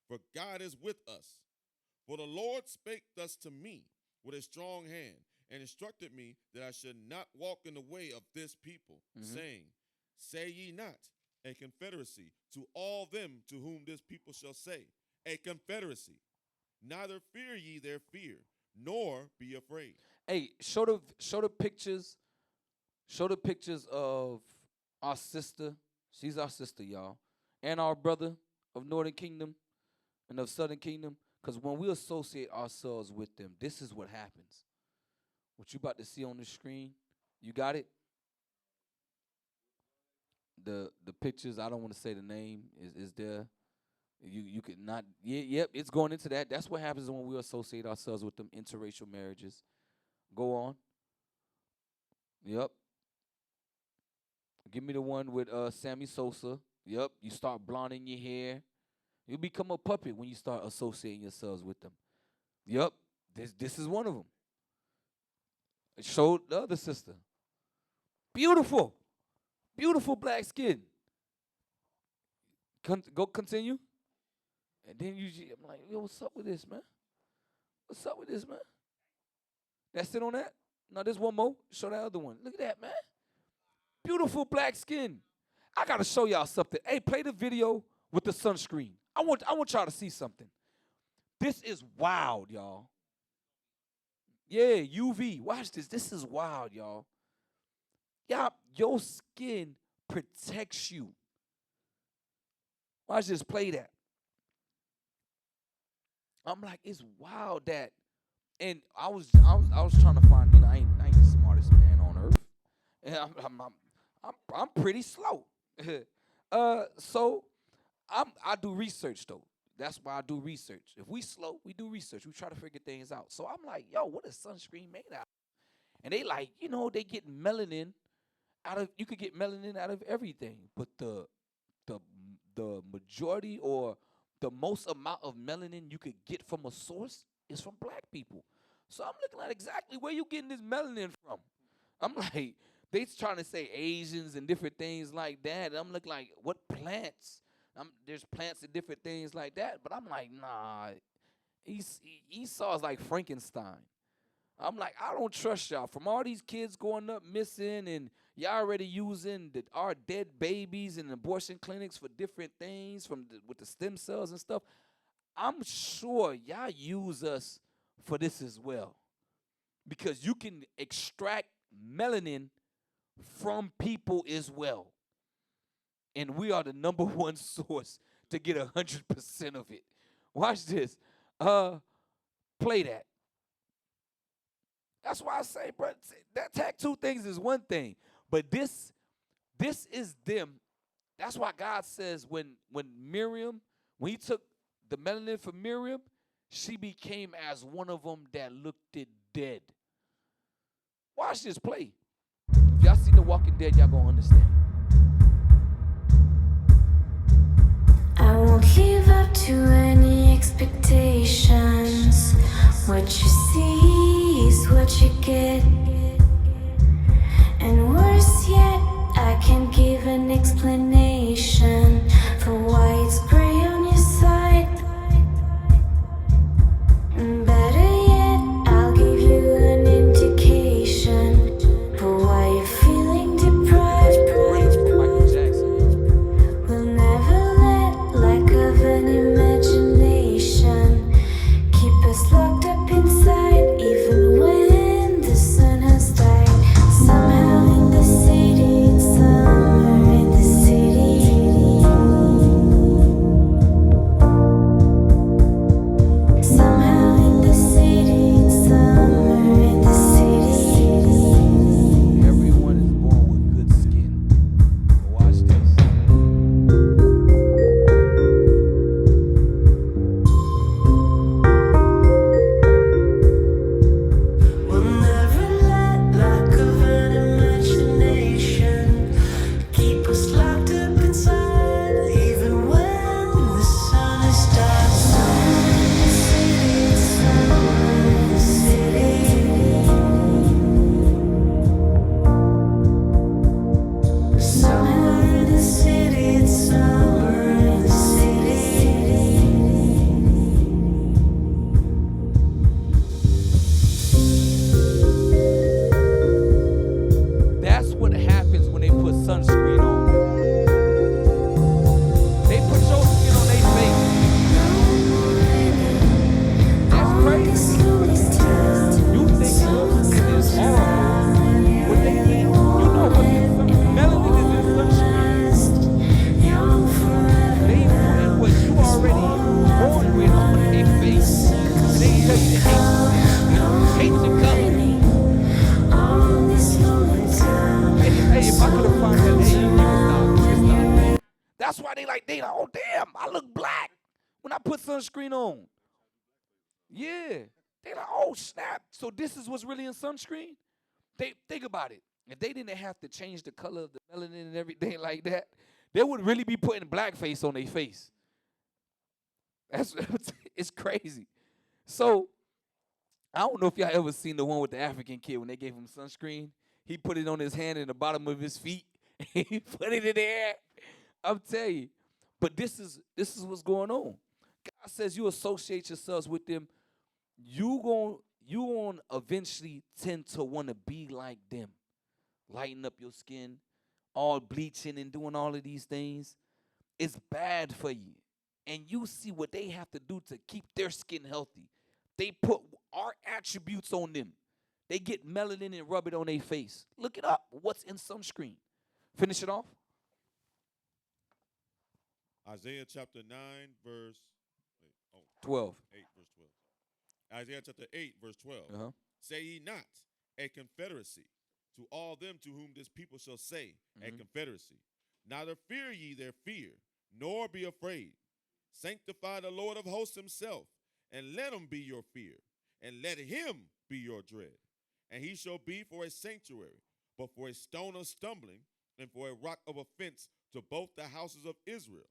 For God is with us. For the Lord spake thus to me with a strong hand, and instructed me that I should not walk in the way of this people, saying, say ye not, a confederacy to all them to whom this people shall say, a confederacy. Neither fear ye their fear, nor be afraid. Hey, show the pictures. Show the pictures of our sister. She's our sister, y'all. And our brother of Northern Kingdom and of Southern Kingdom. Because when we associate ourselves with them, this is what happens. What you about to see on the screen, you got it? The pictures, I don't want to say the name, is there. You could not, yep, it's going into that. That's what happens when we associate ourselves with them interracial marriages. Go on. Yep. Give me the one with Sammy Sosa. Yep, you start blonding your hair. You become a puppet when you start associating yourselves with them. Yep, this is one of them. Show the other sister. Beautiful. Beautiful black skin. Go continue. And then I'm like, yo, what's up with this, man? What's up with this, man? That's it on that? No, there's one more. Show that other one. Look at that, man. Beautiful black skin. I got to show y'all something. Hey, play the video with the sunscreen. I want y'all to see something. This is wild, y'all. Yeah, UV. Watch this. This is wild, y'all. Yeah, your skin protects you. Watch this. Play that. I'm like, it's wild that And I was trying to find, I ain't the smartest man on earth, and I'm pretty slow. So I do research though. That's why I do research. If we slow, we do research. We try to figure things out. So I'm like, yo, what is sunscreen made out of? And they like, they get melanin you could get melanin out of everything, but the the majority or the most amount of melanin you could get from a source is from black people. So I'm looking at exactly where you getting this melanin from. I'm like, they trying to say Asians and different things like that. And I'm looking like, what plants? There's plants and different things like that. But I'm like, nah, Esau is like Frankenstein. I'm like, I don't trust y'all. From all these kids going up missing and y'all already using our dead babies in abortion clinics for different things with the stem cells and stuff, I'm sure y'all use us for this as well. Because you can extract melanin from people as well. And we are the number one source to get 100% of it. Watch this. Play that. That's why I say, bro, that tattoo things is one thing. But this is them. That's why God says when he took the melanin from Miriam, she became as one of them that looked it dead. Watch this play. If y'all seen The Walking Dead, y'all gonna understand. I won't live up to any expectations. What you see is what you get. And worse yet, I can't give an explanation for why it's gray on your side. Better yet, I'll give you an indication for why you're feeling deprived. We'll never let lack of an imagination keep us locked up inside, even when the sun has died. Somehow in the city, it's summer in the city. Somehow in the city, it's summer in the city. Everyone is born with good skin. Watch this. We'll never let lack of an imagination keep us locked up inside, even when the sun is dark. Summer in the city, summer in the city. Summer in the city, it's summer in the city. That's what happens when they put sunscreen on. They put your skin on their face. That's crazy. You think your skin is horrible. What they think, what melanin is in sunscreen. They putting what you already born with on their face. And they tell you to hate the color. Hey, if I could have found that, hey, you can stop. That's why they like, oh damn, I look black when I put sunscreen on. Yeah. They like, oh snap. So this is what's really in sunscreen? They think about it. If they didn't have to change the color of the melanin and everything like that, they would really be putting blackface on their face. It's crazy. So I don't know if y'all ever seen the one with the African kid when they gave him sunscreen. He put it on his hand and the bottom of his feet. He put it in the air. I'm telling you. But this is what's going on. God says you associate yourselves with them. You gon' eventually tend to want to be like them. Lighten up your skin, all bleaching and doing all of these things. It's bad for you. And you see what they have to do to keep their skin healthy. They put our attributes on them. They get melanin and rub it on their face. Look it up. What's in sunscreen? Finish it off. Isaiah chapter 9, verse 12. 8, verse 12. Isaiah chapter 8, verse 12. Uh-huh. Say ye not a confederacy to all them to whom this people shall say a confederacy. Neither fear ye their fear, nor be afraid. Sanctify the Lord of hosts himself, and let him be your fear, and let him be your dread. And he shall be for a sanctuary, but for a stone of stumbling, and for a rock of offense to both the houses of Israel,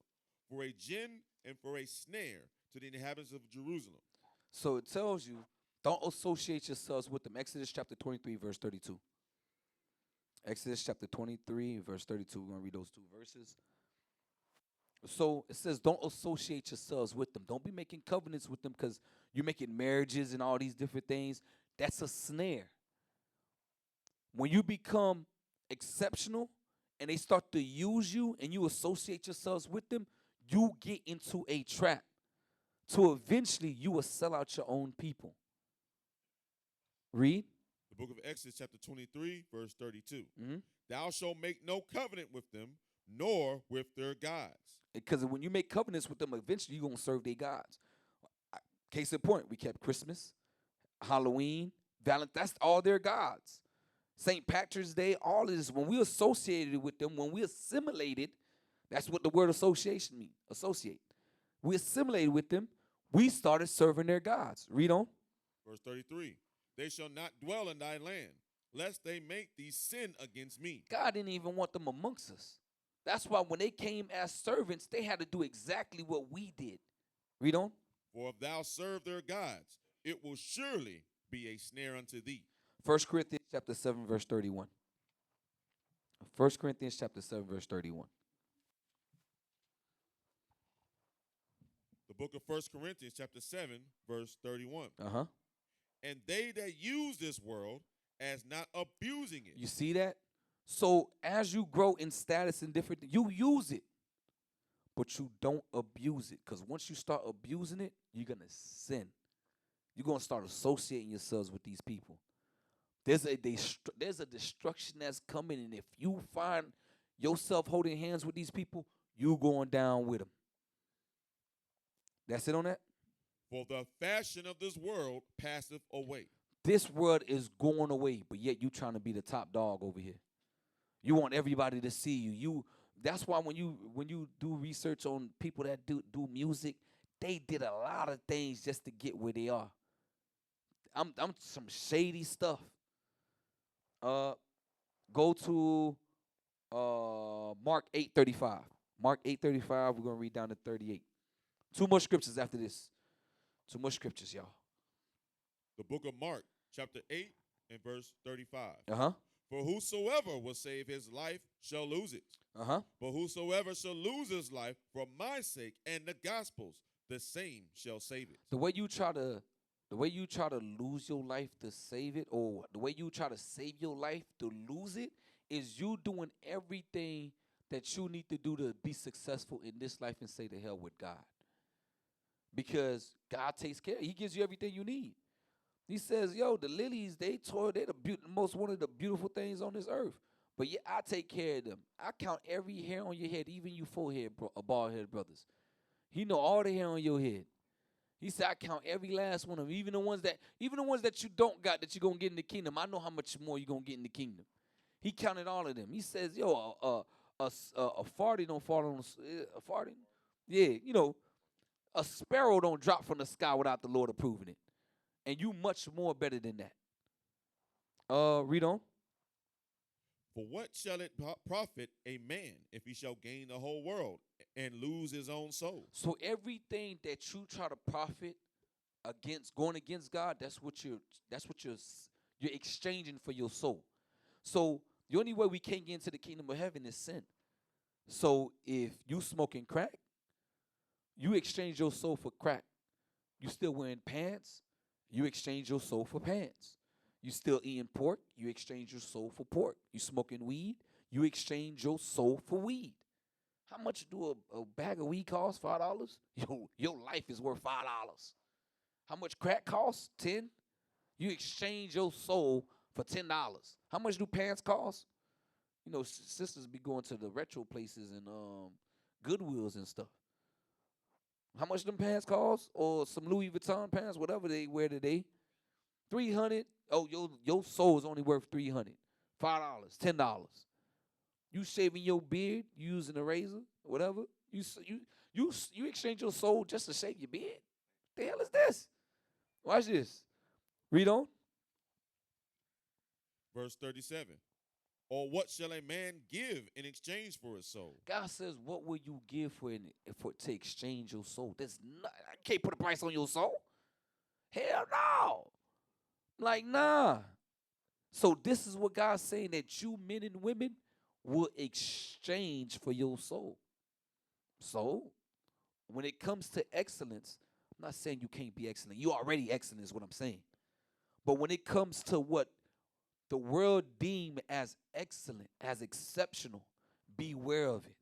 for a gin and for a snare to the inhabitants of Jerusalem. So it tells you, don't associate yourselves with them. Exodus chapter 23, verse 32. Exodus chapter 23, verse 32. We're going to read those two verses. So it says, don't associate yourselves with them. Don't be making covenants with them because you're making marriages and all these different things. That's a snare. When you become exceptional and they start to use you and you associate yourselves with them, you get into a trap. So eventually you will sell out your own people. Read. The book of Exodus chapter 23, verse 32. Mm-hmm. Thou shalt make no covenant with them, nor with their gods. Because when you make covenants with them, eventually you're going to serve their gods. Case in point, we kept Christmas, Halloween, Valentine's. That's all their gods. St. Patrick's Day, all of this. When we associated with them, when we assimilated, that's what the word association means, associate. We assimilated with them. We started serving their gods. Read on. Verse 33. They shall not dwell in thy land, lest they make thee sin against me. God didn't even want them amongst us. That's why when they came as servants, they had to do exactly what we did. Read on. For if thou serve their gods, it will surely be a snare unto thee. 1 Corinthians chapter 7, verse 31. 1 Corinthians chapter 7, verse 31. The book of 1 Corinthians chapter 7, verse 31. Uh-huh. And they that use this world as not abusing it. You see that? So as you grow in status and different, you use it, but you don't abuse it. Because once you start abusing it, you're going to sin. You're going to start associating yourselves with these people. There's a destruction that's coming, and if you find yourself holding hands with these people, you going down with them. That's it on that? For the fashion of this world passeth away. This world is going away, but yet you trying to be the top dog over here. You want everybody to see you. That's why when you do research on people that do music, they did a lot of things just to get where they are. I'm some shady stuff. Go to Mark 8:35. Mark 8:35. We're gonna read down to 38. Two more scriptures after this. Two more scriptures, y'all. The book of Mark, chapter 8 and verse 35. Uh-huh. For whosoever will save his life shall lose it. Uh-huh. But whosoever shall lose his life for my sake and the gospel's, the same shall save it. The way you try to lose your life to save it, or the way you try to save your life to lose it, is you doing everything that you need to do to be successful in this life and say to hell with God. Because God takes care. He gives you everything you need. He says, yo, the lilies, they're one of the beautiful things on this earth. But yeah, I take care of them. I count every hair on your head, even you bald head brothers. He know all the hair on your head. He said, I count every last one of them, even the ones that you don't got that you're gonna get in the kingdom. I know how much more you're gonna get in the kingdom. He counted all of them. He says, yo, a farty don't fall on a farty. Yeah, a sparrow don't drop from the sky without the Lord approving it. And you much more better than that. Read on. For what shall it profit a man if he shall gain the whole world and lose his own soul? So everything that you try to profit going against God, that's what you're exchanging for your soul. So the only way we can't get into the kingdom of heaven is sin. So if you smoking crack, you exchange your soul for crack. You still wearing pants, you exchange your soul for pants. You still eating pork, you exchange your soul for pork. You smoking weed, you exchange your soul for weed. How much do a bag of weed cost? $5? Your life is worth $5. How much crack costs? $10. You exchange your soul for $10. How much do pants cost? Sisters be going to the retro places and Goodwills and stuff. How much them pants cost? Or some Louis Vuitton pants, whatever they wear today. 300. Oh, your soul is only worth 300. $5, $10. You shaving your beard, you using a razor, whatever. You exchange your soul just to shave your beard. The hell is this? Watch this. Read on. Verse 37. Or what shall a man give in exchange for his soul? God says, what will you give to exchange your soul? I can't put a price on your soul. Hell no. Like, nah. So this is what God's saying, that you men and women will exchange for your soul. So when it comes to excellence, I'm not saying you can't be excellent. You already excellent is what I'm saying. But when it comes to what the world deem as excellent, as exceptional, beware of it.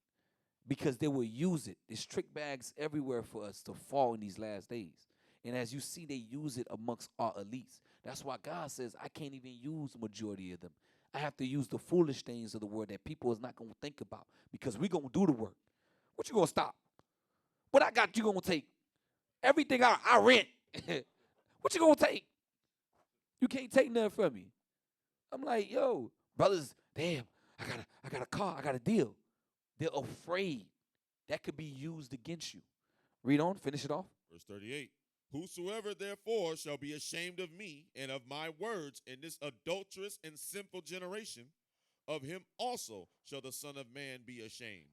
Because they will use it. There's trick bags everywhere for us to fall in these last days. And as you see, they use it amongst our elites. That's why God says, I can't even use the majority of them. I have to use the foolish things of the world that people is not going to think about, because we're going to do the work. What you going to stop? What I got you going to take? Everything I rent. What you going to take? You can't take nothing from me. I'm like, yo, brothers, damn, I got a car, I got a deal. They're afraid that could be used against you. Read on, finish it off. Verse 38. Whosoever therefore shall be ashamed of me and of my words in this adulterous and sinful generation, of him also shall the Son of Man be ashamed.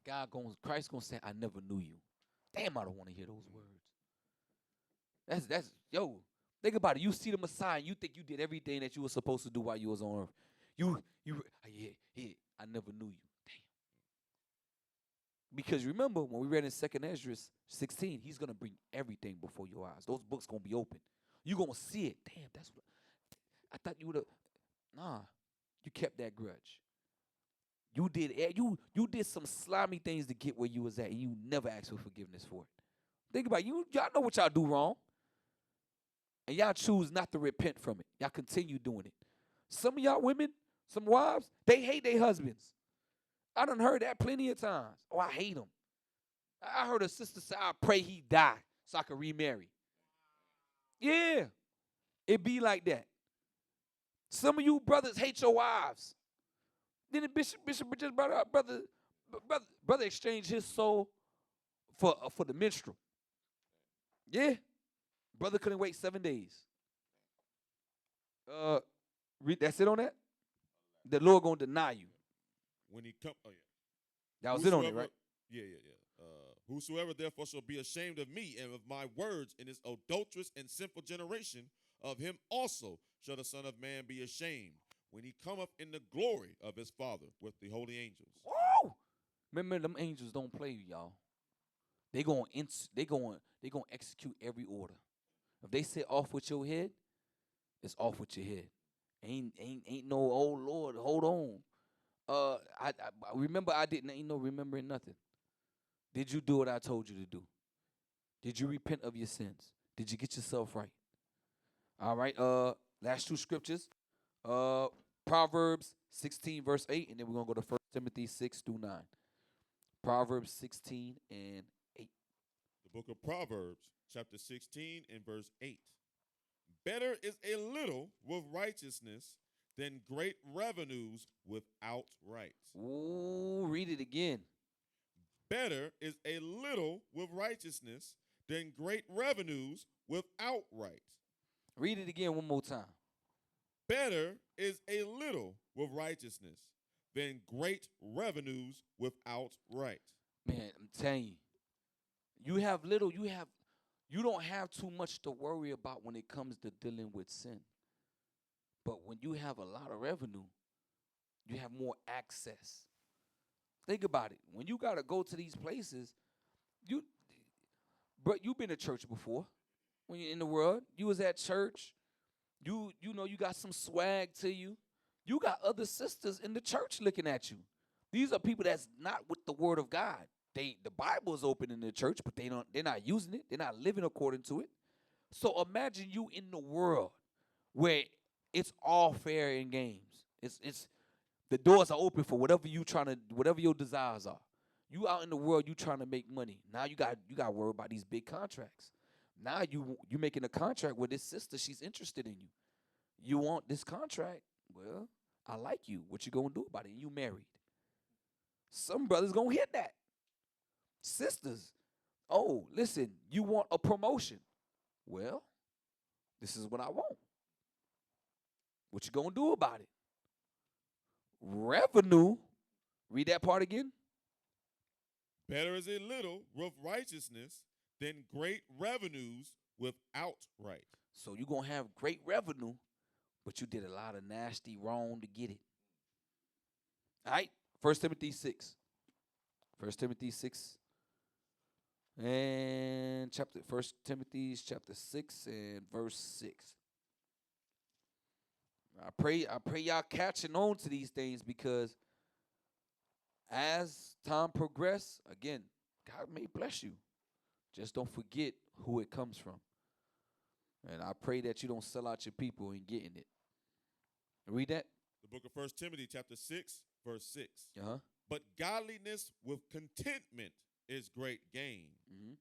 Christ gonna say, I never knew you. Damn, I don't want to hear those words. Yo, think about it. You see the Messiah, and you think you did everything that you were supposed to do while you was on earth. I never knew you. Damn. Because remember, when we read in 2nd Ezra 16, he's going to bring everything before your eyes. Those books going to be open. You're going to see it. Damn, that's what I thought you would have. Nah, you kept that grudge. You did some slimy things to get where you was at, and you never asked for forgiveness for it. Think about it. Y'all know what y'all do wrong. And y'all choose not to repent from it. Y'all continue doing it. Some of y'all women, some wives, they hate their husbands. I done heard that plenty of times. Oh, I hate him. I heard a sister say, I pray he die so I can remarry. Yeah, it be like that. Some of you brothers hate your wives. Then the bishop just brought up, brother exchanged his soul for the minstrel. Yeah. Brother couldn't wait 7 days. That's it on that? The Lord gonna deny you. When he come, oh yeah. That was it on it, right? Yeah. Whosoever therefore shall be ashamed of me and of my words in this adulterous and sinful generation, of him also shall the Son of Man be ashamed when he cometh in the glory of his Father with the holy angels. Woo! Remember, them angels don't play, y'all. They gonna execute every order. If they say off with your head, it's off with your head. Ain't no, oh Lord, hold on. I remember ain't no remembering nothing. Did you do what I told you to do? Did you repent of your sins? Did you get yourself right? All right. Last two scriptures. Proverbs 16 verse 8, and then we're gonna go to 1 Timothy 6 through 9. Proverbs 16 and 8. The book of Proverbs, chapter 16 and verse 8. Better is a little with righteousness than great revenues without right. Ooh, read it again. Better is a little with righteousness than great revenues without right. Read it again one more time. Better is a little with righteousness than great revenues without right. Man, I'm telling you, you have little, you don't have too much to worry about when it comes to dealing with sin. But when you have a lot of revenue, you have more access. Think about it. When you got to go to these places, you've been to church before. When you're in the world, you was at church. You know you got some swag to you. You got other sisters in the church looking at you. These are people that's not with the word of God. The Bible is open in the church, but they're not using it. They're not living according to it. So imagine you in the world where it's all fair in games. It's the doors are open for whatever your desires are. You out in the world, you trying to make money. Now you got to worry about these big contracts. Now you making a contract with this sister. She's interested in you. You want this contract? Well, I like you. What you gonna do about it? And you married. Some brothers gonna hit that. Sisters, oh, listen, you want a promotion. Well, this is what I want. What you gonna do about it? Revenue, read that part again. Better is a little with righteousness than great revenues without right. So you're going to have great revenue, but you did a lot of nasty wrong to get it. All right? 1 Timothy 6. 1 Timothy 6. And 1 Timothy chapter 6 and verse 6. I pray y'all catching on to these things, because as time progresses, again, God may bless you. Just don't forget who it comes from. And I pray that you don't sell out your people in getting it. Read that. The book of 1 Timothy chapter 6, verse 6. Uh-huh. But godliness with contentment is great gain. Mm-hmm.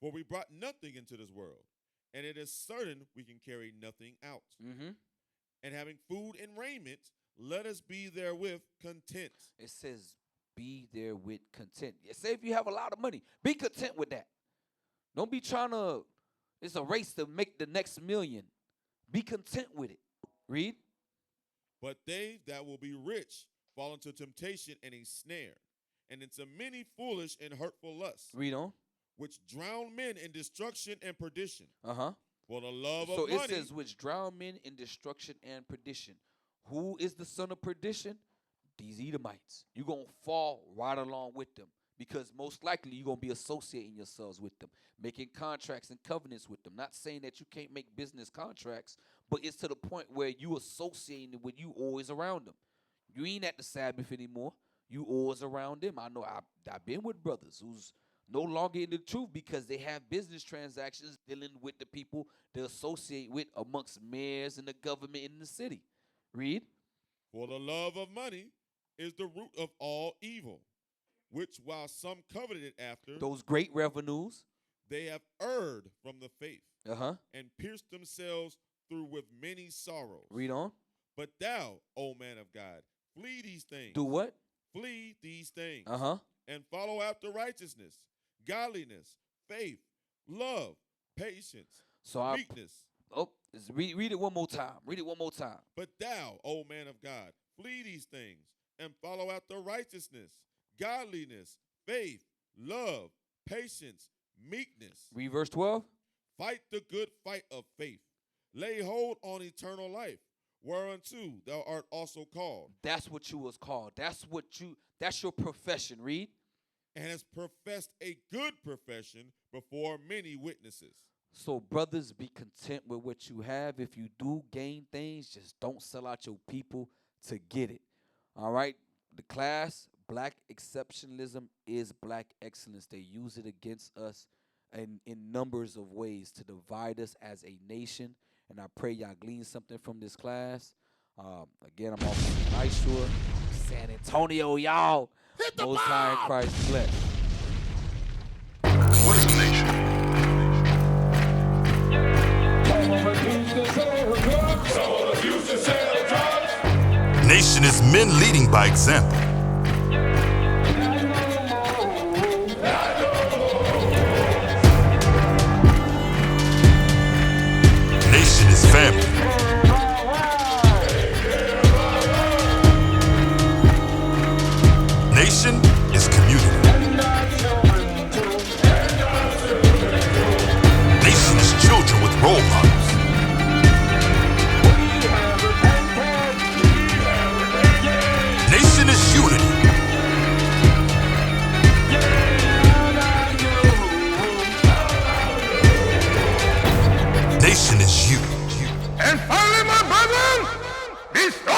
For we brought nothing into this world, and it is certain we can carry nothing out. Mm-hmm. And having food and raiment, let us be therewith content. It says, be therewith content. Say if you have a lot of money, be content with that. Don't be trying to, it's a race to make the next million. Be content with it. Read. But they that will be rich fall into temptation and a snare, and into many foolish and hurtful lusts. Read on. Which drown men in destruction and perdition. Uh-huh. For the love of money. So money. it says, which drown men in destruction and perdition. Who is the son of perdition? These Edomites. You're going to fall right along with them, because most likely you're going to be associating yourselves with them, making contracts and covenants with them. Not saying that you can't make business contracts, but it's to the point where you associating with you always around them. You ain't at the Sabbath anymore. You always around them. I know I've been with brothers who's no longer in the truth because they have business transactions dealing with the people they associate with amongst mayors and the government in the city. Read. For the love of money is the root of all evil, which while some coveted it after, those great revenues, they have erred from the faith, and pierced themselves through with many sorrows. Read on. But thou, O man of God, flee these things. Do what? Flee these things. And follow after righteousness, godliness, faith, love, patience, meekness. Read it one more time. Read it one more time. But thou, O man of God, flee these things and follow after righteousness, godliness, faith, love, patience, meekness. Read verse 12. Fight the good fight of faith. Lay hold on eternal life, whereunto thou art also called. That's what you was called. That's your profession. Read. And has professed a good profession before many witnesses. So, brothers, be content with what you have. If you do gain things, just don't sell out your people to get it. All right? The class, black exceptionalism is black excellence. They use it against us in numbers of ways to divide us as a nation. And I pray y'all glean something from this class. Again, I'm off from Nashua, San Antonio, y'all. Most High in Christ bless. What is a nation? Nation is men leading by example. Nation is family. Nation is community. Nation is children with role models. Nation is unity. Nation is you. And finally, my brethren, be strong.